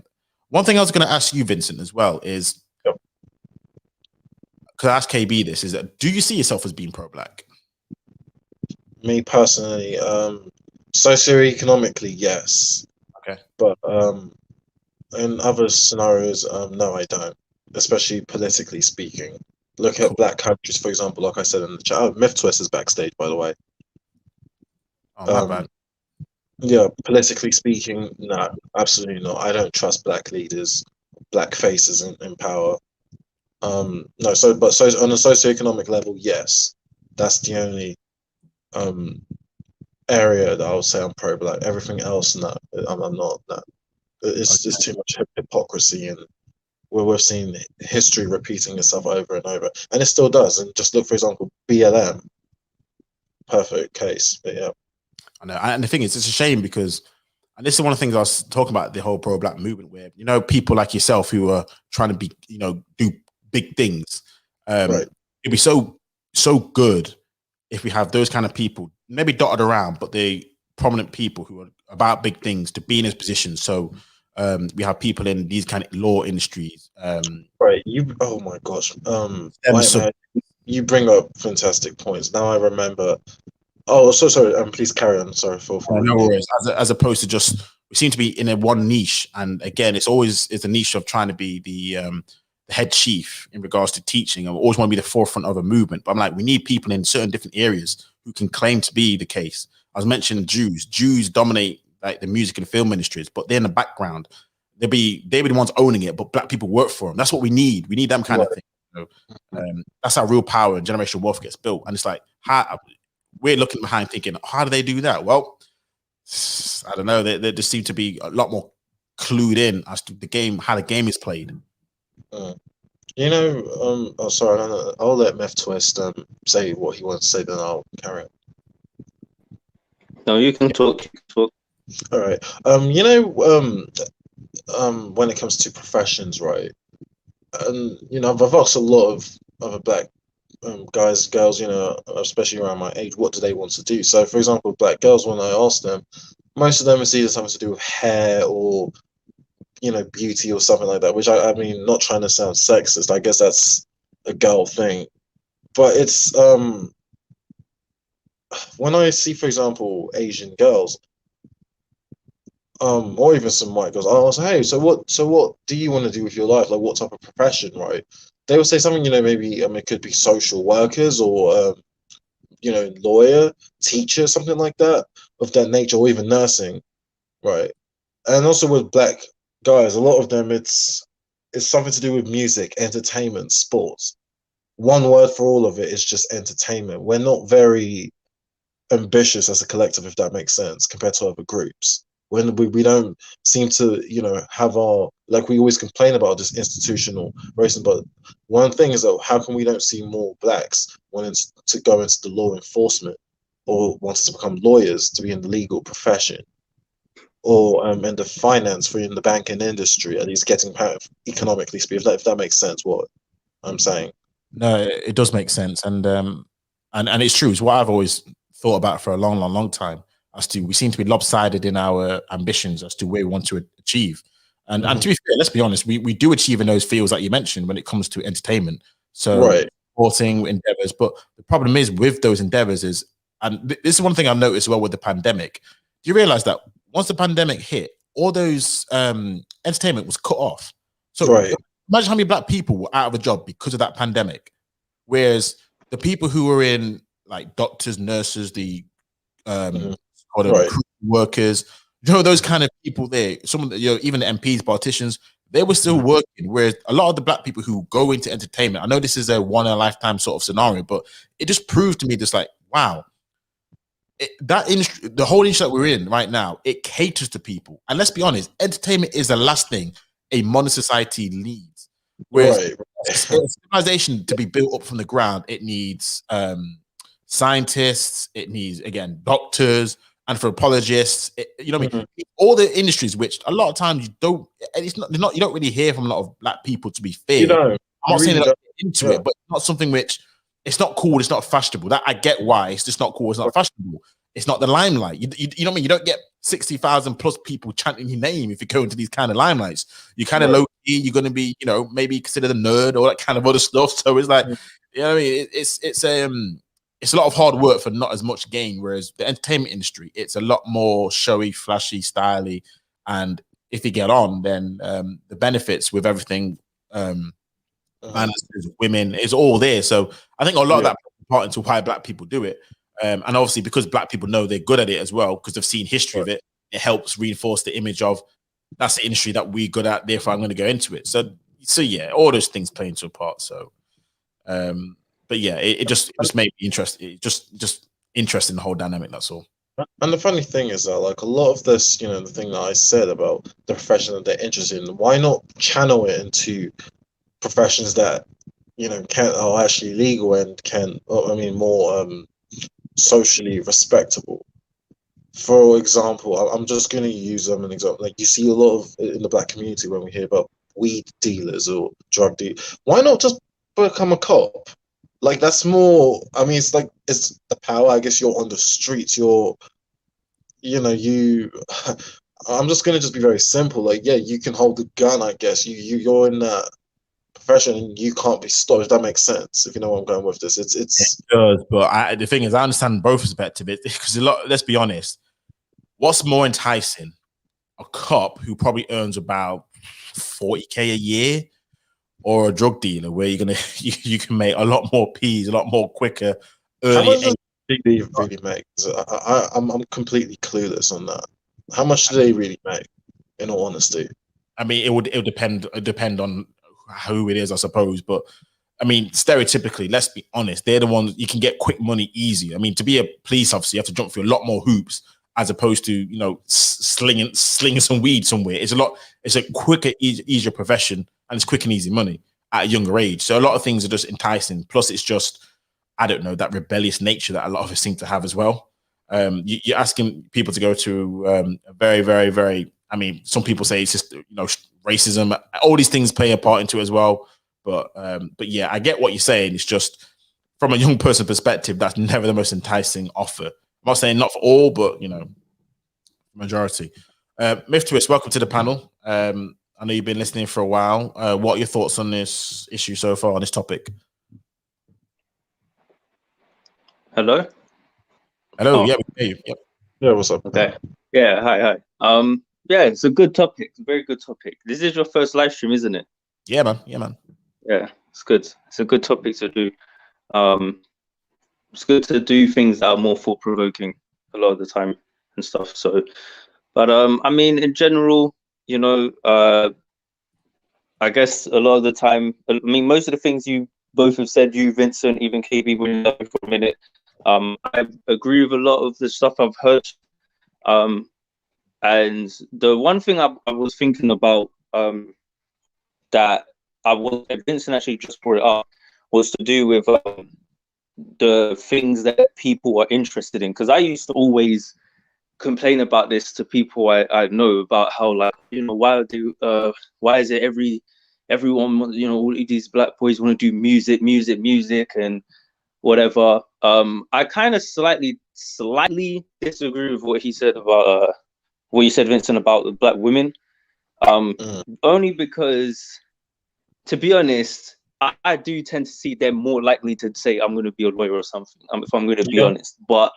one thing I was going to ask you, Vincent, as well is, because I asked KB this, is that do you see yourself as being pro-black? Me personally, socioeconomically, yes. Okay. But in other scenarios, no, I don't. Especially politically speaking. Look at black countries, for example, like I said in the chat. Oh, Myth Twist is backstage, by the way. Oh, my bad. Yeah, politically speaking, no, absolutely not. I don't trust black leaders, black faces in power. No, so on a socioeconomic level, yes, that's the only area that I would say I'm pro-black. Everything else, no, I'm not. No, it's too much hypocrisy, and where we've seen history repeating itself over and over, and it still does. And just look, for example, BLM, perfect case. But yeah, I know, and the thing is, it's a shame because, and this is one of the things I was talking about, the whole pro-black movement, where people like yourself who are trying to be, do big things. Right. It'd be so good if we have those kind of people, maybe dotted around, but they prominent people who are about big things to be in this position. So we have people in these kind of law industries. Right. Oh my gosh. You bring up fantastic points. Now I remember. Oh, so sorry. Please carry on. Sorry for no worries. As opposed to just, we seem to be in a one niche, and again, it's a niche of trying to be the head chief in regards to teaching. I always want to be the forefront of a movement, but I'm like, we need people in certain different areas who can claim to be the case. I was mentioning Jews dominate like the music and film industries, but they're in the background. They'll be the ones owning it, but black people work for them. That's what we need. We need them kind of thing. So, that's how real power and generational wealth gets built. And it's like, we're looking behind thinking, how do they do that? Well, I don't know. They just seem to be a lot more clued in as to the game, how the game is played. Oh, sorry, I'll let Myth Twist say what he wants to say, then I'll carry on. No, you can talk. All right. When it comes to professions, right? And I've asked a lot of other black guys, girls, especially around my age, what do they want to do? So, for example, black girls, when I ask them, most of them is either something to do with hair or beauty or something like that, which I mean, not trying to sound sexist, I guess that's a girl thing, but it's when I see, for example, Asian girls, or even some white girls, I'll say, hey, so what do you want to do with your life? Like, what type of profession, right? They will say something, maybe it could be social workers or lawyer, teacher, something like that, of that nature, or even nursing, right? And also with black guys, a lot of them, it's something to do with music, entertainment, sports. One word for all of it is just entertainment. We're not very ambitious as a collective, if that makes sense, compared to other groups. When we don't seem to, have our, like we always complain about this institutional racism, but one thing is that how come we don't see more blacks wanting to go into the law enforcement or wanting to become lawyers, to be in the legal profession? Or in the finance, for in the banking industry, at least getting power economically speaking, if that makes sense, what I'm saying. No, it does make sense, and it's true. It's what I've always thought about for a long time. As to, we seem to be lopsided in our ambitions as to where we want to achieve, and to be fair, let's be honest, we do achieve in those fields that you mentioned when it comes to entertainment. So supporting endeavors, but the problem is with those endeavors is, and this is one thing I've noticed as well with the pandemic. Do you realize that once the pandemic hit, all those entertainment was cut off? So imagine how many black people were out of a job because of that pandemic. Whereas the people who were in, like, doctors, nurses, the workers, those kind of people there, some of the, even the MPs, politicians, they were still working. Whereas a lot of the black people who go into entertainment, I know this is a one in a lifetime sort of scenario, but it just proved to me just like, wow, that industry, the whole industry that we're in right now, it caters to people. And let's be honest, entertainment is the last thing a modern society needs. Whereas Right. civilization to be built up from the ground, it needs scientists, it needs again doctors, anthropologists. You know what I mean? All the industries which a lot of times you don't. It's not you don't really hear from a lot of black people. To be fair, You know, I'm not saying really they're not into yeah. it, but it's not something which it's not cool. It's not fashionable. That I get why it's just not cool. It's not fashionable. It's not the limelight. You know what I mean? You don't get 60,000 plus people chanting your name if you go into these kind of limelights. You kind of low key. You're going to be, you know, maybe considered a nerd or that kind of other stuff. So it's like, you know what I mean? It's a lot of hard work for not as much gain. Whereas the entertainment industry, it's a lot more showy, flashy, styly, and if you get on, then the benefits with everything, finances, women, is all there. So I think a lot of that plays part into why black people do it. And obviously, because black people know they're good at it as well, because they've seen history of it, it helps reinforce the image of that's the industry that we're good at. Therefore, I'm going to go into it. So yeah, all those things play into a part. So, but yeah, it just made me interested. Just interesting the whole dynamic. That's all. And the funny thing is that, like, a lot of this, you know, the thing that I said about the profession that they're interested in, why not channel it into professions that, you know, are actually legal and more socially respectable. For example, I'm just going to use an example. Like, you see a lot of in the black community when we hear about weed dealers or drug dealers. Why not just become a cop? Like, that's more. I mean, it's the power. I guess you're on the streets. I'm just going to just be very simple. Like, yeah, you can hold a gun. I guess you're in that profession and you can't be stopped. If that makes sense, if you know where I'm going with this, it does. But the thing is, I understand both perspectives because let's be honest. What's more enticing? A cop who probably earns about 40K a year, or a drug dealer where you can make a lot more peas, a lot more quicker. How much does they really make? I'm completely clueless on that. How much do they really make? In all honesty, I mean, it would depend on who it is, I suppose. But I mean, stereotypically, let's be honest, they're the ones you can get quick money easy. I mean, to be a police officer, you have to jump through a lot more hoops as opposed to, you know, slinging some weed somewhere. It's a quicker, easier profession, and it's quick and easy money at a younger age. So a lot of things are just enticing. Plus, it's just, I don't know, that rebellious nature that a lot of us seem to have as well. You're asking people to go to a very, very, very. I mean, some people say it's just, you know, racism. All these things play a part into it as well. But yeah, I get what you're saying. It's just from a young person perspective, that's never the most enticing offer. I'm not saying not for all, but, you know, majority. Myth Twist, welcome to the panel. I know you've been listening for a while. What are your thoughts on this issue so far, on this topic? Hello? Hello, yeah, we can hear you. Yep. Yeah, what's up? Okay. Yeah, hi. Yeah, it's a good topic. It's a very good topic. This is your first live stream, isn't it? Yeah, man. Yeah, it's good. It's a good topic to do. It's good to do things that are more thought-provoking a lot of the time and stuff. So, but I mean, in general, you know, I guess a lot of the time, I mean, most of the things you both have said, you, Vincent, even KB, when you for a minute, I agree with a lot of the stuff I've heard. And the one thing I was thinking about that Vincent actually just brought it up was to do with the things that people are interested in. Because I used to always complain about this to people I know about how, like, you know, why is it everyone, you know, all these black boys want to do music and whatever. I kind of slightly disagree with what he said about what you said, Vincent, about the black women. Only because, to be honest, I do tend to see them more likely to say, I'm going to be a lawyer or something, if I'm going to be honest. But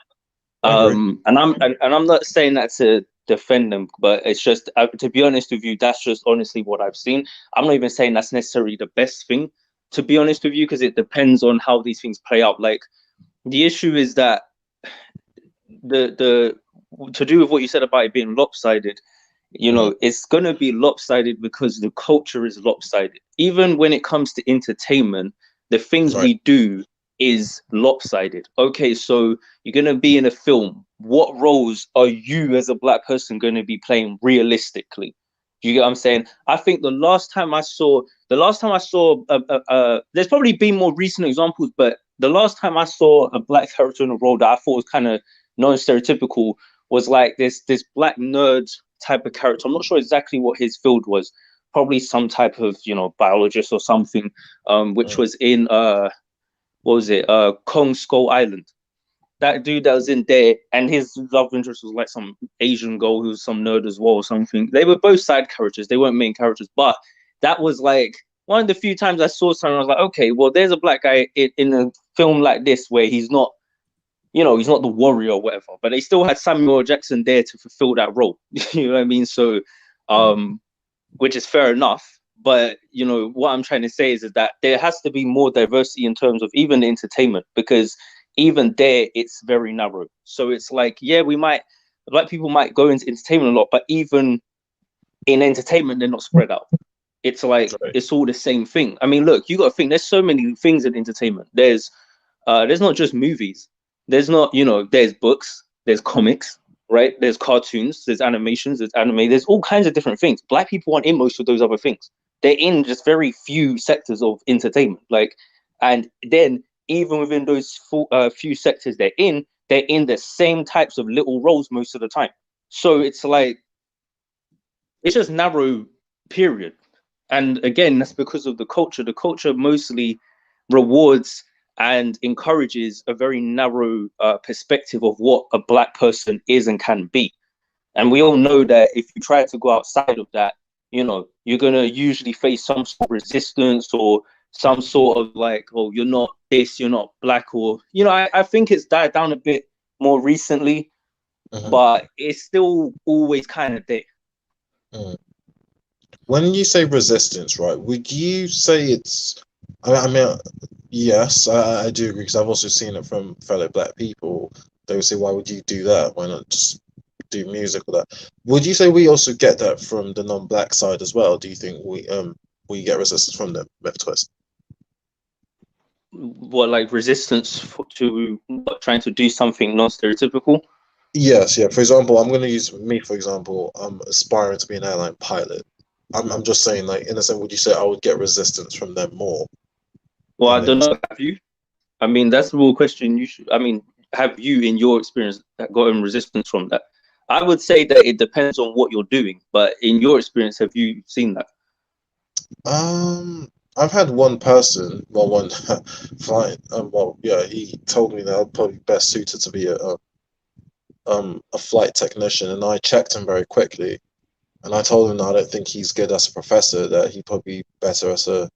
and I'm not saying that to defend them, but it's just, to be honest with you, that's just honestly what I've seen. I'm not even saying that's necessarily the best thing, to be honest with you, because it depends on how these things play out. Like, the issue is that the to do with what you said about it being lopsided, you know, it's going to be lopsided because the culture is lopsided. Even when it comes to entertainment, the things we do is lopsided. Okay, so you're going to be in a film. What roles are you as a black person going to be playing realistically? You get what I'm saying? I think the last time I saw, there's probably been more recent examples, but the last time I saw a black character in a role that I thought was kind of non-stereotypical was like this black nerd type of character. I'm not sure exactly what his field was. Probably some type of, you know, biologist or something, which was in what was it? Kong Skull Island. That dude that was in there, and his love interest was like some Asian girl who was some nerd as well or something. They were both side characters. They weren't main characters, but that was like one of the few times I saw something. I was like, okay, well, there's a black guy in a film like this where he's not, you know, he's not the warrior or whatever, but they still had Samuel L. Jackson there to fulfill that role. You know what I mean? So, which is fair enough. But, you know, what I'm trying to say is that there has to be more diversity in terms of even entertainment, because even there, it's very narrow. So it's like, yeah, black people might go into entertainment a lot, but even in entertainment, they're not spread out. It's like, it's all the same thing. I mean, look, you got to think, there's so many things in entertainment. There's not just movies. There's not, you know, there's books, there's comics, right? There's cartoons, there's animations, there's anime, there's all kinds of different things. Black people aren't in most of those other things. They're in just very few sectors of entertainment. Like, and then even within those few sectors they're in the same types of little roles most of the time. So it's like, it's just narrow, period. And again, that's because of the culture. The culture mostly rewards and encourages a very narrow perspective of what a black person is and can be. And we all know that if you try to go outside of that, you know, you're going to usually face some sort of resistance or some sort of like, oh, you're not this, you're not black, or, you know, I think it's died down a bit more recently, but it's still always kind of there. When you say resistance, right, would you say it's, I mean, yes, I do agree, because I've also seen it from fellow black people. They would say, why would you do that? Why not just do music or that? Would you say we also get that from the non-black side as well? Do you think we get resistance from them, Left Twist? What, like resistance to trying to do something non-stereotypical? Yes, yeah. For example, I'm going to use me, for example. I'm aspiring to be an airline pilot. I'm just saying, like, in a sense, would you say I would get resistance from them more? Well, I don't know. Have you? I mean, that's the real question. Have you, in your experience, gotten resistance from that? I would say that it depends on what you're doing, but in your experience, have you seen that? I've had one person, well, one client, he told me that I'd probably be best suited to be a flight technician, and I checked him very quickly, and I told him that I don't think he's good as a professor, that he'd probably be better as a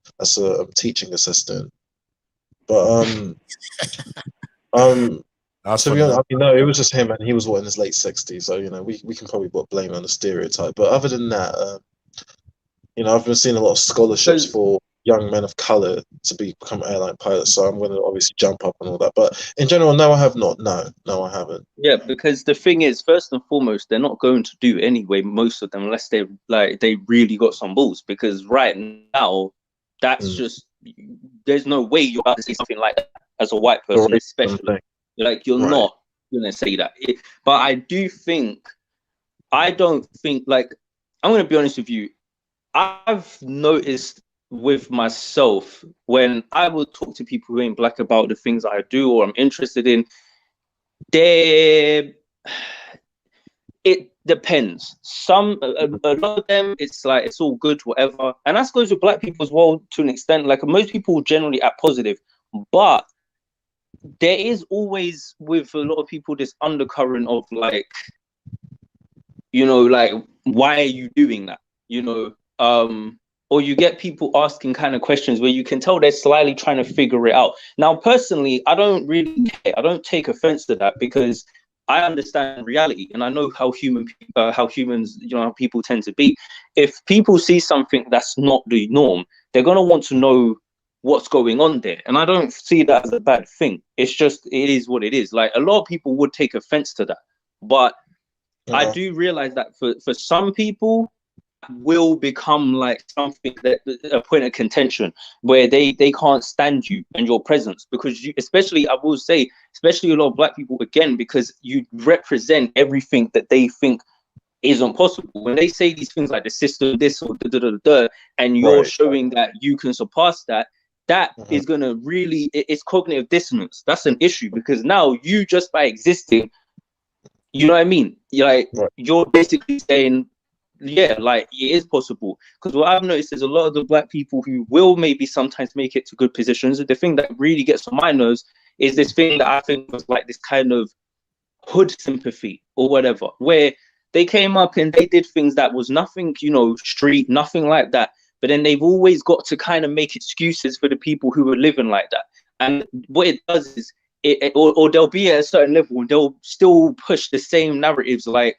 teaching assistant. But to be honest, I mean, no, it was just him, and he was in his late 60s, so, you know, we can probably blame on the stereotype. But other than that, you know, I've been seeing a lot of scholarships for young men of color to become airline pilots, so I'm going to obviously jump up and all that. But in general, no, I have not. No, I haven't. Yeah, because the thing is, first and foremost, they're not going to do anyway, most of them, unless they really got some balls. Because right now, that's just, there's no way you're about to say something like that as a white person, especially. Like, you're not going to say that. But I don't think, like, I'm going to be honest with you. I've noticed with myself, when I will talk to people who ain't black about the things I do or I'm interested in, it depends. A lot of them, it's like, it's all good, whatever. And that goes with black people as well, to an extent. Like, most people generally are positive, but there is always, with a lot of people, this undercurrent of like, you know, like, why are you doing that? You know, or you get people asking kind of questions where you can tell they're slightly trying to figure it out. Now, personally, I don't really care. I don't take offense to that, because I understand reality, and I know how humans, you know, how people tend to be. If people see something that's not the norm, they're going to want to know what's going on there. And I don't see that as a bad thing. It's just, it is what it is. Like, a lot of people would take offense to that. But I do realize that for some people, will become like something that a point of contention, where they can't stand you and your presence, because you, especially, I will say, especially a lot of black people, again, because you represent everything that they think isn't possible. When they say these things like the system, this or and you're showing that you can surpass that, that is going to really, it's cognitive dissonance. That's an issue, because now you, just by existing, you know what I mean? You're like, you're basically saying, yeah, like it is possible. Because what I've noticed is a lot of the black people who will maybe sometimes make it to good positions, the thing that really gets on my nerves is this thing that I think was like this kind of hood sympathy or whatever, where they came up and they did things that was nothing, you know, street, nothing like that. But then they've always got to kind of make excuses for the people who are living like that. And what it does is, or they'll be at a certain level and they'll still push the same narratives like,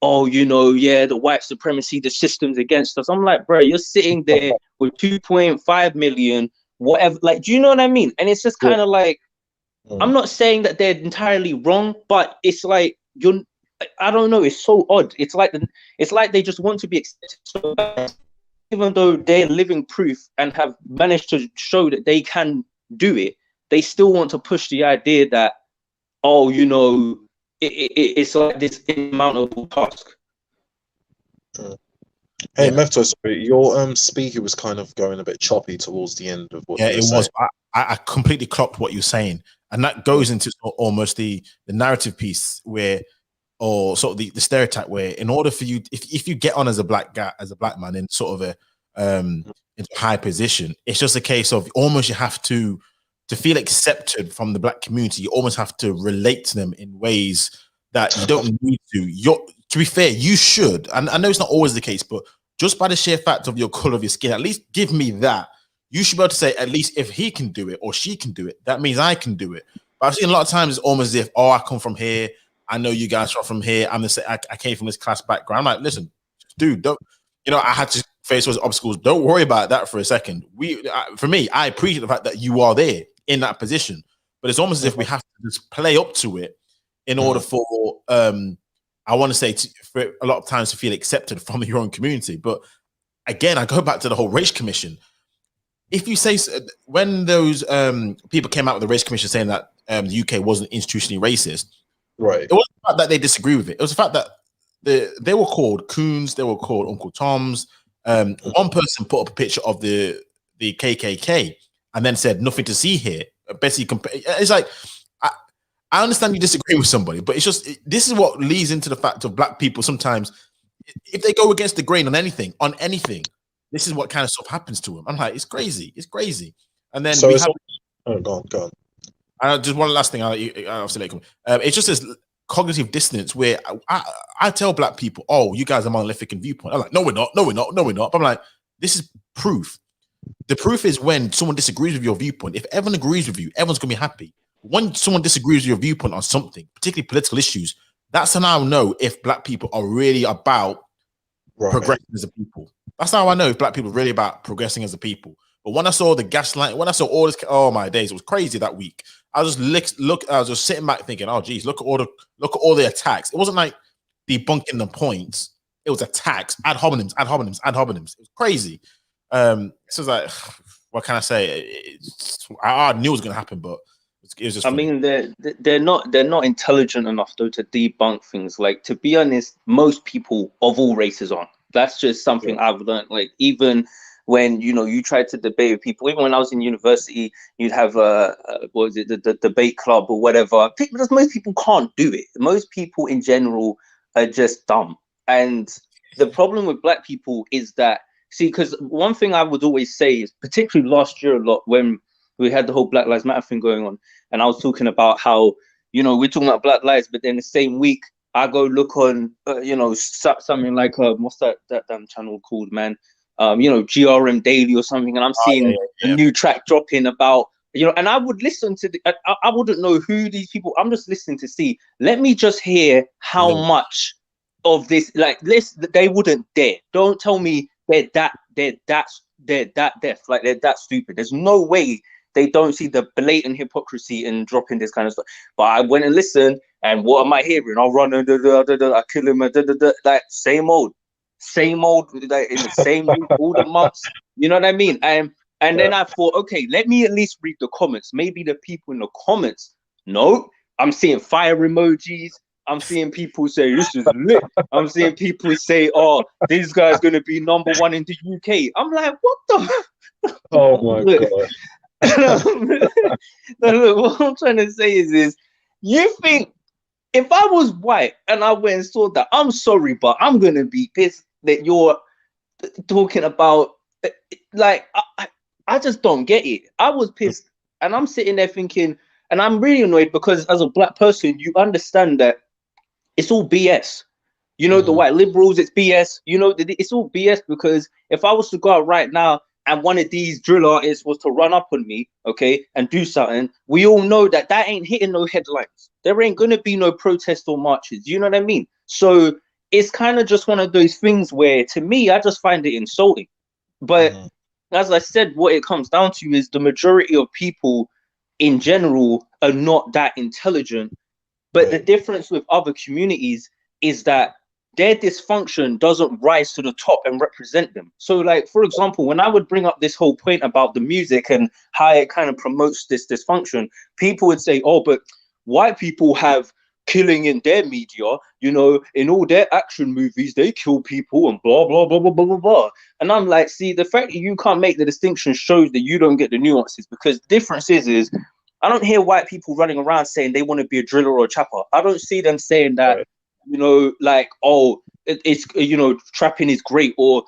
oh, you know, yeah, the white supremacy, the system's against us. I'm like, bro, you're sitting there with 2.5 million, whatever. Like, do you know what I mean? And it's just kind of like, I'm not saying that they're entirely wrong, but it's like, I don't know, it's so odd. It's like they just want to be accepted so bad, even though they're living proof and have managed to show that they can do it. They still want to push the idea that, oh, you know, it's like this insurmountable task. Hey, Mefto, sorry, your speaker was kind of going a bit choppy towards the end of what you were saying. Was. I completely clocked what you're saying, and that goes into almost the narrative piece where, or sort of the stereotype where, in order for you, if you get on as a black guy, as a black man in sort of a high position, it's just a case of almost you have to feel accepted from the black community. You almost have to relate to them in ways that you don't need to. To be fair, you should, and I know it's not always the case, but just by the sheer fact of your color of your skin, at least give me that. You should be able to say, at least if he can do it or she can do it, that means I can do it. But I've seen a lot of times it's almost as if, oh, I come from here. I know you guys are from here. I came from this class background. I'm like, listen, dude, don't, you know, I had to face those obstacles. Don't worry about that for a second. For me, I appreciate the fact that you are there in that position, but it's almost as if we have to just play up to it in order for, I want to say, for a lot of times to feel accepted from your own community. But again, I go back to the whole race commission. If you say, when those people came out with the race commission saying that the UK wasn't institutionally racist, right? It wasn't the fact that they disagree with it. It was the fact that they were called coons, they were called Uncle Toms. One person put up a picture of the KKK and then said nothing to see here. Basically, it's like, I understand you disagree with somebody, but it's just, this is what leads into the fact of black people sometimes, if they go against the grain on anything, this is what kind of stuff happens to them. I'm like, it's crazy. And then go on. Just one last thing. It's just this cognitive dissonance where I tell black people, oh, you guys are monolithic in viewpoint. I'm like, no, we're not. But I'm like, this is proof. The proof is when someone disagrees with your viewpoint. If everyone agrees with you, everyone's going to be happy. When someone disagrees with your viewpoint on something, particularly political issues, that's how I know if black people are really about progressing as a people. That's how I know if black people are really about progressing as a people. But when I saw the gaslight, when I saw all this, oh my days, it was crazy that week. I was just sitting back thinking, oh geez, look at all the attacks. It wasn't like debunking the points. It was attacks, ad hominems. It was crazy. So it's like, what can I say? I knew it was going to happen, but it was just funny. I mean, they're not intelligent enough though to debunk things. Like, to be honest, most people of all races aren't. That's just something I've learned. Like, even when, you know, you try to debate with people, even when I was in university, you'd have the debate club or whatever. Because most people can't do it. Most people in general are just dumb. And the problem with black people is that, see, because one thing I would always say is, particularly last year a lot, when we had the whole Black Lives Matter thing going on, and I was talking about how, you know, we're talking about Black Lives, but then the same week I go look on, you know, something like what's that damn channel called, man? You know, GRM Daily or something, and I'm seeing a new track dropping about, you know, and I would listen to I wouldn't know who these people. I'm just listening to see. Let me just hear how much of this, like this, they wouldn't dare. Don't tell me they're that deaf, like they're that stupid. There's no way they don't see the blatant hypocrisy in dropping this kind of stuff. But I went and listened, and what am I hearing? I'll run, I kill him, like same old, like in the same week, all the months. You know what I mean? And then I thought, okay, let me at least read the comments. Maybe the people in the comments. No, I'm seeing fire emojis. I'm seeing people say this is lit. I'm seeing people say, "Oh, this guy's gonna be #1 in the UK." I'm like, what the? Oh my Look, god. no, look, what I'm trying to say is you think if I was white and I went and saw that, I'm sorry, but I'm gonna be pissed that you're talking about. Like, I just don't get it. I was pissed, and I'm sitting there thinking, and I'm really annoyed because as a black person, you understand that it's all BS. You know, the white liberals, it's BS. You know, it's all BS because if I was to go out right now and one of these drill artists was to run up on me, okay, and do something, we all know that that ain't hitting no headlines. There ain't going to be no protests or marches. You know what I mean? So it's kind of just one of those things where, to me, I just find it insulting. But as I said, what it comes down to is the majority of people in general are not that intelligent. But the difference with other communities is that their dysfunction doesn't rise to the top and represent them. So, like, for example, when I would bring up this whole point about the music and how it kind of promotes this dysfunction, people would say, oh, but white people have killing in their media, you know, in all their action movies, they kill people and blah, blah, blah, blah, blah, blah, blah. And I'm like, see, the fact that you can't make the distinction shows that you don't get the nuances, because the difference is I don't hear white people running around saying they want to be a driller or a chapper. I don't see them saying that, you know, like, oh, it's, you know, trapping is great, or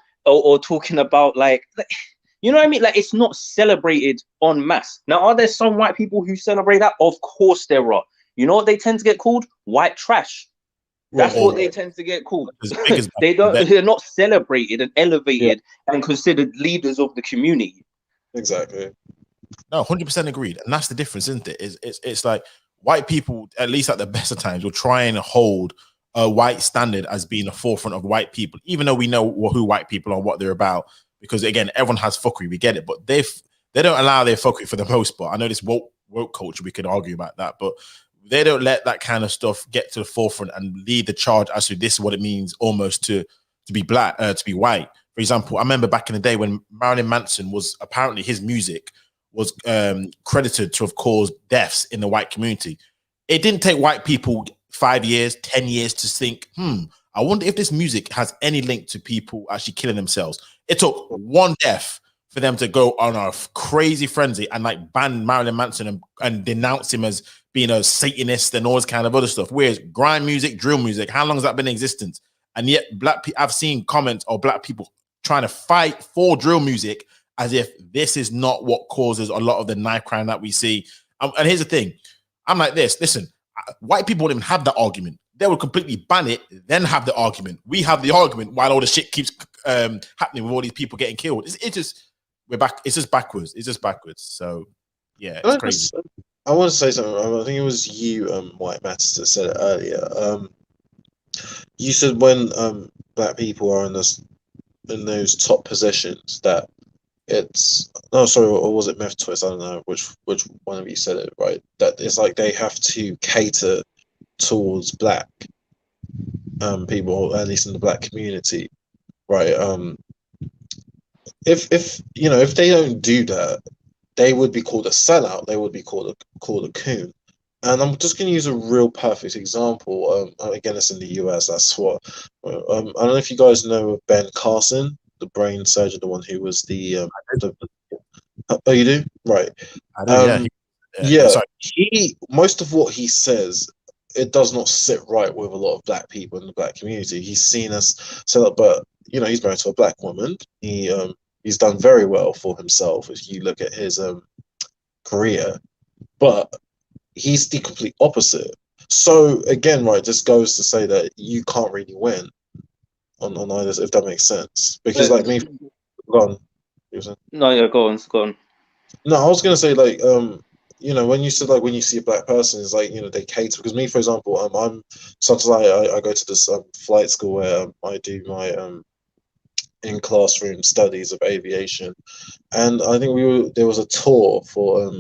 talking about like, you know what I mean? Like, it's not celebrated en masse. Now, are there some white people who celebrate that? Of course there are. You know what they tend to get called? White trash. That's what they tend to get called. They're not celebrated and elevated and considered leaders of the community. Exactly. No, 100% agreed, and that's the difference, isn't it? It's like white people, at least at the best of times, will try and hold a white standard as being the forefront of white people, even though we know who white people are, what they're about. Because again, everyone has fuckery, we get it, but they don't allow their fuckery for the most part. I know this woke culture, we could argue about that, but they don't let that kind of stuff get to the forefront and lead the charge as to this is what it means almost to be black, to be white. For example, I remember back in the day when Marilyn Manson was, apparently his music was credited to have caused deaths in the white community. It didn't take white people 5 years, 10 years to think, I wonder if this music has any link to people actually killing themselves. It took one death for them to go on a crazy frenzy and like ban Marilyn Manson and denounce him as being a Satanist and all this kind of other stuff. Whereas grime music, drill music, how long has that been in existence? And yet I've seen comments of black people trying to fight for drill music as if this is not what causes a lot of the knife crime that we see. And here's the thing. I'm like this. Listen, white people wouldn't even have that argument. They would completely ban it, then have the argument. We have the argument while all the shit keeps happening with all these people getting killed. It's just backwards. It's just backwards. So, yeah, it's crazy. I want to say something. I think it was you, White Matters, that said it earlier. You said when black people are in those top positions that it's or was it Meth Twist? I don't know which one of you said it, right? That it's like they have to cater towards black people, at least in the black community, right? If they don't do that, they would be called a sellout. They would be called a coon. And I'm just going to use a real perfect example. Again, it's in the US. That's what. I don't know if you guys know Ben Carson, the brain surgeon, the one who was the oh, you do? Right. I know, yeah. Most of what he says, it does not sit right with a lot of black people in the black community. He's seen as set up, but he's married to a black woman. He's done very well for himself if you look at his career, but he's the complete opposite. So again, right, this goes to say that you can't really win on either, if that makes sense. Because like me, go on. No, yeah, go on. No, I was gonna say like when you said like when you see a black person, it's like they cater. Because me, for example, I'm sometimes I go to this flight school where I do my in classroom studies of aviation, and I think there was a tour for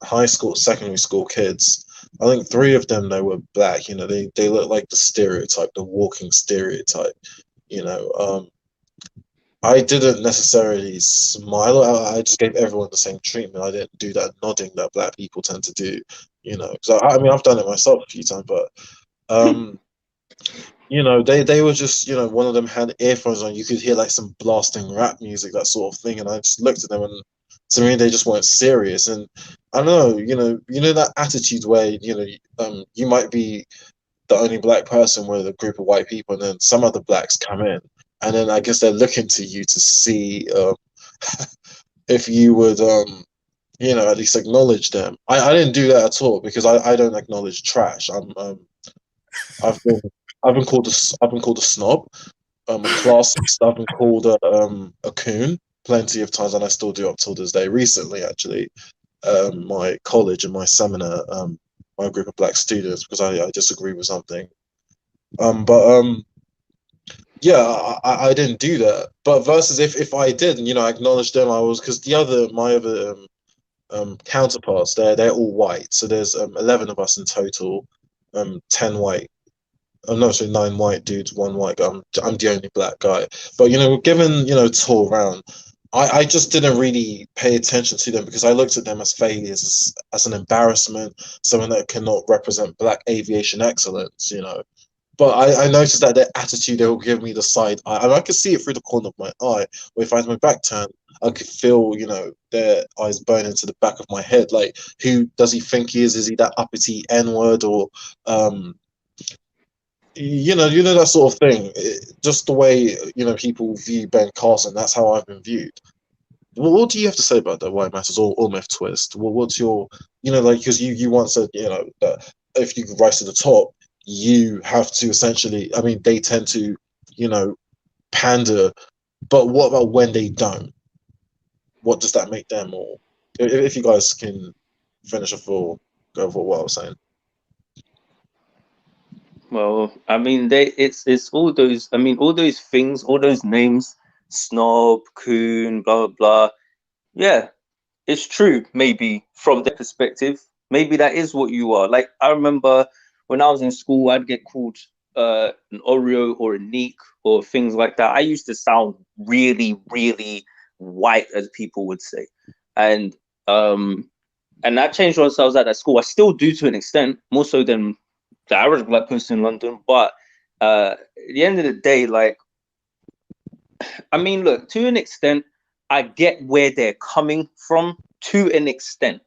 high school, secondary school kids. I think 3 of them, they were black. They look like the stereotype, the walking stereotype. I didn't necessarily smile. I just gave everyone the same treatment. I didn't do that nodding that black people tend to do. So I've done it myself a few times, but You know, they were just, you know, one of them had earphones on. You could hear like some blasting rap music, that sort of thing. And I just looked at them, and to me, they just weren't serious. And I don't know, you know that attitude where, you might be the only black person with a group of white people, and then some other blacks come in, and then I guess they're looking to you to see if you would, at least acknowledge them. I didn't do that at all, because I don't acknowledge trash. I've been I've been called a snob, a classist. I've been called a coon plenty of times, and I still do up till this day. Recently, actually, my college and my seminar, my group of black students, because I disagree with something. Yeah, I didn't do that. But versus if I did, and I acknowledged them, I was, because my other counterparts, they're all white. So there's 11 of us in total, 10 white. I'm not sure 9 white dudes, 1 white guy. I'm the only black guy. But given tour around, I just didn't really pay attention to them, because I looked at them as failures, as an embarrassment, someone that cannot represent black aviation excellence. But I noticed that their attitude, they will give me the side eye. I could see it through the corner of my eye. Or if I had my back turned, I could feel, their eyes burn into the back of my head. Like, who does he think he is? Is he that uppity N-word? Or, that sort of thing. Just the way, people view Ben Carson, that's how I've been viewed. What do you have to say about that? Why it matters, or Myth Twist? What's your, because you once said, that if you rise to the top, you have to essentially, they tend to, pander, but what about when they don't? What does that make them? Or if you guys can finish off or go over what I was saying. Well, it's all those, all those things, all those names, snob, coon, blah, blah, blah. Yeah, it's true. Maybe from their perspective, maybe that is what you are. Like, I remember when I was in school, I'd get called an Oreo or a Neek or things like that. I used to sound really, really white, as people would say. And that changed once I was at that school. I still do, to an extent, more so than the average black person in London. But at the end of the day, like, look, to an extent, I get where they're coming from, to an extent,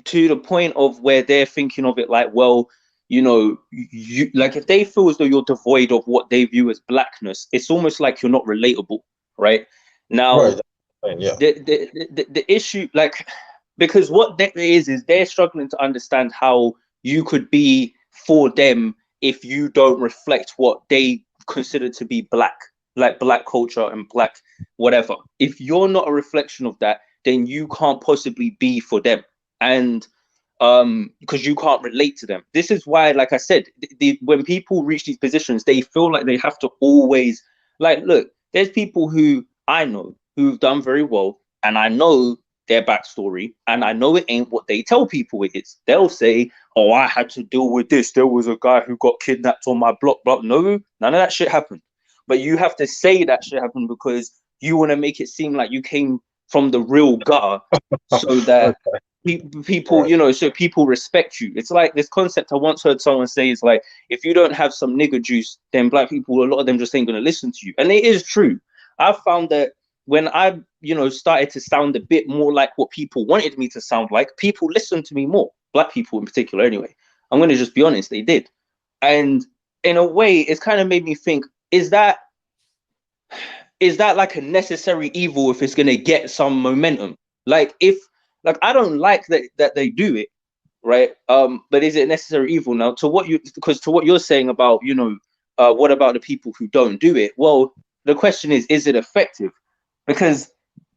to the point of where they're thinking of it like, well, you like, if they feel as though you're devoid of what they view as blackness, it's almost like you're not relatable, right? Now, Right. Yeah. the issue, like, because what that is they're struggling to understand how you could be for them if you don't reflect what they consider to be black, like black culture and black whatever. If you're not a reflection of that, then you can't possibly be for them. And because you can't relate to them. This is why, like I said, when people reach these positions, they feel like they have to always, like, look, there's people who I know who've done very well, and I know their backstory, and I know it ain't what they tell people it is. They'll say, oh, I had to deal with this. There was a guy who got kidnapped on my block. No, none of that shit happened. But you have to say that shit happened because you want to make it seem like you came from the real gutter, so that people, Right. so people respect you. It's like this concept I once heard someone say is like, if you don't have some nigger juice, then black people, a lot of them just ain't going to listen to you. And it is true. I've found that when I, started to sound a bit more like what people wanted me to sound like, people listened to me more. Black people in particular, anyway. I'm going to just be honest, they did. And in a way, it's kind of made me think, is that like a necessary evil if it's going to get some momentum? Like, I don't like that they do it, right? But is it necessary evil? Now, because to what you're saying about, what about the people who don't do it? Well, the question is it effective? Because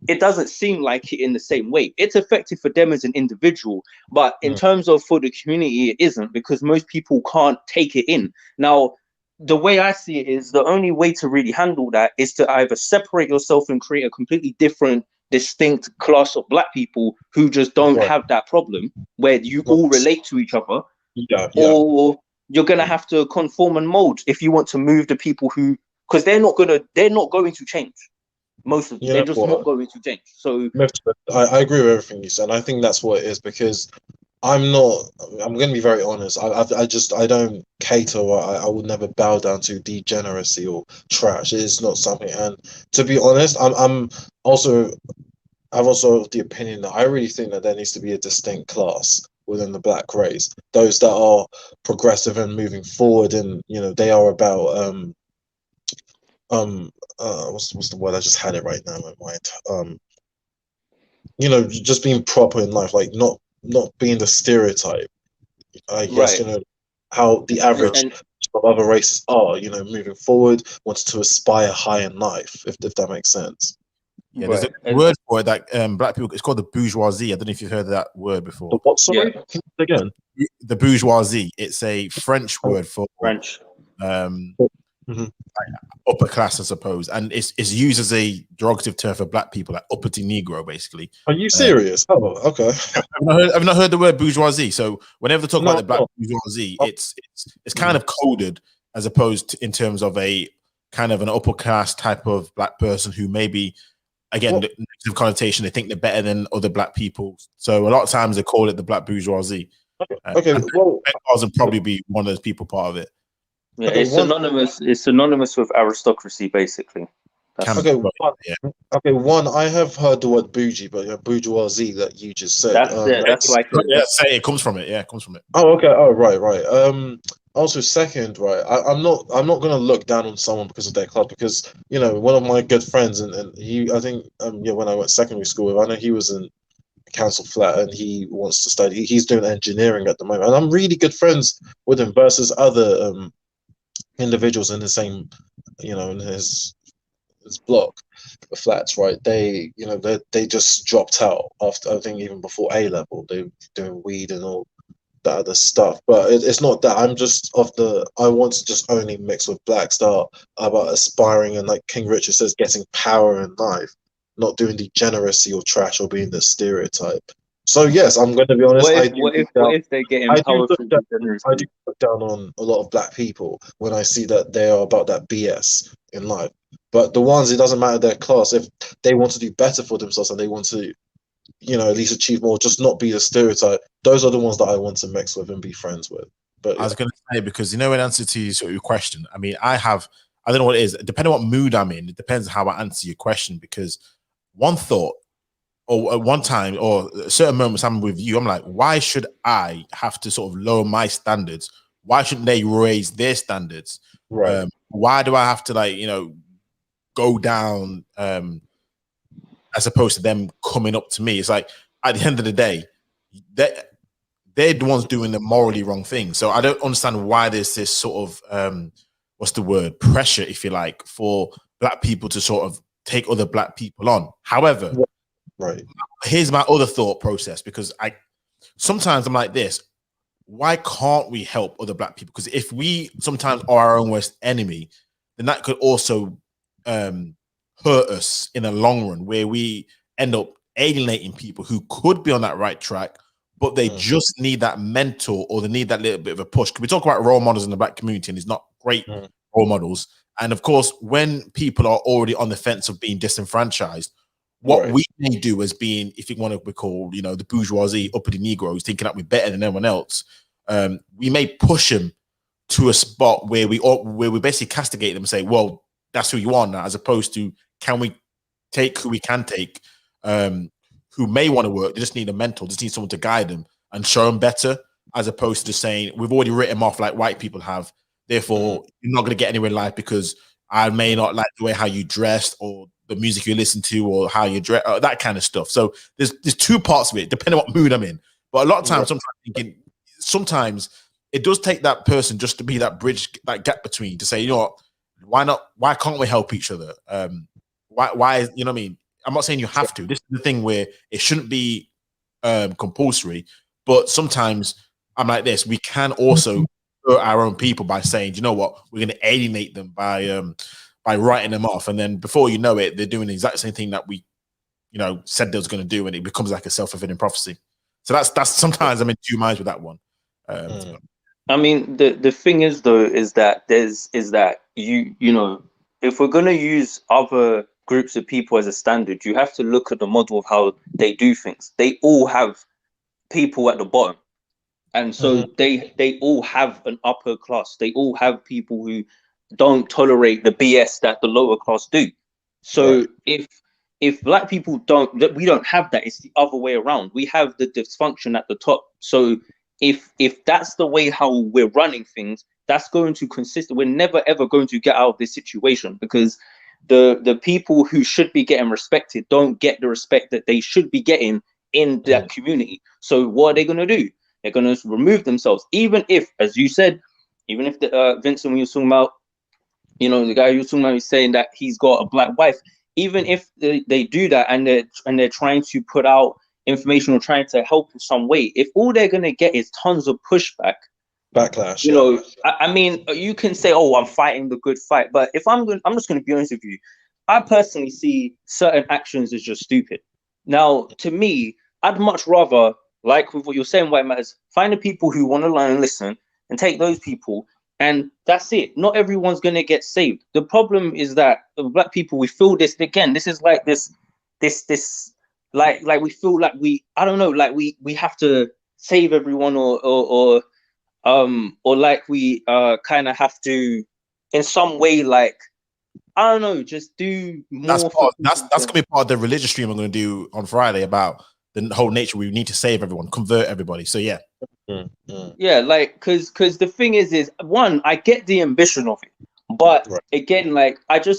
it doesn't seem like it in the same way. It's effective for them as an individual, but in terms of for the community, it isn't, because most people can't take it in. Now, the way I see it is the only way to really handle that is to either separate yourself and create a completely different, distinct class of black people who just don't have that problem, where you all relate to each other, or you're going to have to conform and mold if you want to move the people who, because they're not going to change. Most of them, they're just not going to change. So I agree with everything you said. And I think that's what it is, because I'm not. I'm going to be very honest. I don't cater. Or I would never bow down to degeneracy or trash. It is not something. And to be honest, I'm also. I've also of the opinion that I really think that there needs to be a distinct class within the black race. Those that are progressive and moving forward, and they are about what's the word? I just had it right now in my mind. Just being proper in life, like not being the stereotype. I guess Right. how the average And of other races are. Moving forward, wants to aspire high in life. If that makes sense. Yeah, there's a right. And word for it that black people. It's called the bourgeoisie. I don't know if you've heard of that word The before. what? Sorry, yeah, Can you say again. The bourgeoisie. It's a French word for French. um, Mhm. upper class, I suppose, and it's used as a derogative term for black people, like uppity Negro, basically. Are you serious? Oh, okay. I've not heard the word bourgeoisie. So whenever they talk about No, the black no. bourgeoisie, Oh. it's kind of coded as opposed to in terms of a kind of an upper class type of black person who maybe, again, What? the negative connotation, they think they're better than other black people. So a lot of times they call it the black bourgeoisie. Okay. And Well, would probably be one of those people part of it. Yeah, okay. it's synonymous. It's synonymous with aristocracy, basically. That's Can Okay. be, One. yeah. Okay. One. I have heard the word bougie, but bourgeoisie that you just said. that's like Yeah, say it comes from it. Yeah, it comes from it. Oh, okay. Oh, right. Also, second, right. I'm not gonna look down on someone because of their club, because one of my good friends, and he, I think, yeah, when I went secondary school with, I know he was in council flat and he wants to study. He's doing engineering at the moment, and I'm really good friends with him versus other individuals in the same, in his block of flats, right? They just dropped out after, I think, even before A level. They were doing weed and all that other stuff. But it's not that. I'm just I want to just only mix with blacks that are about aspiring and, like King Richard says, getting power in life, not doing degeneracy or trash or being the stereotype. So yes, I'm going to be honest. what if they're getting I do look powerful down. I do degeneracy? look down on a lot of black people when I see that they are about that BS in life. But the ones, it doesn't matter their class. If they want to do better for themselves and they want to, at least achieve more, just not be the stereotype. Those are the ones that I want to mix with and be friends with. But I was going to say, because in answer to sort of your question, I mean, I don't know what it is. Depending on what mood I'm in, it depends how I answer your question. Because one thought, or at one time, or certain moments I'm with you, I'm like, why should I have to sort of lower my standards? Why shouldn't they raise their standards? right. Why do I have to go down as opposed to them coming up to me? It's like, at the end of the day, they're the ones doing the morally wrong thing. So I don't understand why there's this sort of what's the word, pressure, if you like, for black people to sort of take other black people on. However, Right. here's my other thought process, because sometimes I'm like this: why can't we help other black people? Because if we sometimes are our own worst enemy, then that could also hurt us in the long run, where we end up alienating people who could be on that right track, but they just need that mentor, or they need that little bit of a push. We talk about role models in the black community, and it's not great role models. And of course, when people are already on the fence of being disenfranchised, what we may do as being, if you want to be called, the bourgeoisie, uppity Negroes, thinking that we're better than everyone else, we may push them to a spot where we basically castigate them and say, well, that's who you are now, as opposed to, can we take who we can take, who may want to work, they just need a mentor, just need someone to guide them and show them better, as opposed to saying, we've already written them off like white people have, therefore you're not going to get anywhere in life because I may not like the way how you dressed, or the music you listen to, or how you dress, that kind of stuff. So there's two parts of it, depending on what mood I'm in. But a lot of times, sometimes it does take that person just to be that bridge, that gap between, to say, you know what, why not? Why can't we help each other? Why is, you know what I mean? I'm not saying you have to. This is the thing where it shouldn't be compulsory, but sometimes I'm like this. We can also hurt our own people by saying, you know what, we're going to alienate them by writing them off, and then before you know it, they're doing the exact same thing that we, said they was going to do, and it becomes like a self-fulfilling prophecy. So that's sometimes I'm in two minds with that one. I mean, the thing is though, is that if we're gonna use other groups of people as a standard, you have to look at the model of how they do things. They all have people at the bottom. And so they all have an upper class. They all have people who don't tolerate the BS that the lower class do. So if black people we don't have that. It's the other way around. We have the dysfunction at the top. So if that's the way how we're running things, that's going to consist. We're never ever going to get out of this situation, because the people who should be getting respected don't get the respect that they should be getting in that community. So what are they going to do? They're going to remove themselves, even if, as you said, even if the Vincent, when you were talking about, you know, the guy you were talking about, is saying that he's got a black wife. Even if they do that and they're trying to put out information or trying to help in some way, if all they're going to get is tons of backlash, you know, I mean, you can say, "Oh, I'm fighting the good fight," but if I'm just going to be honest with you. I personally see certain actions as just stupid. Now, to me, I'd much rather, like with what you're saying, White Matters, find the people who want to learn and listen and take those people, and that's it. Not everyone's going to get saved. The problem is that black people, we feel this, again, this is like this like we feel like I don't know, like we have to save everyone, or like we kind of have to in some way, like, I don't know, just do more. That's gonna be part of the religious stream I'm gonna do on Friday about the whole nature. We need to save everyone, convert everybody. So yeah. Yeah, like, because the thing is one, I get the ambition of it, but again, like,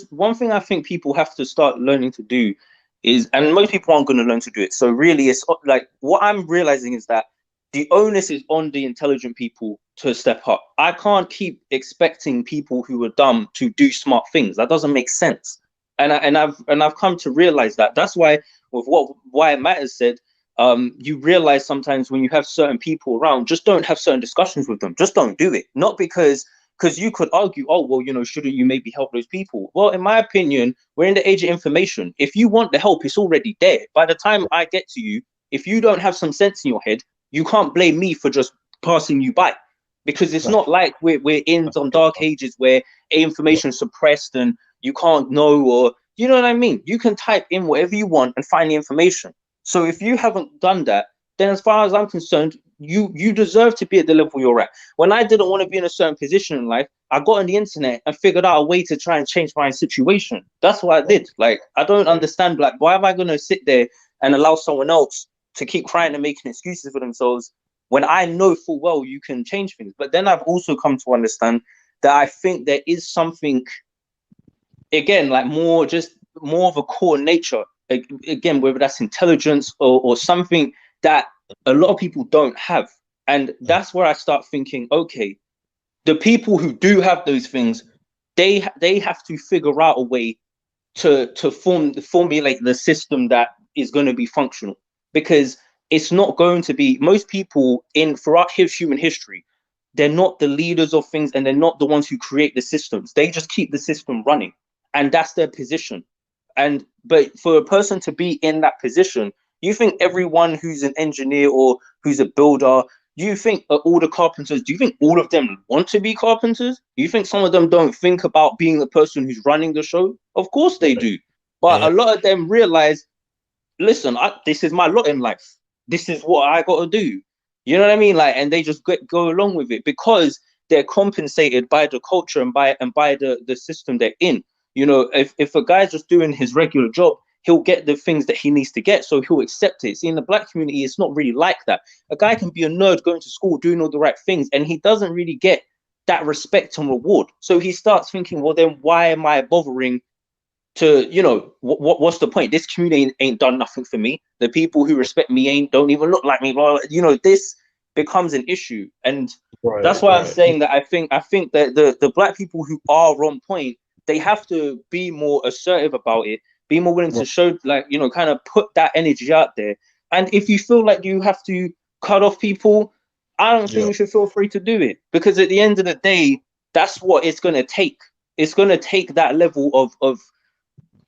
one thing I think people have to start learning to do is, and most people aren't going to learn to do it. So really, it's like, what I'm realizing is that the onus is on the intelligent people to step up. I can't keep expecting people who are dumb to do smart things. That doesn't make sense. And I've come to realize that. That's why with why it matters said, you realize sometimes when you have certain people around, just don't have certain discussions with them. Just don't do it. Not because you could argue, oh, well, you know, shouldn't you maybe help those people? Well, in my opinion, we're in the age of information. If you want the help, it's already there. By the time I get to you, if you don't have some sense in your head, you can't blame me for just passing you by, because it's not like we're in some dark ages where information is suppressed and you can't know, or, you know what I mean? You can type in whatever you want and find the information. So if you haven't done that, then as far as I'm concerned, you deserve to be at the level you're at. When I didn't want to be in a certain position in life, I got on the internet and figured out a way to try and change my situation. That's what I did. Like, I don't understand, like, why am I going to sit there and allow someone else to keep crying and making excuses for themselves when I know full well you can change things? But then I've also come to understand that I think there is something, again, like more of a core nature, again, whether that's intelligence or something that a lot of people don't have. And that's where I start thinking, okay, the people who do have those things, they have to figure out a way to formulate the system that is going to be functional. Because it's not going to be, most people throughout human history, they're not the leaders of things, and they're not the ones who create the systems. They just keep the system running, and that's their position. But for a person to be in that position, you think everyone who's an engineer or who's a builder, you think all the carpenters, do you think all of them want to be carpenters? You think some of them don't think about being the person who's running the show? Of course they do. But a lot of them realize, listen, this is my lot in life. This is what I got to do. You know what I mean? Like, and they just go along with it because they're compensated by the culture and by the system they're in. You know, if a guy's just doing his regular job, he'll get the things that he needs to get, so he'll accept it. See, in the black community, it's not really like that. A guy can be a nerd going to school, doing all the right things, and he doesn't really get that respect and reward. So he starts thinking, well, then why am I bothering to, you know, what's the point? This community ain't done nothing for me. The people who respect me don't even look like me. Well, you know, this becomes an issue. And that's why I'm saying that I think that the black people who are on point, they have to be more assertive about it, be more willing to show, like, you know, kind of put that energy out there. And if you feel like you have to cut off people, I don't think you should feel free to do it, because at the end of the day, that's what it's going to take. It's going to take that level of,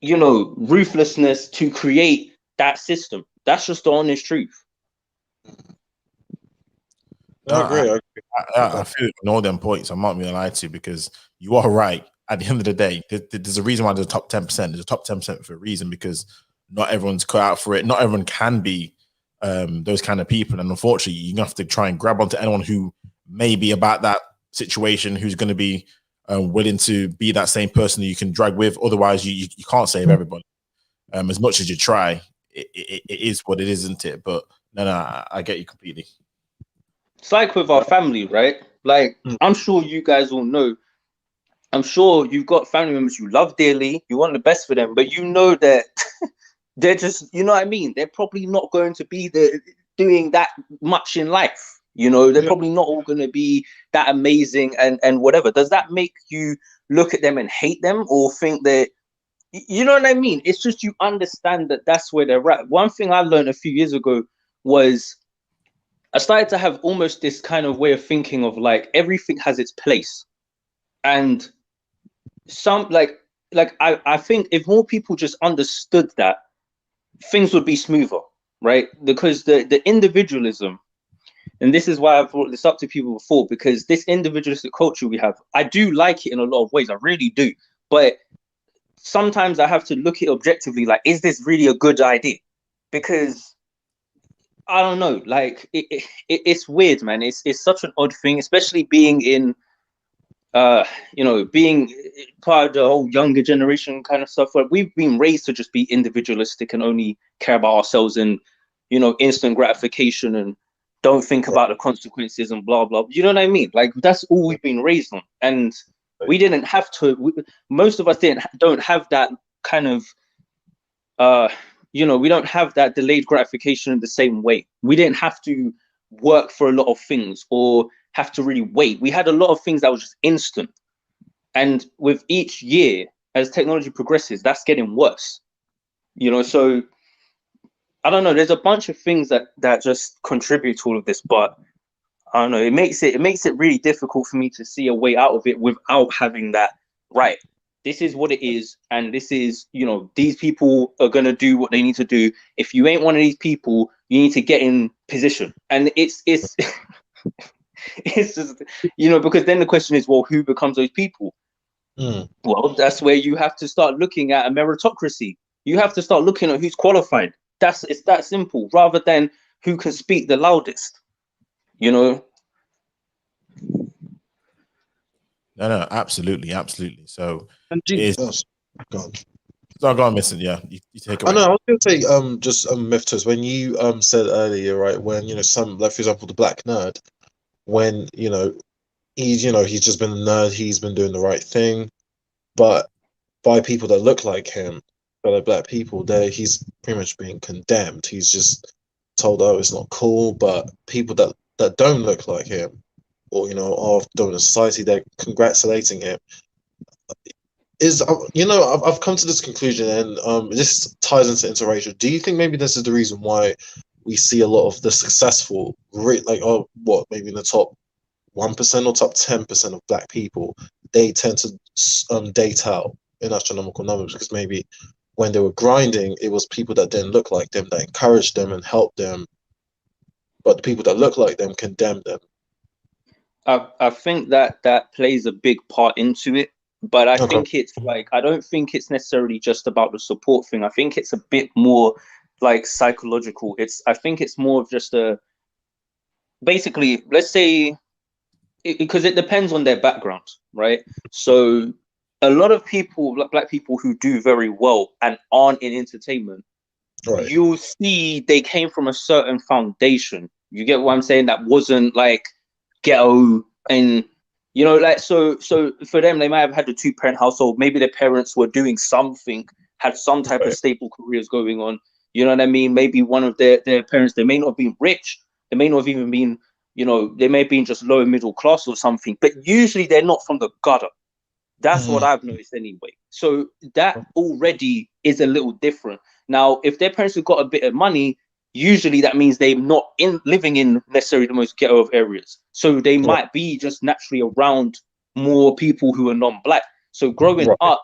you know, ruthlessness to create that system. That's just the honest truth. I agree. I feel all them points. I'm not going to lie to you, because you are right. At the end of the day, there's a reason why there's a top 10%. There's a top 10% for a reason, because not everyone's cut out for it. Not everyone can be those kind of people. And unfortunately, you have to try and grab onto anyone who may be about that situation, who's going to be willing to be that same person that you can drag with. Otherwise, you can't save everybody. As much as you try, it is what it is, isn't it? But no, I get you completely. It's like with our family, right? Like, I'm sure you guys all know, I'm sure you've got family members you love dearly, you want the best for them, but you know that they're just, you know what I mean? They're probably not going to be doing that much in life. You know, they're probably not all going to be that amazing and whatever. Does that make you look at them and hate them, or think that, you know what I mean? It's just you understand that that's where they're at. One thing I learned a few years ago was I started to have almost this kind of way of thinking of like everything has its place. And some like I think if more people just understood that, things would be smoother, right? Because the individualism, and this is why I've brought this up to people before, because this individualistic culture we have, I do like it in a lot of ways, I really do. But sometimes I have to look at it objectively, like, is this really a good idea? Because I don't know, like it's weird, man. It's such an odd thing, especially being in being part of the whole younger generation kind of stuff, where we've been raised to just be individualistic and only care about ourselves and, you know, instant gratification and don't think about the consequences and blah, blah. You know what I mean? Like, that's all we've been raised on. And we didn't have to, most of us don't have that kind of, we don't have that delayed gratification in the same way. We didn't have to work for a lot of things or have to really wait. We had a lot of things that was just instant. And with each year, as technology progresses, that's getting worse. You know, so I don't know. There's a bunch of things that just contribute to all of this, but I don't know. It makes it really difficult for me to see a way out of it without having that, right, this is what it is, and this is, you know, these people are gonna do what they need to do. If you ain't one of these people, you need to get in position. And it's it's just, you know, because then the question is, well, who becomes those people? Well, that's where you have to start looking at a meritocracy. You have to start looking at who's qualified. It's that simple, rather than who can speak the loudest, you know. No, absolutely. So And go on, Mr. Yeah, you take it away. I know. I was going to say, just Miftas, when you said earlier, right, when, you know, some, like, for example, the black nerd, when, you know, he's just been a nerd, he's been doing the right thing, but by people that look like him, fellow black people, he's pretty much being condemned. He's just told, oh, it's not cool. But people that don't look like him, or, you know, are doing a society, they're congratulating him. You know, I've come to this conclusion, and this ties into interracial. Do you think maybe this is the reason why we see a lot of the successful, maybe in the top 1% or top 10% of black people, they tend to date out in astronomical numbers, because maybe when they were grinding, it was people that didn't look like them that encouraged them and helped them, but the people that look like them condemned them. I think that plays a big part into it, but I think it's like, I don't think it's necessarily just about the support thing. I think it's a bit more like psychological. I think it's more of just basically, let's say, because it depends on their background, right? So a lot of people, black people who do very well and aren't in entertainment, right, you'll see they came from a certain foundation. You get what I'm saying? That wasn't like ghetto, and, you know, like, so for them, they might have had a 2-parent household. Maybe their parents were doing something, had some type of stable careers going on. You know what I mean? Maybe one of their parents, they may not have been rich. They may not have even been, you know, they may have been just lower middle class or something, but usually they're not from the gutter. That's what I've noticed anyway. So that already is a little different. Now, if their parents have got a bit of money, usually that means they're not living in necessarily the most ghetto of areas. So they might be just naturally around more people who are non-black. So growing up,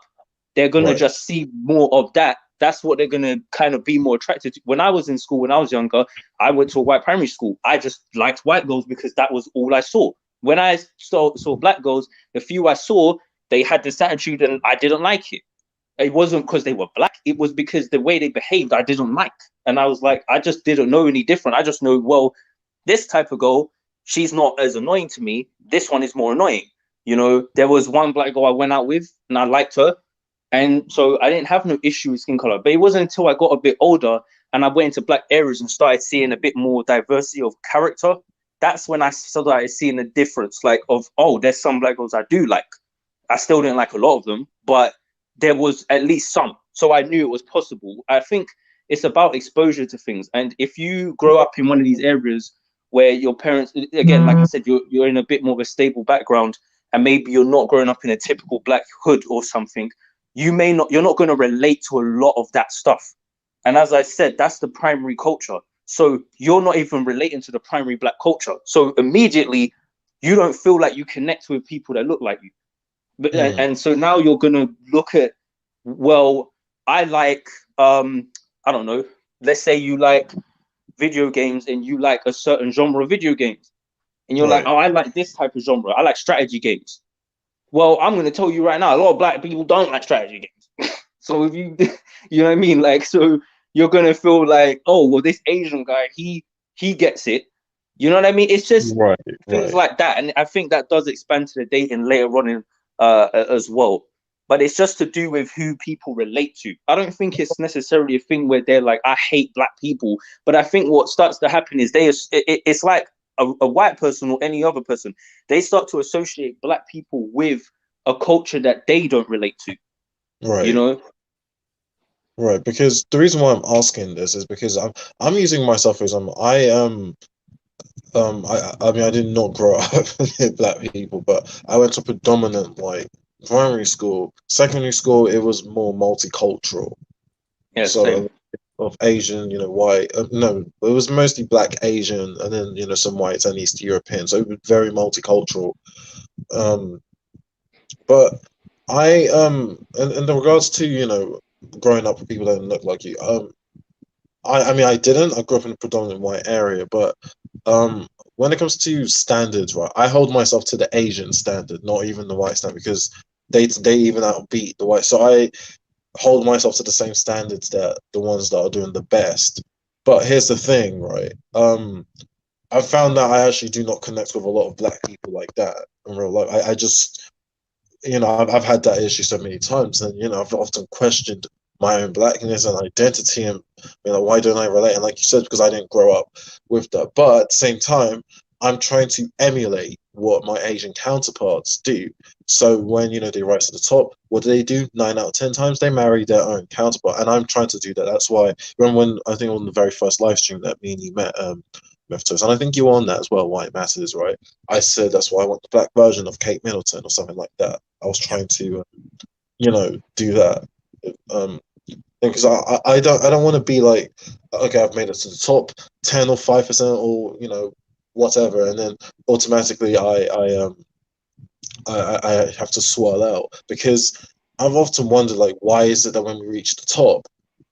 they're going to just see more of that. That's what they're going to kind of be more attracted to. When I was in school, when I was younger, I went to a white primary school. I just liked white girls because that was all I saw. When I saw black girls, the few I saw, they had this attitude and I didn't like it. it wasn't because they were black. It was because the way they behaved, I didn't like. And I was like, I just didn't know any different. I just know, well, this type of girl, she's not as annoying to me. This one is more annoying. You know, there was one black girl I went out with and I liked her. And so I didn't have no issue with skin color. But it wasn't until I got a bit older and I went into black areas and started seeing a bit more diversity of character. That's when I started seeing a difference, like of, oh, there's some black girls I do like. I still didn't like a lot of them, but there was at least some. So I knew it was possible. I think it's about exposure to things. And if you grow up in one of these areas where your parents, again, like I said, you're in a bit more of a stable background, and maybe you're not growing up in a typical black hood or something, you're not going to relate to a lot of that stuff. And as I said, that's the primary culture. So you're not even relating to the primary black culture. So immediately you don't feel like you connect with people that look like you. But and so now you're going to look at, well, I like, I don't know, let's say you like video games and you like a certain genre of video games. And you're like, oh, I like this type of genre. I like strategy games. Well, I'm going to tell you right now, a lot of black people don't like strategy games. So if you, you know what I mean? Like, so you're going to feel like, oh, well, this Asian guy, he gets it. You know what I mean? It's just things like that. And I think that does expand to the dating later on in, as well. But it's just to do with who people relate to. I don't think it's necessarily a thing where they're like, I hate black people. But I think what starts to happen is it's like a white person or any other person. They start to associate black people with a culture that they don't relate to. Right. You know? Right. Because the reason why I'm asking this is because I'm using myself as I mean, I did not grow up with black people, but I went to predominant like primary school. Secondary school, it was more multicultural. Yeah, so same. of Asian, white. No, it was mostly black, Asian, and then some whites and East European. So it was very multicultural. But I in regards to growing up with people that look like you, I mean I didn't. I grew up in a predominant white area, but when it comes to standards, right, I hold myself to the Asian standard, not even the white standard, because they even outbeat the white. So I hold myself to the same standards that the ones that are doing the best. But here's the thing, right? I found that I actually do not connect with a lot of black people like that in real life. I just, I've had that issue so many times, and I've often questioned my own blackness and identity, and why don't I relate? And like you said, because I didn't grow up with that. But at the same time, I'm trying to emulate what my Asian counterparts do. So when they rise to the top, what do? 9 out of 10 times they marry their own counterpart, and I'm trying to do that. That's why when I think on the very first live stream that me and you met, Meftos, and I think you were on that as well. Why it matters, right? I said that's why I want the black version of Kate Middleton or something like that. I was trying to, do that. Because I don't want to be like, okay, I've made it to the top 10 or 5% or whatever, and then automatically I have to swirl out, because I've often wondered, like, why is it that when we reach the top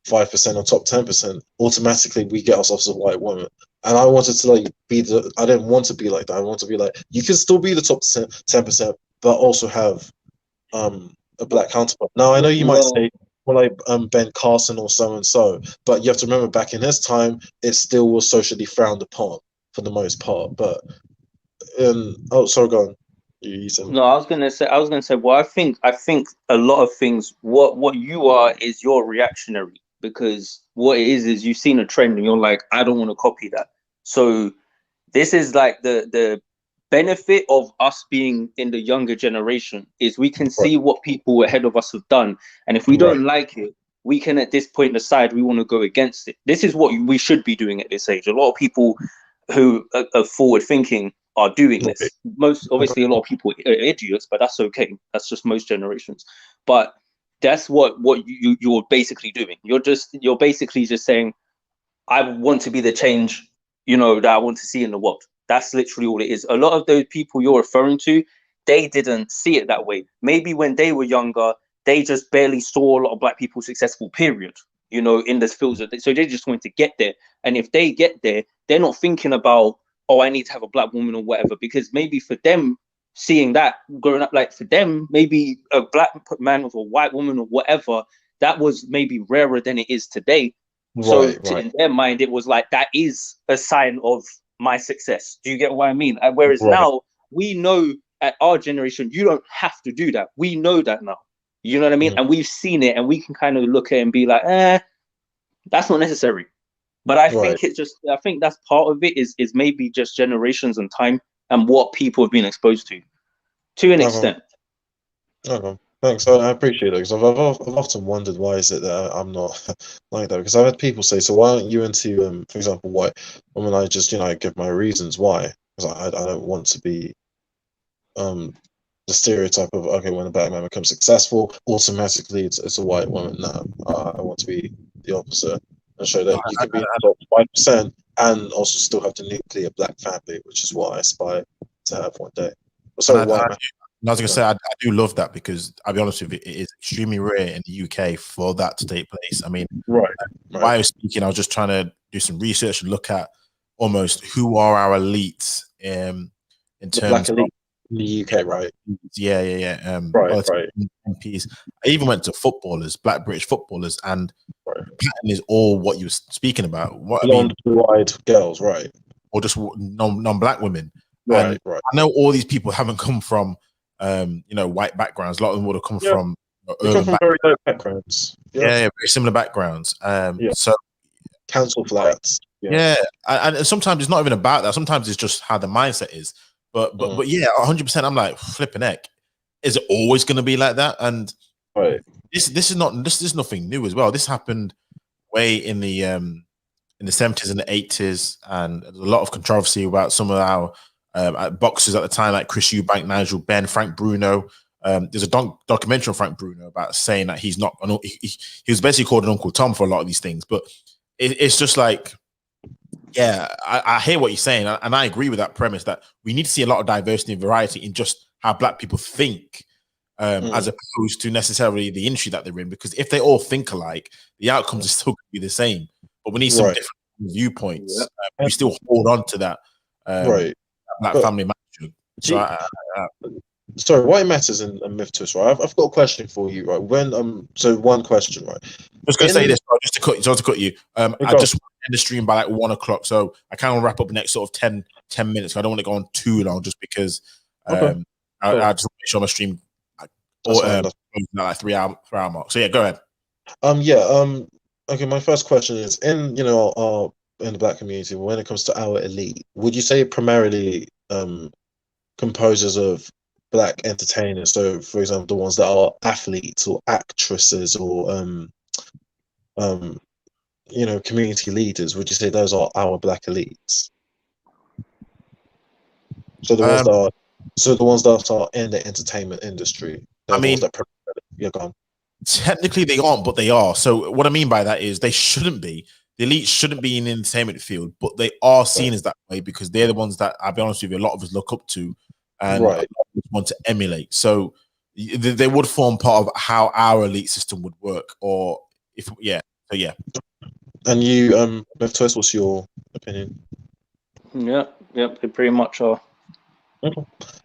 5% or top 10%, automatically we get ourselves a white woman? And I wanted to I didn't want to be like that. I want to be like, you can still be the top 10%, but also have a black counterpart. Now I know you might say, like Ben Carson or so and so, but you have to remember back in his time, it still was socially frowned upon for the most part. But sorry, go on. You said. No, I was gonna say. Well, I think a lot of things. What you are is you're reactionary, because what it is you've seen a trend and you're like, I don't want to copy that. So this is like the benefit of us being in the younger generation, is we can see what people ahead of us have done, and if we don't like it, we can at this point decide we want to go against it. This is what we should be doing at this age. A lot of people who are forward thinking are doing this. Obviously a lot of people are idiots, but that's okay. That's just most generations. But that's what you're basically doing. You're basically just saying, I want to be the change that I want to see in the world. That's literally all it is. A lot of those people you're referring to, they didn't see it that way. Maybe when they were younger, they just barely saw a lot of black people successful, period, in this field. So they just want to get there. And if they get there, they're not thinking about, oh, I need to have a black woman or whatever, because maybe for them, seeing that growing up, like for them, maybe a black man with a white woman or whatever, that was maybe rarer than it is today. So in their mind, it was like, that is a sign of my success. Do you get what I mean? Whereas now we know at our generation, you don't have to do that. We know that now. You know what I mean? And we've seen it, and we can kind of look at it and be like, that's not necessary. But I think it's just, I think that's part of it is maybe just generations and time and what people have been exposed to an extent. Okay. Thanks. I appreciate it, because I've often wondered, why is it that I'm not like that? Because I've had people say, so why aren't you into, for example, white? When I just, I give my reasons why. Because I don't want to be the stereotype of, okay, when a black man becomes successful, automatically it's a white woman. No, I want to be the opposite and show that you can be in the top 5% and also still have the nuclear black family, which is what I aspire to have one day. So I was going to say, I do love that, because I'll be honest with you, it is extremely rare in the UK for that to take place. I mean, while I was speaking, I was just trying to do some research and look at almost who are our elites in terms of in the UK, right? Yeah. MPs. I even went to footballers, black British footballers, and the pattern is all what you were speaking about. Blonde, blue-eyed girls, right? Or just non-black women. Right. I know all these people haven't come from white backgrounds. A lot of them would have come from very low backgrounds. Yeah, very similar backgrounds. So council flats. And sometimes it's not even about that. Sometimes it's just how the mindset is. But yeah, 100%. I'm like, flipping heck. Is it always going to be like that? And this is nothing new as well. This happened way in the 70s and the 80s, and there's a lot of controversy about some of our boxers at the time, like Chris Eubank, Nigel Benn, Frank Bruno. There's a documentary on Frank Bruno about saying that he's not. He was basically called an Uncle Tom for a lot of these things, but it's just like, yeah, I hear what you're saying, and I agree with that premise that we need to see a lot of diversity and variety in just how black people think, as opposed to necessarily the industry that they're in. Because if they all think alike, the outcomes are still going to be the same. But we need some different viewpoints. We still hold on to that. Black family management. Sorry, why it matters in a myth twist, right? I've got a question for you, right? So one question, right? I was going to say this, just to cut you. I just want to end the stream by like 1 o'clock, so I kind of wrap up the next sort of 10 minutes. I don't want to go on too long, just because I just want to make sure my stream like 3 hour mark. So yeah, go ahead. Okay, my first question is, in in the black community, when it comes to our elite, would you say primarily composers of black entertainers? So, for example, the ones that are athletes or actresses or community leaders. Would you say those are our black elites? So the ones that are in the entertainment industry. Gone. Technically, they aren't, but they are. So what I mean by that is they shouldn't be. The elites shouldn't be in the entertainment field, but they are seen as that way because they're the ones that, I'll be honest with you, a lot of us look up to and want to emulate. So they would form part of how our elite system would work. So yeah. And you, Myth Twist, what's your opinion? Yeah, they pretty much are.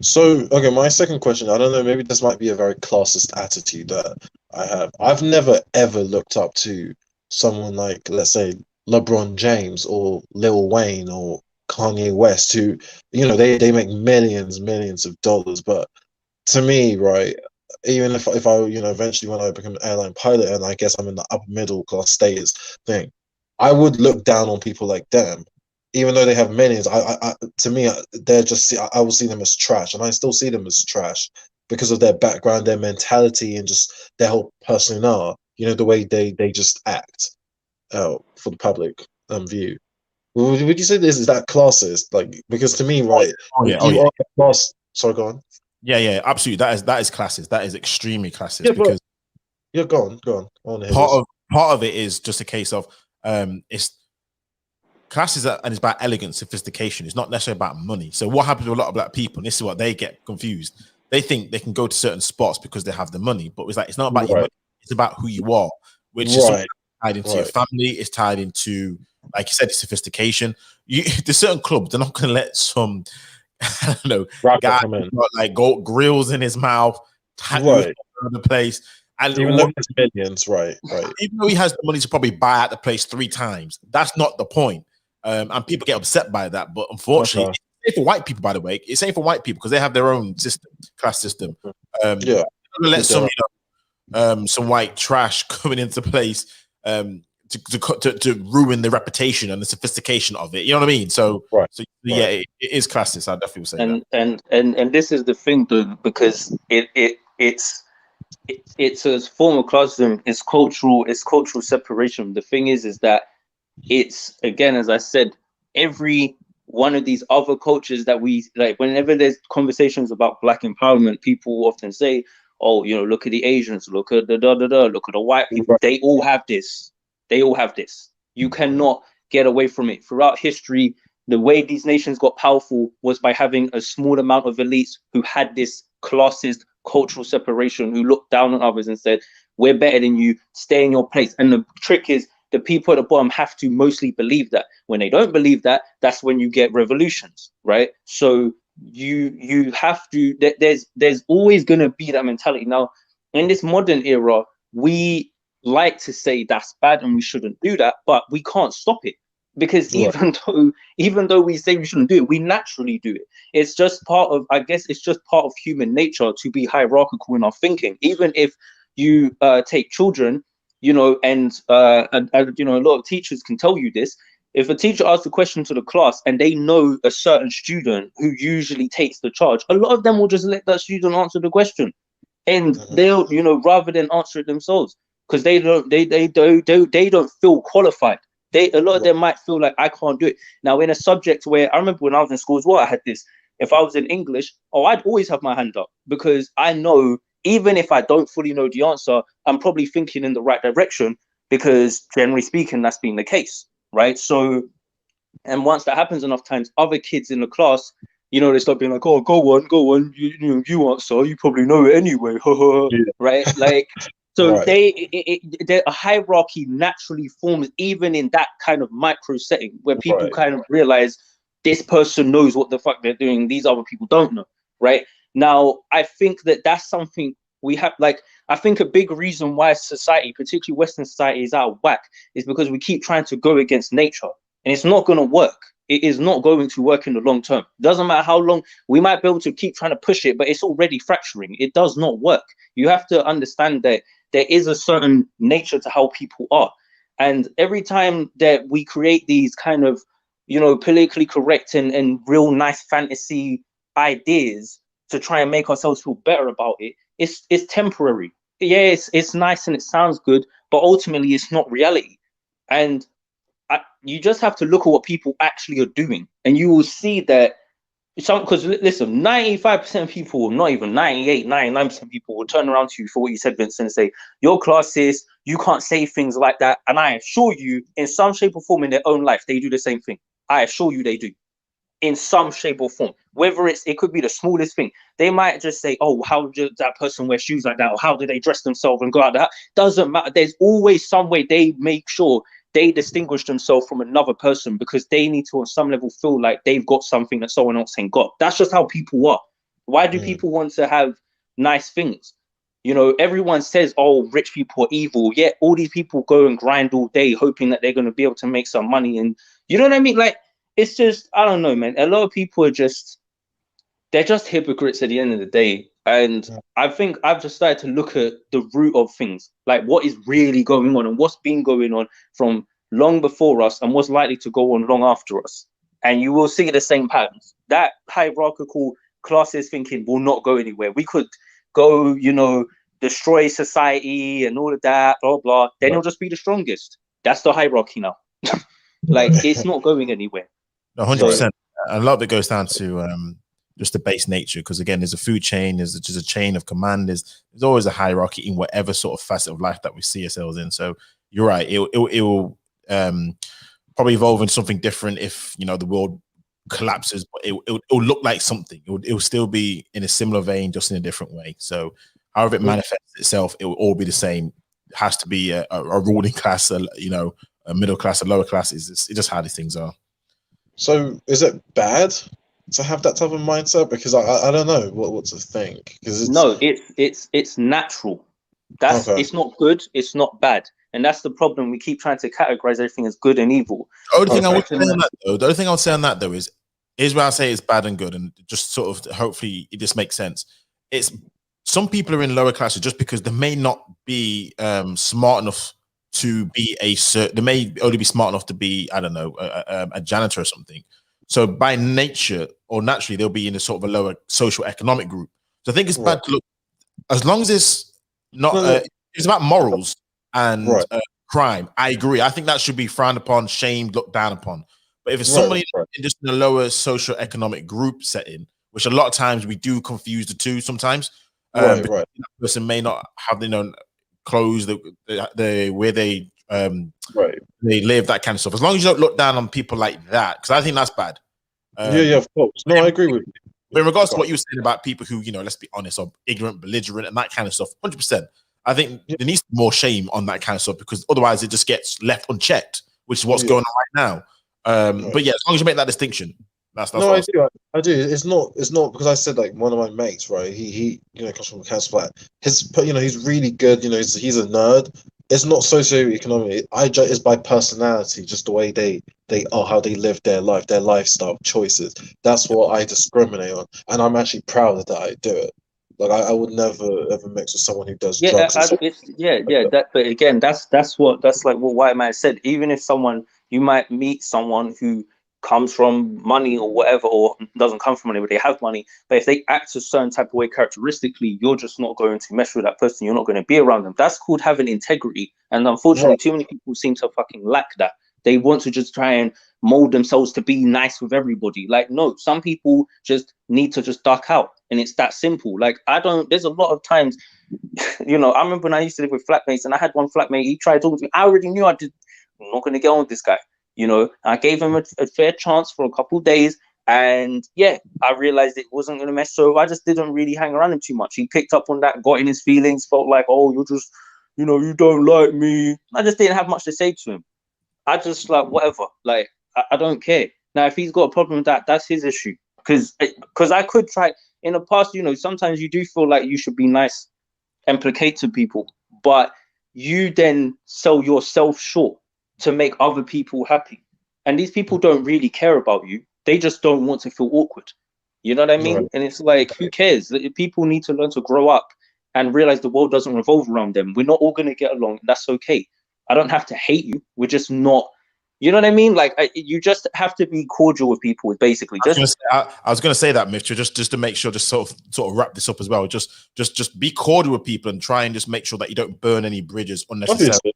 So, okay, my second question, I don't know, maybe this might be a very classist attitude that I have. I've never, ever looked up to someone like, let's say, LeBron James or Lil Wayne or Kanye West, who, they make millions of dollars. But to me, right, even if I, eventually when I become an airline pilot and I guess I'm in the upper middle class status thing, I would look down on people like them. Even though they have millions, to me, they're just, I will see them as trash, and I still see them as trash because of their background, their mentality, and just their whole persona. The way they just act for the public view. Would you say this is that classist? Like, because to me, right, you are a class. Sorry, go on. Yeah, absolutely. That is classist. That is extremely classist. Because go on. Part of it is just a case of it's. Class and it's about elegance, sophistication. It's not necessarily about money. So what happens to a lot of black people, and this is what they get confused. They think they can go to certain spots because they have the money, but it's not about your money. It's about who you are, which is tied into your family. It's tied into, like you said, sophistication. There's certain clubs, they're not going to let some I don't know, Rapper guy come in. got like gold grills in his mouth, tattoos Right. all over the place. And Even though it's millions, right. even though he has the money to probably buy out the place 3 times, that's not the point. And people get upset by that. But unfortunately, Okay. it's safe for white people, by the way. It's safe for white people because they have their own system, class system. Yeah. You're gonna let some, some white trash coming into place to ruin the reputation and the sophistication of it. You know what I mean? So, Right. Yeah, it is classist. I definitely would say that. And this is the thing, though, because it's a form of classism. It's cultural separation. The thing is that it's, again, as I said, every one of these other cultures that we like, whenever there's conversations about black empowerment, people often say, oh, look at the Asians, look at the look at the white people. They all have this. You cannot get away from it. Throughout history, the way these nations got powerful was by having a small amount of elites who had this classist cultural separation, who looked down on others and said, we're better than you, stay in your place. And the trick is, the people at the bottom have to mostly believe that. When they don't believe that, that's when you get revolutions, right? So you have to, there's always going to be that mentality. Now, in this modern era, we like to say that's bad and we shouldn't do that, but we can't stop it. Because even though we say we shouldn't do it, we naturally do it. It's just part of, I guess, it's just part of human nature to be hierarchical in our thinking. Even if you take children, and a lot of teachers can tell you this. If a teacher asks a question to the class and they know a certain student who usually takes the charge, a lot of them will just let that student answer the question, and they'll, rather than answer it themselves, because they don't feel qualified. A lot of them might feel like, I can't do it. Now, in a subject where I remember when I was in school as well, I had this. If I was in English, I'd always have my hand up, because I know, even if I don't fully know the answer, I'm probably thinking in the right direction, because generally speaking, that's been the case, right? So, and once that happens enough times, other kids in the class, they start being like, oh, go on, you answer, you probably know it anyway, right? Like, so right. A hierarchy naturally forms even in that kind of micro setting where people kind of realize this person knows what the fuck they're doing, these other people don't know, right? Now, I think that's something we have, like, I think a big reason why society, particularly Western society, is out of whack is because we keep trying to go against nature, and it's not going to work. It is not going to work in the long term. Doesn't matter how long, we might be able to keep trying to push it, but it's already fracturing. It does not work. You have to understand that there is a certain nature to how people are. And every time that we create these kind of, politically correct and real nice fantasy ideas to try and make ourselves feel better about it, it's temporary. Yeah, it's nice and it sounds good, but ultimately it's not reality. And you just have to look at what people actually are doing, and you will see that because listen, 95% of people, not even 98, 99% of people will turn around to you for what you said, Vincent, and say, you're classist, you can't say things like that. And I assure you, in some shape or form in their own life, they do the same thing. I assure you they do. In some shape or form, whether it could be the smallest thing. They might just say, oh, how did that person wear shoes like that? Or how did they dress themselves and go out that? Doesn't matter. There's always some way they make sure they distinguish themselves from another person, because they need to, on some level, feel like they've got something that someone else ain't got. That's just how people are. Why do people want to have nice things? Everyone says, oh, rich people are evil. Yet all these people go and grind all day, hoping that they're going to be able to make some money. And you know what I mean? Like, it's just, I don't know, man. A lot of people they're just hypocrites at the end of the day. And I think I've just started to look at the root of things, like what is really going on and what's been going on from long before us and what's likely to go on long after us. And you will see the same patterns. That hierarchical classist thinking will not go anywhere. We could go, destroy society and all of that, blah, blah. Then you'll just be the strongest. That's the hierarchy now. Like, it's not going anywhere. 100%. A lot of it goes down to just the base nature, because again, there's a food chain, there's just a chain of command, there's always a hierarchy in whatever sort of facet of life that we see ourselves in. So you're right, it will probably evolve into something different if the world collapses, but it'll look like something. It'll still be in a similar vein, just in a different way. So however it manifests itself, it will all be the same. It has to be a ruling class, a middle class, a lower class. It's just how these things are. So is it bad to have that type of mindset? Because I don't know what to think. Because No, it's natural. That's Okay. It's not good, it's not bad. And that's the problem. We keep trying to categorize everything as good and evil. The only thing I Okay. would say on that, though, the only thing I would say on that though is where I say it's bad and good, and just sort of hopefully it just makes sense. It's some people are in lower classes just because they may not be smart enough to be they may only be smart enough to be, I don't know, a janitor or something. So by nature or naturally they'll be in a sort of a lower social economic group. So I think it's bad to look, as long as it's not it's about morals and crime. I agree. I think that should be frowned upon, shamed, looked down upon. But if it's somebody in just in a lower social economic group setting, which a lot of times we do confuse the two sometimes, that person may not have clothes, the where they they live, that kind of stuff. As long as you don't look down on people like that, because I think that's bad. Yeah, of course. No, I agree with you. But in regards to what you were saying about people who, let's be honest, are ignorant, belligerent, and that kind of stuff, 100%. I think there needs to be more shame on that kind of stuff, because otherwise it just gets left unchecked, which is what's going on right now. But yeah, as long as you make that distinction, that's no, I do. It's not because I said, like, one of my mates, right? He comes from a council flat. He's really good. He's a nerd. It's not socioeconomic. It's by personality, just the way they are, how they live their life, their lifestyle choices. That's what I discriminate on, and I'm actually proud that I do it. Like, I would never ever mix with someone who does drugs. But again, that's like what White Man said. Even if you might meet someone who comes from money or whatever, or doesn't come from money, but they have money. But if they act a certain type of way characteristically, you're just not going to mesh with that person. You're not going to be around them. That's called having integrity. And unfortunately, too many people seem to fucking lack that. They want to just try and mold themselves to be nice with everybody. Like, no, some people just need to just duck out. And it's that simple. Like, there's a lot of times, I remember when I used to live with flatmates, and I had one flatmate, he tried talking to me. I already knew I'm not going to get on with this guy. I gave him a fair chance for a couple of days, and yeah, I realized it wasn't going to mess. So I just didn't really hang around him too much. He picked up on that, got in his feelings, felt like, oh, you're just, you don't like me. I just didn't have much to say to him. I just, like, whatever. Like, I don't care. Now, if he's got a problem with that, that's his issue. Because I could try in the past. Sometimes you do feel like you should be nice and placate to people, but you then sell yourself short to make other people happy. And these people don't really care about you. They just don't want to feel awkward. You know what I mean? Right. And it's like, who cares? People need to learn to grow up and realize the world doesn't revolve around them. We're not all going to get along. That's okay. I don't have to hate you. We're just not, you know what I mean? Like, you just have to be cordial with people, basically. I was going to say that, Mitchell, just to make sure, just sort of wrap this up as well. Just be cordial with people and try and just make sure that you don't burn any bridges unnecessarily.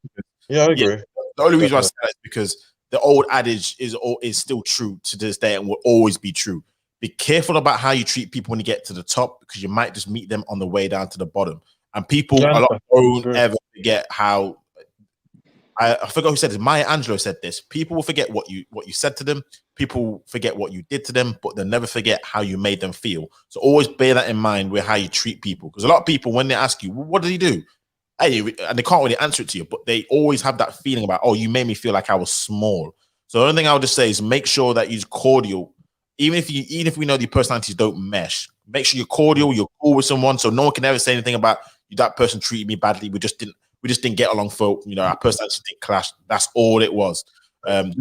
Yeah, I agree. Yeah, the only reason I say that is because the old adage is still true to this day and will always be true. Be careful about how you treat people when you get to the top, because you might just meet them on the way down to the bottom. And people a lot don't ever forget how. I forgot who said this. Maya Angelou said this. People will forget what you said to them. People forget what you did to them, but they'll never forget how you made them feel. So always bear that in mind with how you treat people. Because a lot of people, when they ask you, well, what did he do? Hey, and they can't really answer it to you, but they always have that feeling about, oh, you made me feel like I was small. So the only thing I would just say is make sure that you're cordial. Even if we know the personalities don't mesh, make sure you're cordial, you're cool with someone, so no one can ever say anything about that person treated me badly. We just didn't get along for, our personalities didn't clash. That's all it was.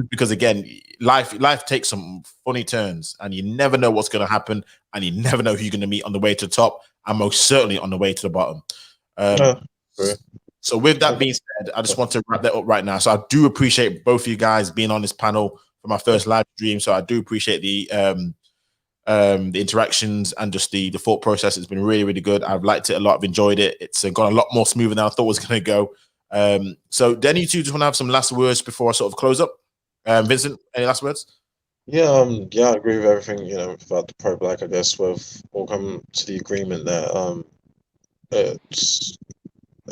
Because again, life takes some funny turns, and you never know what's going to happen, and you never know who you're going to meet on the way to the top, and most certainly on the way to the bottom. So with that being said, I just want to wrap that up right now. So I do appreciate both of you guys being on this panel for my first live stream. So I do appreciate the interactions and just the thought process. It's been really, really good. I've liked it a lot. I've enjoyed it. It's gone a lot more smoother than I thought it was going to go. So then you two just want to have some last words before I sort of close up. Vincent, any last words? Yeah, I agree with everything, about the pro-black. I guess we've all come to the agreement that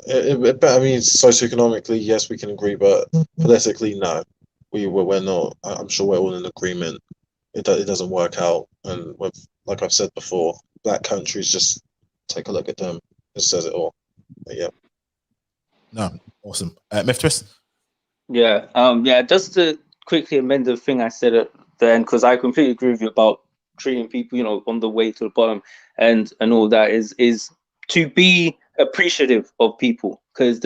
I mean, socioeconomically, yes, we can agree, but politically, no, we're not. I'm sure we're all in agreement. It doesn't work out, and like I've said before, black countries, just take a look at them. It says it all. But yeah. No, awesome. Miftis? Yeah, just to quickly amend the thing I said at the end, because I completely agree with you about treating people, you know, on the way to the bottom and all that is to be appreciative of people. Because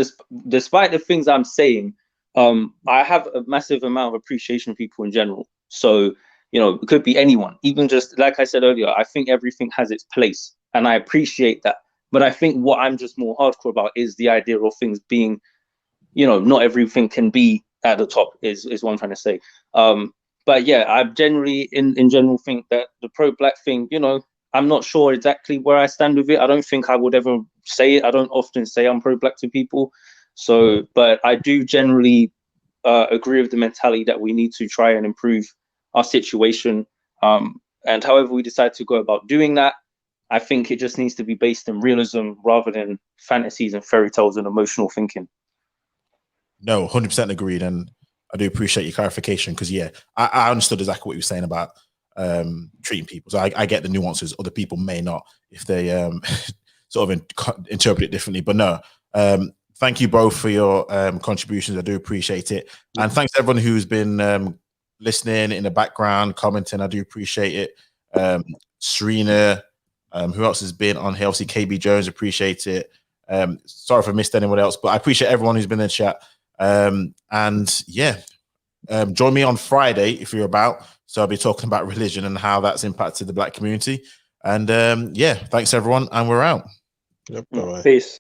despite the things I'm saying, I have a massive amount of appreciation for people in general. So, you know, it could be anyone, even just like I said earlier, I think everything has its place and I appreciate that. But I think what I'm just more hardcore about is the idea of things being, you know, not everything can be at the top is what I'm trying to say. But yeah, I generally, in general, think that the pro-black thing, you know, I'm not sure exactly where I stand with it. I don't think I would ever say it. I don't often say I'm pro-black to people. So, but I do generally agree with the mentality that we need to try and improve our situation. And however we decide to go about doing that, I think it just needs to be based in realism rather than fantasies and fairy tales and emotional thinking. No, 100% agreed. And I do appreciate your clarification because, yeah, I understood exactly what you were saying about treating people. So I get the nuances. Other people may not if they sort of interpret it differently. But no, thank you both for your contributions. I do appreciate it. And thanks to everyone who's been listening in the background, commenting. I do appreciate it. Serena, who else has been on here? Obviously, KB Jones, appreciate it. Sorry if I missed anyone else, but I appreciate everyone who's been in the chat. And yeah, join me on Friday if you're about. So I'll be talking about religion and how that's impacted the black community. And yeah, thanks everyone, and we're out. Yep, bye-bye. Peace.